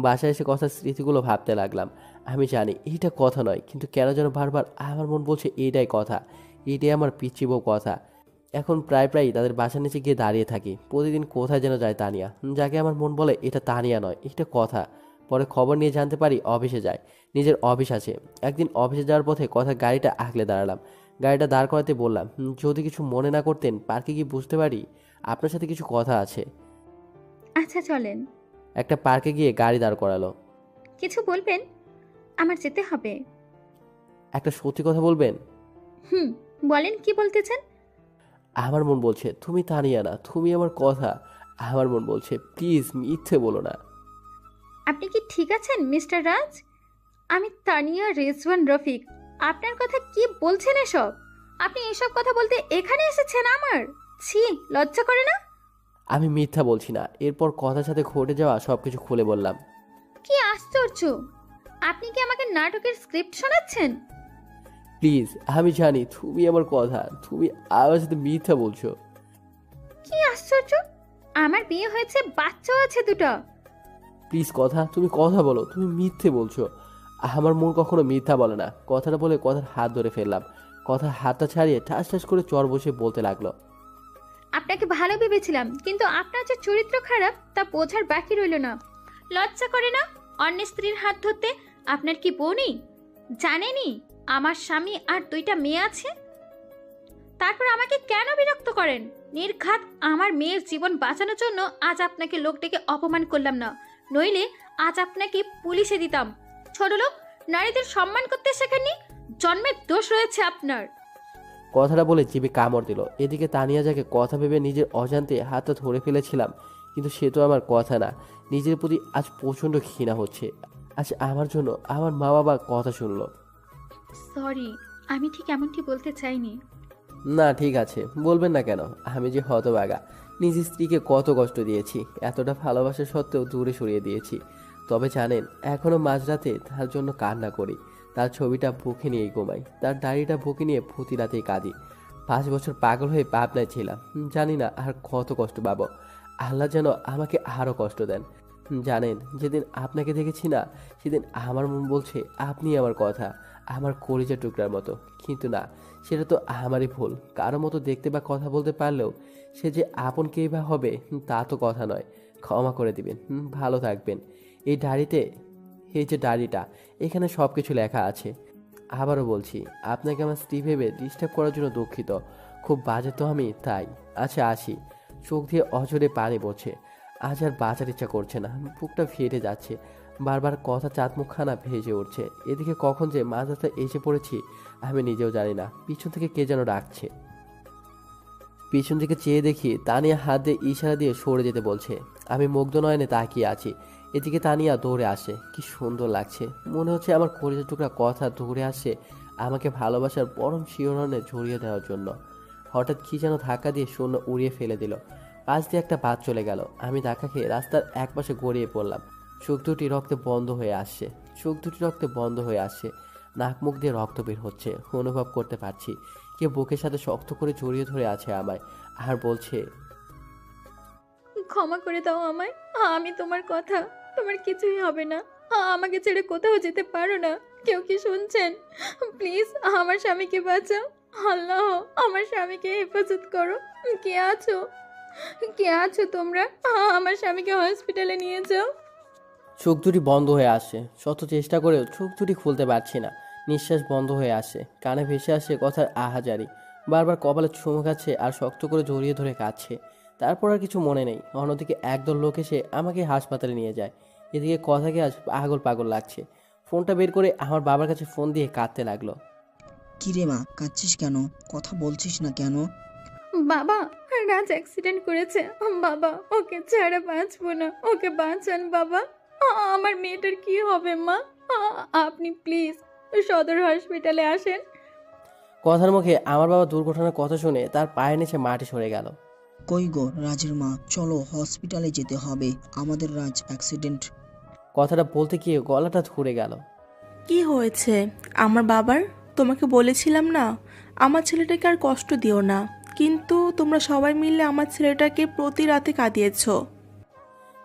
বাসায় এসে কথার স্মৃতিগুলো ভাবতে লাগলাম। আমি জানি এটা কথা নয়, কিন্তু কেন যেন বারবার আমার মন বলছে এটাই কথা, এটাই আমার পিচ্চি বউ কথা। এখন প্রায় তাদের বাসার নিচে গিয়ে দাঁড়িয়ে থাকি। প্রতিদিন কোথায় যেন যায় তানিয়া, যাকে আমার মন বলে এটা তানিয়া নয়, এটা কথা। পরে খবর নিয়ে জানতে পারি অফিসে যায়, নিজের অফিস আছে। একদিন অফিসে যাওয়ার পথে কথা গাড়িটা আগলে দাঁড়ালাম। গাড়িটা দাঁড় করাতে বললাম, যদি কিছু মনে না করতেন পার্কে গিয়ে বুঝতে পারি আপনার সাথে কিছু কথা আছে। আচ্ছা চলেন। একটা পার্কে গিয়ে গাড়ি দাঁড় করালো। কিছু বলবেন? আমার যেতে হবে। একটা সত্যি কথা বলবেন? বলেন, কি বলতে চান? আমার মন বলছে তুমি তানিয়া না, তুমি আমার কথা। আমার মন বলছে প্লিজ মিথ্যে বলো না। আপনি কি ঠিক আছেন মিস্টার রাজ? আমি তানিয়া রেজওয়ান রফিক। আপনার কথা কি বলছেন এসব? আপনি এসব কথা বলতে এখানে এসেছেন আমার? ছি, লজ্জা করে না? আমি মিথ্যা বলছি না। এরপর কথার সাথে ঘটে যাওয়া সবকিছু খুলে বললাম। কি আশ্চর্য! আপনি কি আমাকে নাটকের স্ক্রিপ্ট শোনাচ্ছেন? প্লিজ, আমি জানি তুমি আমার কথা, তুমি আমার সাথে মিথ্যা বলছো। কি আশ্চর্য! আমার বিয়ে হয়েছে, বাচ্চাও আছে দুটো। প্লিজ কথা, তুমি কথা বলো, তুমি মিথ্যে বলছো। আমার মন কখনো মিথ্যা বলে না। কথাটা বলে কথার হাত ধরে ফেললাম। কথার হাতটা ছাড়িয়ে ঠাস ঠাস করে চর বসে বলতে লাগলো। আপনাকে ভালো ভেবেছিলাম, কিন্তু আপনার যে চরিত্র খারাপ তা বোঝার বাকি রইল না। লজ্জা করে না অন্য স্ত্রীর হাত ধরতে? আপনার কি বউ নেই? জানেনই আমার স্বামী আর 2টা মেয়ে আছে। তারপর আমাকে কেন বিরক্ত করেন? নির্ঘাত আমার মেয়ের জীবন বাঁচানোর জন্য আজ আপনাকে লোক ডেকে অপমান করলাম না, নইলে আজ আপনাকে পুলিশে দিতাম। ছোট লোক, নারীদের সম্মান করতে শেখেননি, জন্মের দোষ রয়েছে আপনার। কথাটা বলে জিভে কামড় দিল। এদিকে তানিয়া যাকে কথা ভেবে নিজের অজান্তে হাতটা ধরে ফেলেছিলাম, কিন্তু সে তো আমার কথা না। নিজের প্রতি আজ প্রচণ্ড ঘৃণা হচ্ছে। আজ আমার জন্য আমার মা বাবা কথা শুনলো। সরি, আমি ঠিক এমনটি বলতে চাইনি। না ঠিক আছে, বলবেন না কেন? আমি যে হতভাগা, নিজের স্ত্রীকে কত কষ্ট দিয়েছি, এতটা ভালোবাসা সত্ত্বেও দূরে সরিয়ে দিয়েছি। তবে জানেন, এখনও মাঝরাতে তার জন্য কান্না করি। তার ছবিটা বুকে নিয়েই ঘুমাই, তার ডায়েরিটা বুকে নিয়ে প্রতি রাতেই কাঁদি। 5 বছর পাগল হয়ে পাবনায় ছিলাম, জানি না আর কত কষ্ট পাবো। আল্লাহ যেন আমাকে আরও কষ্ট দেন। জানেন, যেদিন আপনাকে দেখেছি না, সেদিন আমার মন বলছে আপনি আমার কথা, আমার কলিজার টুকরার মতো। কিন্তু না, সেটা তো আমারই ভুল। কারো মতো দেখতে বা কথা বলতে পারলেও সে যে আপন কেই বা হবে তা তো কথা নয়। ক্ষমা করে দিবেন, ভালো থাকবেন। এই যে ডায়েরিটা, এখানে সব কিছু লেখা আছে। আবারও বলছি, আপনাকে আমার স্ত্রী ভেবে ডিস্টার্ব করার জন্য দুঃখিত। খুব বাজে তো আমি, তাই। আচ্ছা আসি। চোখ দিয়ে অঝরে পানি পড়ছে। আজ আর বাঁচার ইচ্ছা করছে না, বুকটা ফেটে যাচ্ছে। বারবার কথা চাঁদমুখখানা ভেসে উঠছে। এদিকে কখন যে মাঝরাতে এসে পড়েছি আমি নিজেও জানি না। পিছন থেকে কে যেন ডাকছে। পিছন দিকে চেয়ে দেখি তানিয়া হাত দিয়ে ইশারা দিয়ে সরে যেতে বলছে। আমি মুগ্ধ নয়নে তাকিয়ে আছি। এদিকে তানিয়া দৌড়ে আসে। কি সুন্দর লাগছে, মনে হচ্ছে আমার কলিজার টুকরা কথা দৌড়ে আসে আমাকে ভালোবাসার পরম শিহরণে জড়িয়ে দেওয়ার জন্য। হঠাৎ কি যেন ধাক্কা দিয়ে শূন্য উড়িয়ে ফেলে দিল। পাশ দিয়ে একটা বাস চলে গেল। আমি ধাক্কা খেয়ে রাস্তার একপাশে গড়িয়ে পড়লাম। চোখ দুটি রক্তে বন্ধ হয়ে আসছে। নাক মুখ দিয়ে রক্ত বের হচ্ছে। অনুভব করতে পারছি কে বুকের সাথে শক্ত করে জড়িয়ে ধরে আছে আমায়, আর বলছে, ক্ষমা করে দাও আমায়। আমি তোমার কথা, তোমার কিছুই হবে না। আমাকে ছেড়ে কোথাও যেতে পারো না। কেউ কি শুনছেন? প্লিজ আমার স্বামীকে বাঁচাও। আল্লাহ, আমার স্বামীকে হেফাজত করো। কে আছো তোমরা? আমার স্বামীকে হসপিটালে নিয়ে যাও। চোখ দুটি বন্ধ হয়ে আসে। শত চেষ্টা করেও চোখ দুটি খুলতে পারছি না। নিঃশ্বাস বন্ধ হয়ে আসে। কানে ভেসে আসে কথার আহাজারি। বারবার কপালে চুমু খাচ্ছে আর শক্ত করে জড়িয়ে ধরে কাঁদছে। তারপর আর কিছু মনে নেই। অন্যদিকে একদল লোক এসে আমাকে হাসপাতালে নিয়ে যায়। এদিকে কথাকে আজ পাগল লাগছে। ফোনটা বের করে আমার বাবার কাছে ফোন দিয়ে কাঁদতে লাগলো। কিরে মা, কাঁদছিস কেন? কথা বলছিস না কেন? বাবা, রাজ অ্যাক্সিডেন্ট করেছে। বাবা, ওকে ছাড়া বাঁচবো না। ওকে বাঁচান বাবা। আমার মেয়েটার কি হবে মা? আপনি প্লিজ সদর হসপিটালে আসেন। কথার মুখে আমার বাবা দুর্ঘটনার কথা শুনে তার পায়ের নিচে মাটি সরে গেল। কই গো রাজের মা, চলো হসপিটালে যেতে হবে, আমাদের রাজ অ্যাক্সিডেন্ট। কথাটা বলতে গিয়ে গলাটা ধরে গেল। কি হয়েছে আমার বাবার? তোমাকে বলেছিলাম না আমার ছেলেটাকে আর কষ্ট দিও না, কিন্তু তোমরা সবাই মিলে আমার ছেলেটাকে প্রতি রাতে কাঁদিয়েছো।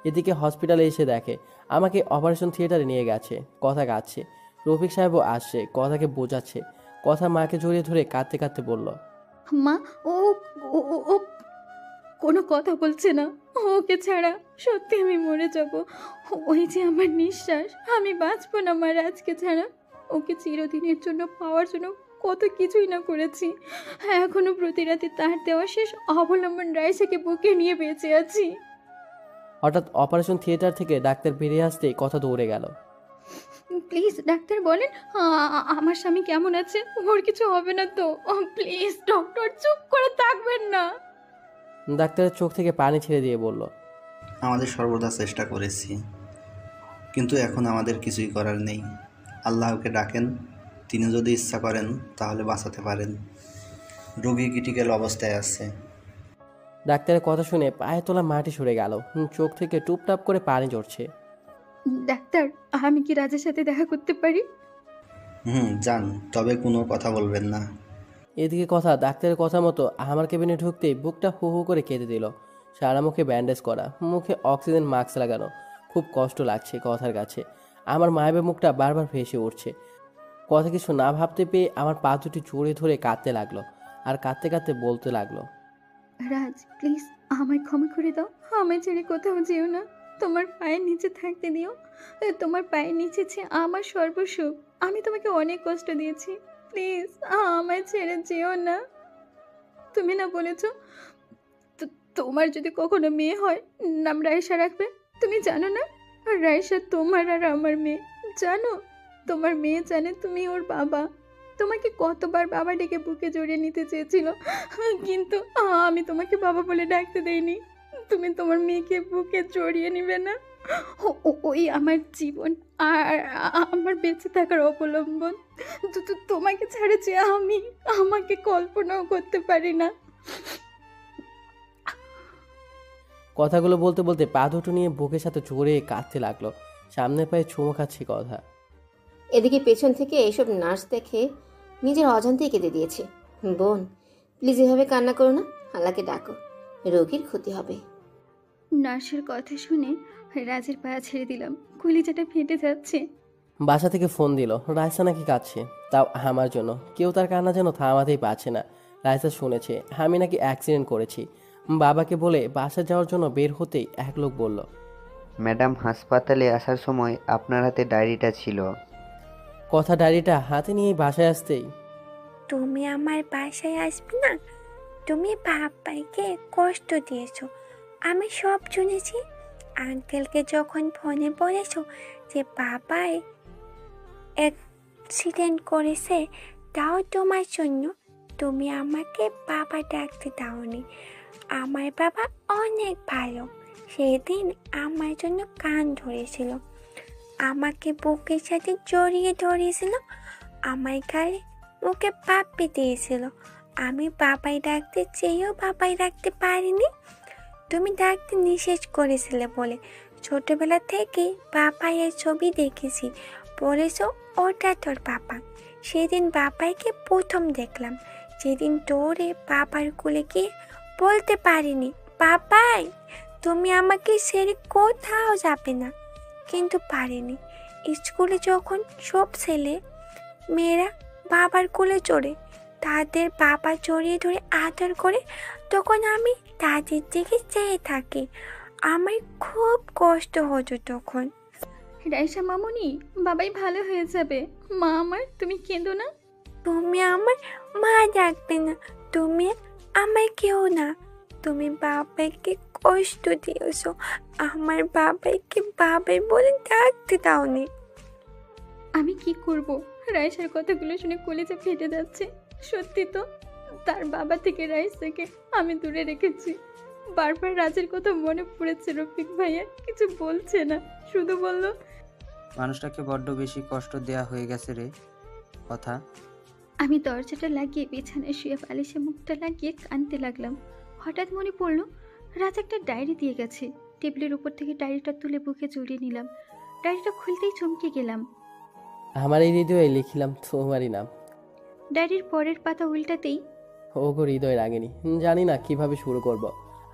এদিকে হসপিটালে এসে দেখে আমাকে অপারেশন থিয়েটারে নিয়ে গেছে, কথা কাঁদছে। রফিক সাহেবও আসছে, কথাকে বোঝাচ্ছে। কথা মাকে জড়িয়ে ধরে কাঁদতে কাঁদতে বলল, মা, ও ও ও- ও কোনো কথা বলছে না। ওকে ছাড়া সত্যি আমি মরে যাব। ওই যে আমার নিঃশ্বাস, আমি বাঁচবো না মা রাজকে ছাড়া। ওকে চিরদিনের জন্য পাওয়ার জন্য কত কিছুই না করেছি। এখনো প্রতি রাতে তার দেওয়া শেষ অবলম্বন রাইসাকে বুকে নিয়ে বেঁচে আছি। হঠাৎ অপারেশন থিয়েটার থেকে ডাক্তার বেরিয়ে আসতেই কথা দৌড়ে গেল। প্লিজ ডাক্তার বলেন আমার স্বামী কেমন আছে, ওর কিছু হবে না তো? প্লিজ ডক্টর, চুপ করে থাকবেন না। ডাক্তারের চোখ থেকে পানি ছেড়ে দিয়ে বলল, আমাদের সর্বদা চেষ্টা করেছি, কিন্তু এখন আমাদের কিছুই করার নেই। আল্লাহকে ডাকেন, তিনি যদি ইচ্ছা করেন তাহলে বাঁচাতে পারেন। রোগী ক্রিটিক্যাল অবস্থায় আছে। ডাক্তারের কথা শুনে পায়ে তোলা মাটি সরে গেল। চোখ থেকে টুপটাপ করে পানি ঝরছে। ডাক্তার, আমি কি রাজের সাথে দেখা করতে পারি? যান, তবে কোনো কথা বলবেন না। এদিকে কথা ডাক্তারের কথা মতো আমার কেবিনে ঢুকতেই বুকটা হু হু করে কেঁদে দিল। সারা মুখে ব্যান্ডেজ করা, মুখে অক্সিজেন মাস্ক লাগানো। খুব কষ্ট লাগছে কথার কাছে। আমার মায়ের মুখটা বারবার ভেসে উঠছে। কথা কিছু না ভাবতে পেয়ে আমার পা দুটি জড়িয়ে ধরে কাঁদতে লাগলো, আর কাঁদতে কাঁদতে বলতে লাগলো, রাজ প্লিজ আমায় ক্ষমা করে দাও, আমায় ছেড়ে কোথাও যেও না। তোমার পায়ের নিচে থাকতে দিও। তোমার পায়ের নিচে আমার সর্বসুখ। আমি তোমাকে অনেক কষ্ট দিয়েছি, প্লিজ আমায় ছেড়ে যেও না। তুমি না বলেছ তোমার যদি কখনো মেয়ে হয় নাম রাইসা রাখবে? তুমি জানো না রাইসা তোমার আর আমার মেয়ে? জানো, তোমার মেয়ে জানে তুমি ওর বাবা। তোমাকে কতবার বাবা ডেকে বুকে জড়িয়ে নিতে চেয়েছিল, কিন্তু আমি তোমাকে বাবা বলে ডাকতে দেইনি। তুমি তোমার মেয়েকে বুকে জড়িয়ে নিবে না? ওই আমার জীবন আর আমার বেঁচে থাকার অবলম্বন। তোমাকে ছাড়া যে আমি আমাকে কল্পনাও করতে পারি না। কথাগুলো বলতে বলতে পা দুটো নিয়ে বুকের সাথে জড়িয়ে কাঁদতে লাগলো। সামনের পায়ে চুমো খাচ্ছি কথা। এদিকে পেছন থেকে এইসব নার্স দেখে নিজের অজান্তেই কেঁদে দিয়েছে। বোন, প্লিজ এভাবে কান্না করো না, আল্লাহকে ডাকো, রোগীর ক্ষতি হবে। নার্সের কথা শুনে রাজের পায়া ছেড়ে দিলাম, কলিজাটা ফেটে যাচ্ছে। বাসা থেকে ফোন দিল, রাইসা নাকি কাঁদছে, তাও আমার জন্য। কেউ তার কান্না যেন থামাতেই পারছে না। রাইসা শুনেছে আমি নাকি অ্যাক্সিডেন্ট করেছি। বাবাকে বলে বাসা যাওয়ার জন্য বের হতেই এক লোক বলল, ম্যাডাম, হাসপাতালে আসার সময় আপনার হাতে ডায়েরিটা ছিল। কথা ডায়েরিটা হাতে নিয়ে বাসায় আসতেই, তুমি আমার বাসায় আসবে না? তুমি বাবাইকে কষ্ট দিয়েছো, আমি সব শুনেছি। আঙ্কেলকে যখন ফোনে বলেছো যে বাবাই অ্যাক্সিডেন্ট করেছে, তাও তোমার জন্য তুমি আমাকে বাবা ডাকতে দাওনি। আমার বাবা অনেক ভালো, সেদিন আমার জন্য কান ধরেছিল, আমাকে বুকের সাথে জড়িয়ে ধরেছিল, আমার গালে মুখে পাপ্পি দিয়েছিল। আমি বাবাই ডাকতে চেয়েও বাবাই ডাকতে পারিনি। তুমি ডাকতে নিষেধ করেছিলে বলে ছোটবেলা থেকে বাবাইয়ের ছবি দেখেছি, বলেছো ওটা তোর বাবা। সেদিন বাবাইকে প্রথম দেখলাম, সেদিন তোরে বাবার কোলে গিয়ে বলতে পারিনি বাবাই তুমি আমাকে ছেড়ে কোথাও যাবে না, কিন্তু পারিনি। স্কুলে যখন সব ছেলে মেয়েরা বাবার কোলে চড়ে তাদের বাবা জড়িয়ে ধরে আদর করে, তখন আমি তাদের দিকে চেয়ে থাকি। আমার খুব কষ্ট হতো তখন। রাইসা মামুনি, বাবাই ভালো হয়ে যাবে। মা আমার, তুমি কেঁদো না। তুমি আমার মা ডাকবে না, তুমি আমার কেউ না। তুমি বাবাইকে কষ্ট দিয়েছো, আমার বাবাইকে বাবাই বলে ডাকতে দাওনি। আমি কি করব? রাইসার কথাগুলো শুনে কলিজা ফেটে যাচ্ছে। সত্যি তো, তার বাবা থেকে রাইসাকে আমি দূরে রেখেছি। বারবার রাজের কথা মনে পড়েছে। রফিক ভাইয়া কিছু বলছে না, শুধু বলল, মানুষটাকে বড্ড বেশি কষ্ট দেয়া হয়ে গেছে রে কথা। আমি দরজাটা লাগিয়ে বিছানায় শুয়ে বালিশে মুখটা লাগিয়ে কাঁদতে লাগলাম। হঠাৎ মনে পড়লো রাজ একটা ডায়েরি দিয়ে গেছে। টেবিলের উপর থেকে ডায়েরিটা তুলে বুকে জড়িয়ে নিলাম। ডায়েরিটা খুলতেই চমকে গেলাম। আমার এই হৃদয়ে লিখিলাম তোমারই নাম। ডায়েরির পরের পাতা উল্টাতেই ওগো হৃদয় রাগিনী, জানি না কিভাবে শুরু করব।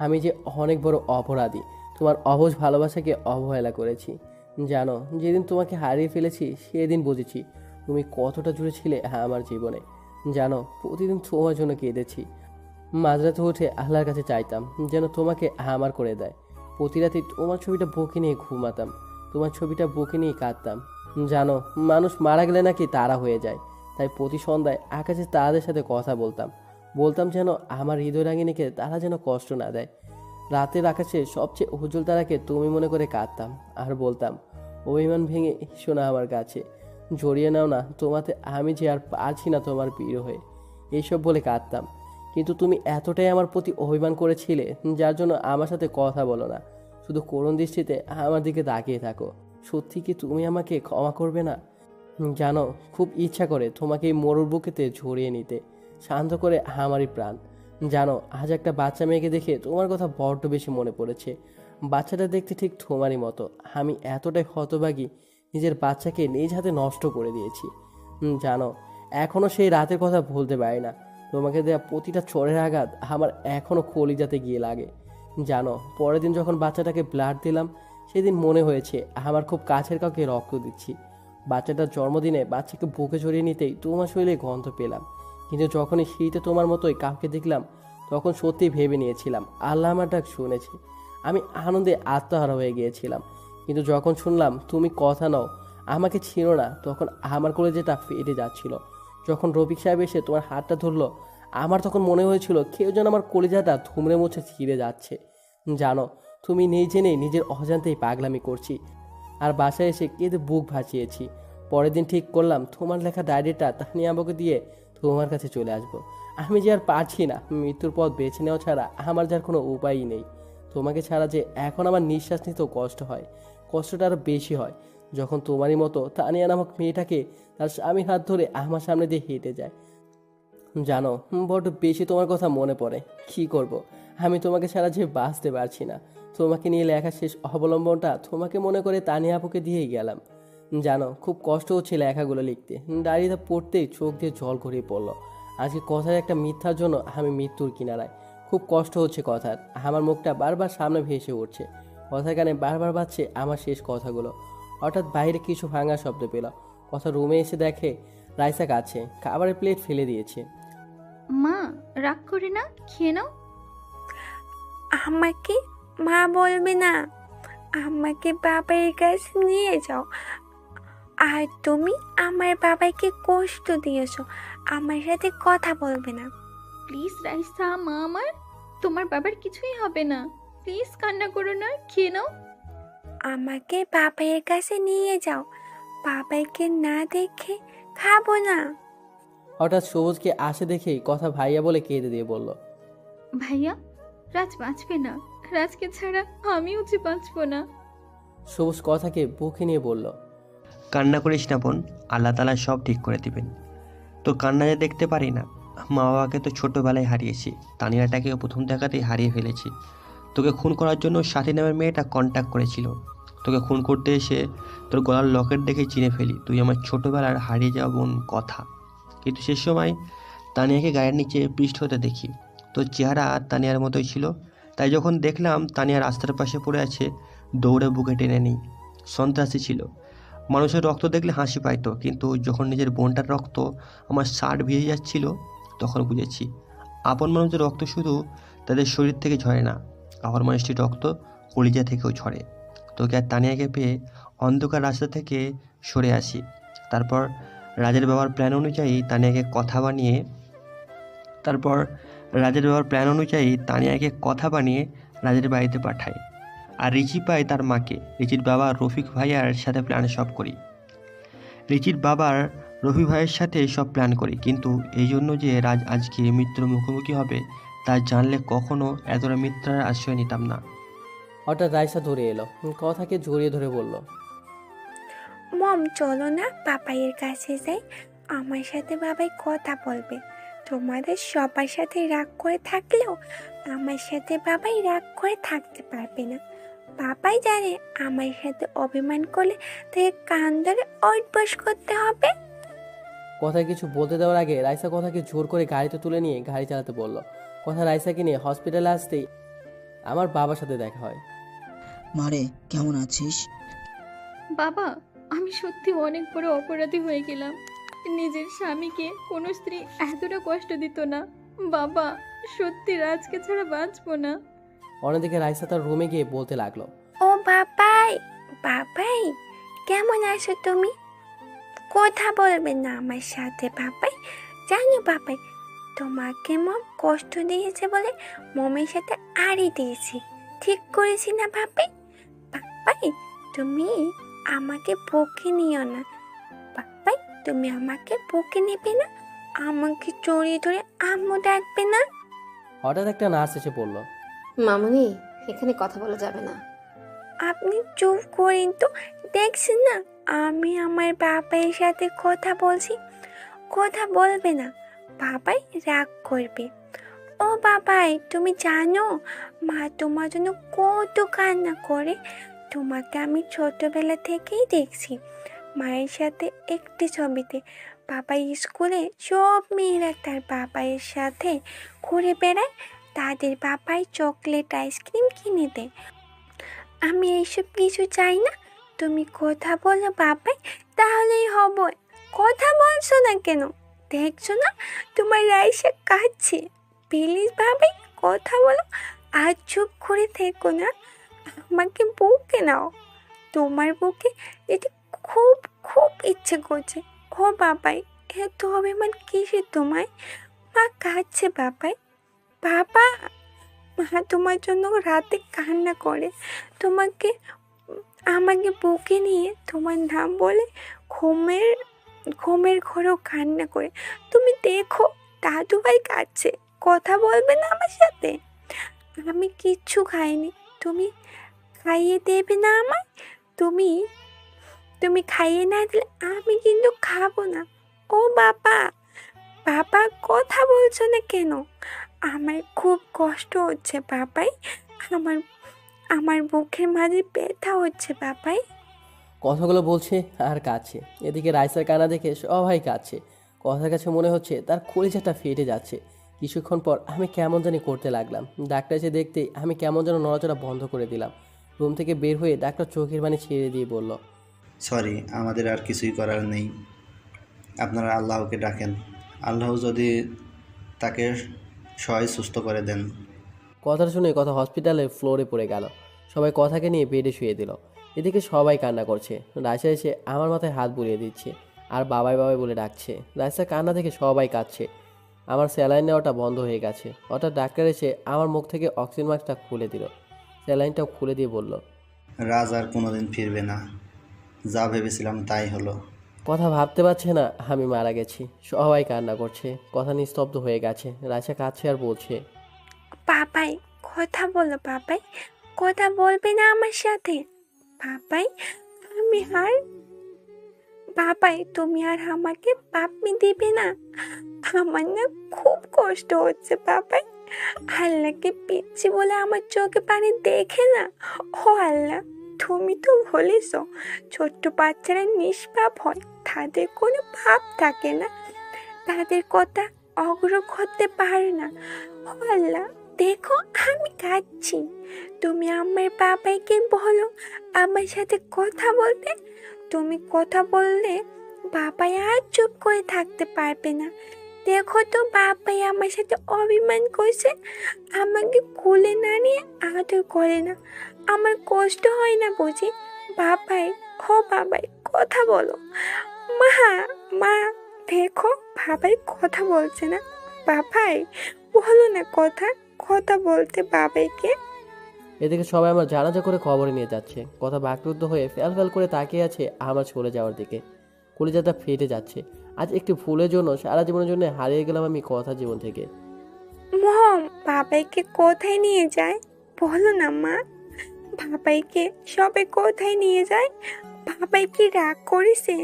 আমি যে অনেক বড় অপরাধী, তোমার অবুঝ ভালোবাসাকে অবহেলা করেছি। জানো, যেদিন তোমাকে হারিয়ে ফেলেছি সেদিন বুঝেছি তুমি কতটা জুড়ে ছিলে আমার জীবনে। জানো, প্রতিদিন তোমার জন্য কেঁদেছি। মাঝরাতে উঠে আল্লাহর কাছে চাইতাম যেন তোমাকে আমার করে দেয়। প্রতি রাতে তোমার ছবিটা বুকে নিয়ে ঘুমাতাম, তোমার ছবিটা বুকে নিয়ে কাঁদতাম। জানো, মানুষ মারা গেলে নাকি তারা হয়ে যায়, তাই প্রতি সন্ধ্যায় আকাশে তারাদের সাথে কথা বলতাম যেন আমার হৃদয় রাঙিনীকে তারা যেন কষ্ট না দেয়। রাতের আকাশে সবচেয়ে উজ্জ্বল তারাকে তুমি মনে করে কাঁদতাম আর বলতাম, অভিমান ভেঙে এসো না আমার কাছে, জড়িয়ে নাও না তোমাতে, আমি যে আর পারছি না তোমার প্রিয় হয়ে। এইসব বলে কাঁদতাম, কিন্তু তুমি এতটাই আমার প্রতি অভিমান করেছিলে যার জন্য আমার সাথে কথা বলো না, শুধু করুণ দৃষ্টিতে আমার দিকে তাকিয়ে থাকো। সত্যি কি তুমি আমাকে ক্ষমা করবে না? জানো, খুব ইচ্ছা করে তোমাকে এই মরুর বুকেতে ঝরিয়ে নিতে, শান্ত করে আমারই প্রাণ। জানো, আজ একটা বাচ্চা মেয়েকে দেখে তোমার কথা বড্ড বেশি মনে পড়েছে। বাচ্চাটা দেখতে ঠিক তোমারই মতো। আমি এতটাই হতভাগী, নিজের বাচ্চাকে নিজ হাতে নষ্ট করে দিয়েছি। জানো, এখনও সেই রাতের কথা ভুলতে পারি না। তোমাকে দেওয়া প্রতিটা চোরের আঘাত আমার এখনও কলিজাতে গিয়ে লাগে। জানো, পরের দিন যখন বাচ্চাটাকে ব্লাড দিলাম, সেদিন মনে হয়েছে আমার খুব কাছের কাউকে রক্ত দিচ্ছি। বাচ্চাটার জন্মদিনে বাচ্চাকে বুকে জড়িয়ে নিতেই তোমার শরীরে গন্ধ পেলাম, কিন্তু যখনই শীতে তোমার মতোই কাউকে দেখলাম তখন সত্যি ভেবে নিয়েছিলাম আল্লাহ আমার ডাক শুনেছে। আমি আনন্দে আত্মহারা হয়ে গিয়েছিলাম, কিন্তু যখন শুনলাম তুমি কথা নাও, আমাকে ছিল না, তখন আমার কলেজেটা ফেটে যাচ্ছিল। যখন রফিক সাহেব এসে তোমার হাতটা ধরলো, আমার তখন মনে হয়েছিল কেউ যেন আমার কলেজাটা ধুমড়ে মুছে ছিঁড়ে যাচ্ছে। জানো, তুমি নেই জেনেই নিজের অজান্তেই পাগলামি করছি, আর বাসায় এসে কেঁদে বুক ভাসিয়েছি। পরের দিন ঠিক করলাম তোমার লেখা ডায়েরিটা তানিয়া আম্মুকে দিয়ে তোমার কাছে চলে আসবো। আমি যে আর পারছি না, মৃত্যুর পথ বেছে নেওয়া ছাড়া আমার যার কোনো উপায়ই নেই। তোমাকে ছাড়া যে এখন আমার নিঃশ্বাস নিতেও কষ্ট হয়, কষ্টটা আরও বেশি হয় যখন তোমারই মতো তানিয়া নামক মেয়েটাকে তার স্বামীর হাত ধরে আমার সামনে দিয়ে হেঁটে যায়। জানো, বড্ড বেশি তোমার কথা মনে পড়ে। কি করব, আমি তোমাকে ছাড়া যে বাঁচতে পারছি না। তোমাকে নিয়ে লেখা শেষ অবলম্বনটা তোমাকে মনে করে তানিয়া আপুকে দিয়েই গেলাম। জানো, খুব কষ্ট হচ্ছে লেখাগুলো লিখতে। ডায়েরিটা পড়তেই চোখ দিয়ে জল গড়িয়ে পড়লো। আজকে কথার একটা মিথ্যার জন্য আমি মৃত্যুর কিনারায়। খুব কষ্ট হচ্ছে কথার, আমার মুখটা বারবার সামনে ভেসে উঠছে, কথা কানে বারবার বাজছে আমার শেষ কথাগুলো। হঠাৎ বাইরে কিছু ভাঙা শব্দ পেল। কথা রুমে এসে দেখে রাইসা কাছে খাবারের প্লেট ফেলে দিয়েছে। মা, রাগ করে না, খেয়ে নাও। আমাকে মা বলবে না, আমাকে বাবার কাছে নিয়ে যাও। আর তুমি আমার বাবাকে কষ্ট দিয়েছো, আমার সাথে কথা বলবে না। প্লিজ রাইসা, মা আমার, তোমার বাবার কিছুই হবে না, প্লিজ কান্না করো না, খেয়ে নাও। আমাকে বাবার কাছে নিয়ে যাও, বাবাকে না দেখে খাবো না। হঠাৎ সবুজকে আসে দেখেই কথা ভাইয়া বলে কেঁদে দিয়ে বলল, ভাইয়া, রাজ বাঁচবে না, রাজকে ছাড়া আমিও যে বাঁচবো না। সবুজ কথাকে বুকে নিয়ে বলল, কান্না করিস না বোন, আল্লাহ তাআলা সব ঠিক করে দিবেন। তো কান্না যে দেখতে পারি না, মা বাবাকে তো ছোটবেলায় হারিয়েছি, তানিয়াটাকেও প্রথম দেখাতেই হারিয়ে ফেলেছি। তোকে খুন করার জন্য সাথী নামের মেয়েটা কন্ট্যাক্ট করেছিল। তোকে খুন করতে এসে তোর গলার লকেট দেখে চিনে ফেলি তুই আমার ছোটবেলার হারিয়ে যাওয়া বোন কথা। কিন্তু সে সময় তানিয়াকে গায়ের নিচে পৃষ্ঠ হতে দেখি, তোর চেহারা তানিয়ার মতোই ছিল। তাই যখন দেখলাম তানিয়া রাস্তার পাশে পড়ে আছে, দৌড়ে বুকে টেনে নিই। সন্ত্রাসী ছিল, মানুষের রক্ত দেখলে হাসি পাইতো, কিন্তু যখন নিজের বোনটার রক্ত আমার শার্ট ভিজে যাচ্ছিল তখন বুঝেছি আপন মানুষের রক্ত শুধু তাদের শরীর থেকে ঝরে না, আপন মানুষটির রক্ত কলিজা থেকেও ঝরে। তোকে আর তানিয়াকে পেয়ে অন্ধকার রাস্তা থেকে সরে আসি। তারপর রাজের বাবার প্ল্যান অনুযায়ী তানিয়াকে কথা বানিয়ে রাজের বাড়িতে পাঠায়। আর রিচি পায় তার মাকে। রিচির বাবা রফিক ভাইয়ার সাথে সব প্ল্যান করি, কিন্তু এই জন্য যে রাজ আজকে মৃত্যুর মুখোমুখি হবে তা জানলে কখনো এতটা মিথ্যার আশ্রয় নিতাম না। হঠাৎ রাইসা ধরে এলো, কথাকে জড়িয়ে ধরে বলল, মম চলো না বাবাইয়ের কাছে যাই, আমার সাথে বাবাই কথা বলবে। তোমাদের সবার সাথে রাগ করে থাকলেও আমার সাথে বাবাই রাগ করে থাকতে পারবে না। বাবাই জানে আমার সাথে অভিমান করলে তাকে কান ধরে অভ্যাস করতে হবে। কথায় কিছু বলতে দেওয়ার আগে রাইসা কথাকে জোর করে গাড়িতে তুলে নিয়ে গাড়ি চালাতে বলল। কথা রাইসাকে নিয়ে হসপিটালে আসতেই আমার বাবার সাথে দেখা হয়। মারে, কেমন আছিস? বাবা, আমি সত্যি অনেক বড় অপরাধী হয়ে গেলাম। নিজের স্বামীকে কোনো স্ত্রী এতটা কষ্ট দিত না। বাবা, সত্যি রাজকে ছাড়া বাঁচবো না। অন্যদিকে রাইসা তার রুমে গিয়ে বলতে লাগলো, ও বাবাই, বাবাই কেমন আছো তুমি? কথা বলবে না আমার সাথে বাবাই? জানো বাবাই, তোমাকে মম কষ্ট দিয়েছে বলে মমের সাথে আড়ি দিয়েছি। ঠিক করেছি না বাবাই? বাবাই, তুমি আমাকে বকে নিও না। বাবাই, তুমি আমাকে বকে নেবে না? আমাকে জড়িয়ে ধরে আম্মু ডাকবে না? হঠাৎ একটা নার্স এসে পড়ল। মামুনি, এখানে কথা বলা যাবে না। আপনি চুপ করেন তো, দেখছেন না আমি আমার বাবাইয়ের সাথে কথা বলছি। কথা বলবে না, বাবাই রাগ করবে। ও বাবাই, তুমি জানো মা তোমার জন্য কত কান্না করে? তোমাকে আমি ছোটবেলা থেকেই দেখছি মায়ের সাথে একটি ছবিতে। বাবাই স্কুলে সব মেয়েরা তার বাবাইয়ের সাথে ঘুরে বেড়ায়, তাদের বাবাই চকলেট আইসক্রিম কিনে দেয়। আমি এইসব কিছু চাই না, তুমি কথা বলো বাবাই, তাহলেই হবে। কথা বলছো না কেন? দেখছো না তোমার রাইসা কাঁদছে। প্লিজ বাবাই কথা বলো, আর চুপ করে থেকো না। আমাকে বুকে নাও, তোমার বুকে যেতে খুব খুব ইচ্ছে করছে। ও বাবাই, এত অভিমান কিসের তোমায়? মা কাঁদছে বাবাই। বাবা, মা তোমার জন্য রাতে কান্না করে, তোমাকে আমাকে বুকে নিয়ে তোমার নাম বলে ঘুমের ঘরেও কান্না করে। তুমি দেখো দাদু ভাই কাঁদছে, কথা বলবে না আমার সাথে? আমি কিচ্ছু খাইনি, তুমি খাইয়ে দেবে না আমায়? তুমি তুমি খাইয়ে না দিলে আমি কিন্তু খাবো না। ও বাবা, বাবা কথা বলছো না কেন? আমার খুব কষ্ট হচ্ছে বাবাই, আমার আমার বুকের মাঝে ব্যথা হচ্ছে বাবাই। কথাগুলো বলছে আর কাঁদছে। এদিকে রাইসার কান্না দেখে সবাই কাঁদছে। কথার কাছে মনে হচ্ছে তার কলিজাটা ফেটে যাচ্ছে। কিছুক্ষণ পর আমি কেমন জানি করতে লাগলাম। ডাক্তার এসে দেখতেই আমি কেমন যেন নড়াচড়া বন্ধ করে দিলাম। রুম থেকে বের হয়ে ডাক্তার চোখের পানি ছেড়ে দিয়ে বলল, সরি, আমাদের আর কিছুই করার নেই। আপনারা আল্লাহকে ডাকেন, আল্লাহ যদি তাকে সুস্থ করে দেন। কথাটা শুনে কথা হসপিটালের ফ্লোরে পড়ে গেল। সবাই কথাকে নিয়ে বেডে শুয়ে দিল। এদিকে সবাই কান্না করছে। রাইসা এসে আমার মাথায় হাত বুলিয়ে দিচ্ছে আর বাবাই বাবাই বলে ডাকছে। রাইসার কান্না দেখে সবাই কাঁদছে। আমার স্যালাইন নেওয়াটা বন্ধ হয়ে গেছে। হঠাৎ ডাক্তার এসে আমার মুখ থেকে অক্সিজেন মাস্কটা খুলে দিল। স্যালাইনটাও খুলে দিয়ে বলল, রাজ আর কোনোদিন ফিরবে না। যা ভেবেছিলাম তাই হলো। কথা ভাবতে পারছে না আমি মারা গেছি। সবাই কান্না করছে। কথা নিস্তব্ধ হয়ে গেছে। রাইসা কাঁদছে আর বলছে, বাবাই কথা বলো বাবাই, কথা বলবে না আমার সাথে? বাবাই আমি আর বাবাই তুমি আর আমাকে পাপ্পি দিবে না? আমার না খুব কষ্ট হচ্ছে বাবাই। আল্লাহকে পিচ্ছি বলে আমার চোখে পানি দেখে না। ও আল্লাহ, তুমি তো বলেছ ছোট্ট বাচ্চারা নিষ্পাপ হয়, তাদের কোনো পাপ থাকে না, তাদের কথা অগ্রহ করতে পারে না। ও আল্লাহ, দেখো আমি কাঁদছি। তুমি আমার বাবাইকে বলো আমার সাথে কথা বলতে। তুমি কথা বললে বাবাই আর চুপ করে থাকতে পারবে না। দেখো তো বাবাই আমার সাথে অভিমান করছে, আমাকে কোলে না নিয়ে আদর করে না। আমার কষ্ট হয় না বুঝি? বাবাই, ও বাবাই কথা বলো। মা মা দেখো বাবাই কথা বলছে না। বাবাই বলো না কথা, কথা বলতে বাবাইকে। এদিকে সবাই আমার জানাজা করে খবরে নিয়ে যাচ্ছে। কথা বাকরুদ্ধ হয়ে ফ্যাল ফ্যাল করে তাকিয়ে আছে আমার চলে যাওয়ার দিকে। কলিজাটা ফেটে যাচ্ছে। আজ একটি ভুলের জন্য সারা জীবনের জন্য হারিয়ে গেলাম আমি কথা জীবন থেকে। মম, বাবাইকে কোথায় নিয়ে যায় বলো না মা? বাবাইকে সবে কোথায় নিয়ে যায়? বাবাই কি রাগ করেছে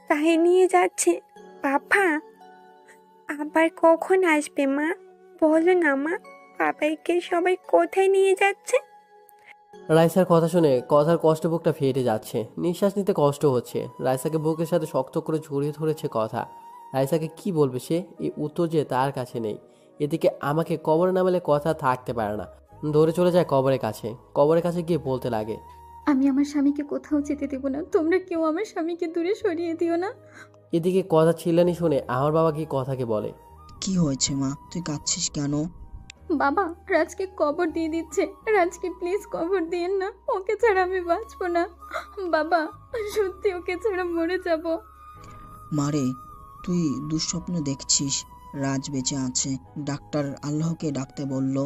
তাই নিয়ে যাচ্ছে? বাবা আবার কখন আসবে মা? বলো না মা, বাবাইকে সবাই কোথায় নিয়ে যাচ্ছে? রাইসার কথা শুনে কথার কষ্ট বুকটা ফেটে যাচ্ছে, নিঃশ্বাস নিতে কষ্ট হচ্ছে। রাইসাকে বুকের সাথে শক্ত করে জড়িয়ে ধরেছে কথা। রাইসাকে কি বলবে সে? এই উত্তর যে তার কাছে নেই। এদিকে আমাকে কবরে নামালে কথা থাকতে পারে না, দৌড়ে চলে যায় কবরের কাছে। কবরের কাছে গিয়ে বলতে লাগে, আমি আমার স্বামীকে কোথাও যেতে দেব না, তোমরা কেউ আমার স্বামীকে দূরে সরিয়ে দিও না। এদিকে কথা চিল্লানি শুনে আমার বাবা কি কথাকে বলে, কি হয়েছে মা, তুই কাঁদছিস কেন? বাবা, রাজকে কবর দিয়ে দিচ্ছে। রাজকে প্লিজ কবর দিয়েন না, ওকে ছাড়া আমি বাঁচবো না। বাবা, সত্যি ওকে ছাড়া মরে যাব। মারে, তুই দুঃস্বপ্ন দেখছিস। রাজ বেঁচে আছে, ডাক্তার আল্লাহকে ডাকতে বলল।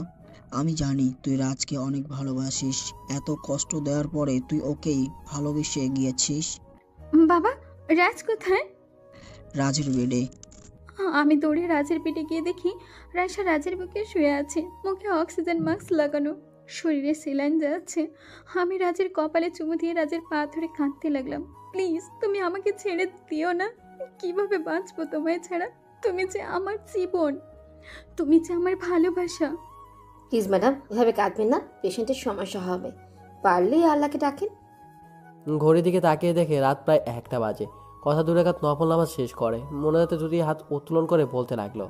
আমি জানি তুই রাজকে অনেক ভালোবাসিস, এত কষ্ট দেওয়ার পরে তুই ওকেই ভালোবেসে গিয়েছিস। বাবা, রাজ কোথায়? রাজের বেডে। আমি দৌড়ে রাজের পেটে গিয়ে দেখি রাইসা রাজের বুকে শুয়ে আছে, মুখে অক্সিজেন মাস্ক লাগানো, শরীরে সেলাইন যাচ্ছে। আমি রাজের কপালে চুমু দিয়ে রাজের পা ধরে কাঁদতে লাগলাম, প্লিজ তুমি আমাকে ছেড়ে দিও না। কিভাবে বাঁচবো তোমায় ছাড়া? তুমি যে আমার জীবন, তুমি যে আমার ভালোবাসা। প্লিজ ম্যাডাম, এভাবে কাঁদবেন না, পেশেন্টের সমস্যা হবে। পারলেই আল্লাহকে ডাকেন। ঘড়ির দিকে তাকিয়ে দেখে রাত প্রায় 1টা বাজে। কথা দূরে কাত নফল নামাজ শেষ করে মোনাজাতে যদি হাত উত্তোলন করে বলতে লাগলো,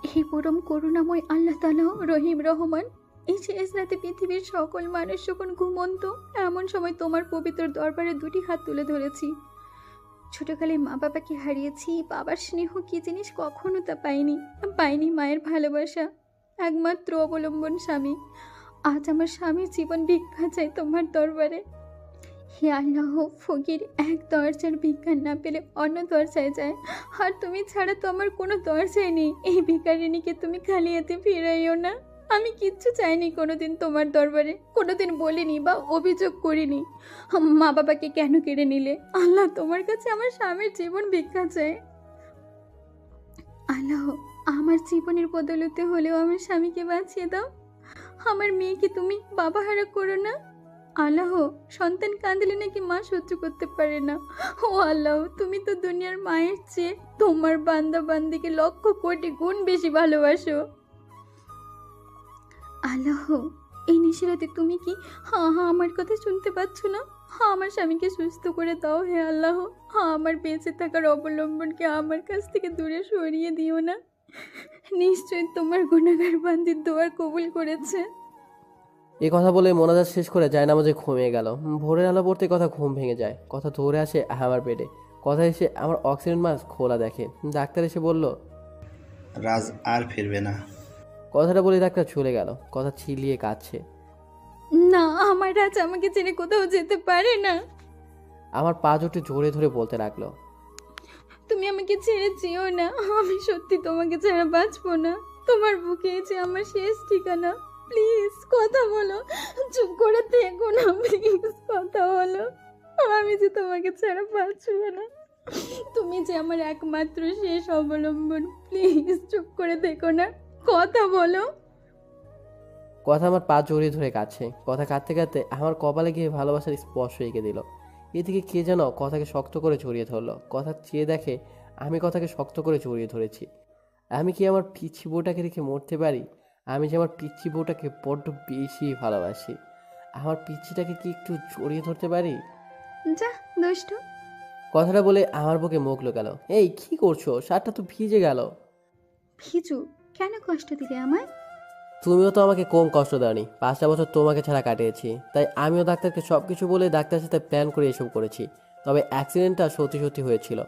হে পরম করুণাময় আল্লাহ তাআলা রহিম রহমান, এই শেষ রাতে পৃথিবীর সকল মানুষ যখন ঘুমন্ত, এমন সময় তোমার পবিত্র দরবারে দুটি হাত তুলে ধরেছি। ছোটকালে মা বাবাকে হারিয়েছি, বাবার স্নেহ কি জিনিস কখনো তা পাইনি মায়ের ভালোবাসা, একমাত্র অবলম্বন স্বামী। আজ আমার স্বামীর জীবন ভিক্ষা চাই তোমার দরবারে। হে আল্লাহ, ফকির এক দরজার ভিক্ষা না পেলে অন্য দরজায় যায়, আর তুমি ছাড়া তো আমার কোনো দরজাই নেই। এই ভিখারিণীকে তুমি খালি হাতে ফিরাইও না। আমি কিচ্ছু চাইনি কোনোদিন তোমার দরবারে, কোনোদিন বলিনি বা অভিযোগ করিনি। মা বাবাকে কেন কেড়ে নিলে? আল্লাহ, তোমার কাছে আমার স্বামীর জীবন ভিক্ষা চায়। আল্লাহ, আমার জীবনের বদলতে হলেও আমার স্বামীকে বাঁচিয়ে দাও। আমার মেয়েকে তুমি বাবা হারা করো না। আল্লাহ, সন্তান কাঁদলে নাকি মা সহ্য করতে পারে না। ও আল্লাহ, তুমি তো দুনিয়ার মায়ের চেয়ে তোমার বান্দা বান্দিকে লক্ষ কোটি গুণ বেশি ভালোবাসো। আল্লাহ, এই নিশিরাতে তুমি কি আমার কথা শুনতে পাচ্ছ না? আমার স্বামীকে সুস্থ করে দাও হে আল্লাহ। আমার বেঁচে থাকার অবলম্বনকে আমার কাছ থেকে দূরে সরিয়ে দিও না। নিশ্চয়ই তোমার গুনাহগার বান্দির দোয়া কবুল করেছে। এই কথা বলে মোনাজাত শেষ করে জায়নামাজে ঘুমিয়ে গেল। ভোরের আলো পড়তে কথা ঘুম ভেঙে যায়। কথা দৌড়ে আসে আমার বেডে। কথা এসে আমার অক্সিজেন মাস্ক খোলা দেখে। ডাক্তার এসে বলল, রাজ আর ফিরবে না। কথাটা বলে ডাক্তার চলে গেল। কথা চিলিয়ে কাঁদছে। না, আমার রাজ আমাকে ছেড়ে কোথাও যেতে পারে না। আমার পা জোটে জোরে ধরে বলতে লাগলো, তুমি আমাকে ছেড়ে যেও না, আমি সত্যি তোমাকে ছাড়া বাঁচবো না। তোমার বুকে যে আমার শেষ ঠিকানা। প্লিজ কথা বলো, চুপ করে থেকো না, প্লিজ কথা বলো। আমি যে তোমাকে ছাড়া বাঁচবো না, তুমি যে আমার একমাত্র শেষ অবলম্বন। প্লিজ চুপ করে থেকো না, কথা বলো। কথা আমার পা জড়িয়ে ধরে কাঁদছে। কথা কাঁদতে কাঁদতে আমার কপালে গিয়ে ভালোবাসার স্পর্শ এঁকে দিল। এদিকে কে যেন কথাকে শক্ত করে জড়িয়ে ধরলো। কথা চেয়ে দেখে আমি কথাকে শক্ত করে জড়িয়ে ধরেছি। আমি কি আমার পিচ্ছি বউটাকে রেখে মরতে পারি? আমি যে আমার পিচ্ছি বউটাকে বড্ড বেশি ভালোবাসি। আমার পিচ্ছিটাকে কি একটু জড়িয়ে ধরতে পারি? যা দুষ্টু। কথাটা বলে আমার বুকে মুখ লুকালো। এই কি করছো? শার্টটা তো ভিজে গেল। ভিজু? কেন কষ্ট দিলে আমায়? তুমিও তো আমাকে কম কষ্ট দাওনি। 5টা বছর তোমাকে ছাড়া কাটিয়েছি, তাই আমিও ডাক্তারকে সব কিছু বলে ডাক্তারের সাথে প্ল্যান করে এসব করেছি। তবে অ্যাক্সিডেন্টটা সত্যি সত্যি হয়েছিল।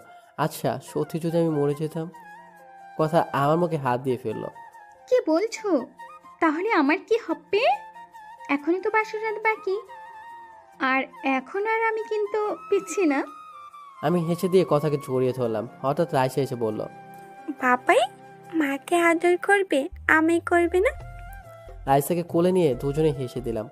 আচ্ছা, সত্যি যদি আমি মরে যেতাম? কথা আমার মুখে হাত দিয়ে ফেললো। কি বলছো? তাহলে আমার কি হবে? এখনই তো 5 রাত বাকি, আর এখন আর আমি কিন্তু পিচ্ছি না। আমি হেসে দিয়ে কথাকে জড়িয়ে ধরলাম। হঠাৎ রাইসা এসে বলল, বাবাই মাকে আদর করবে, আমি করবে না? রাইসাকে কোলে নিয়ে দুজনে হেসে দিলাম।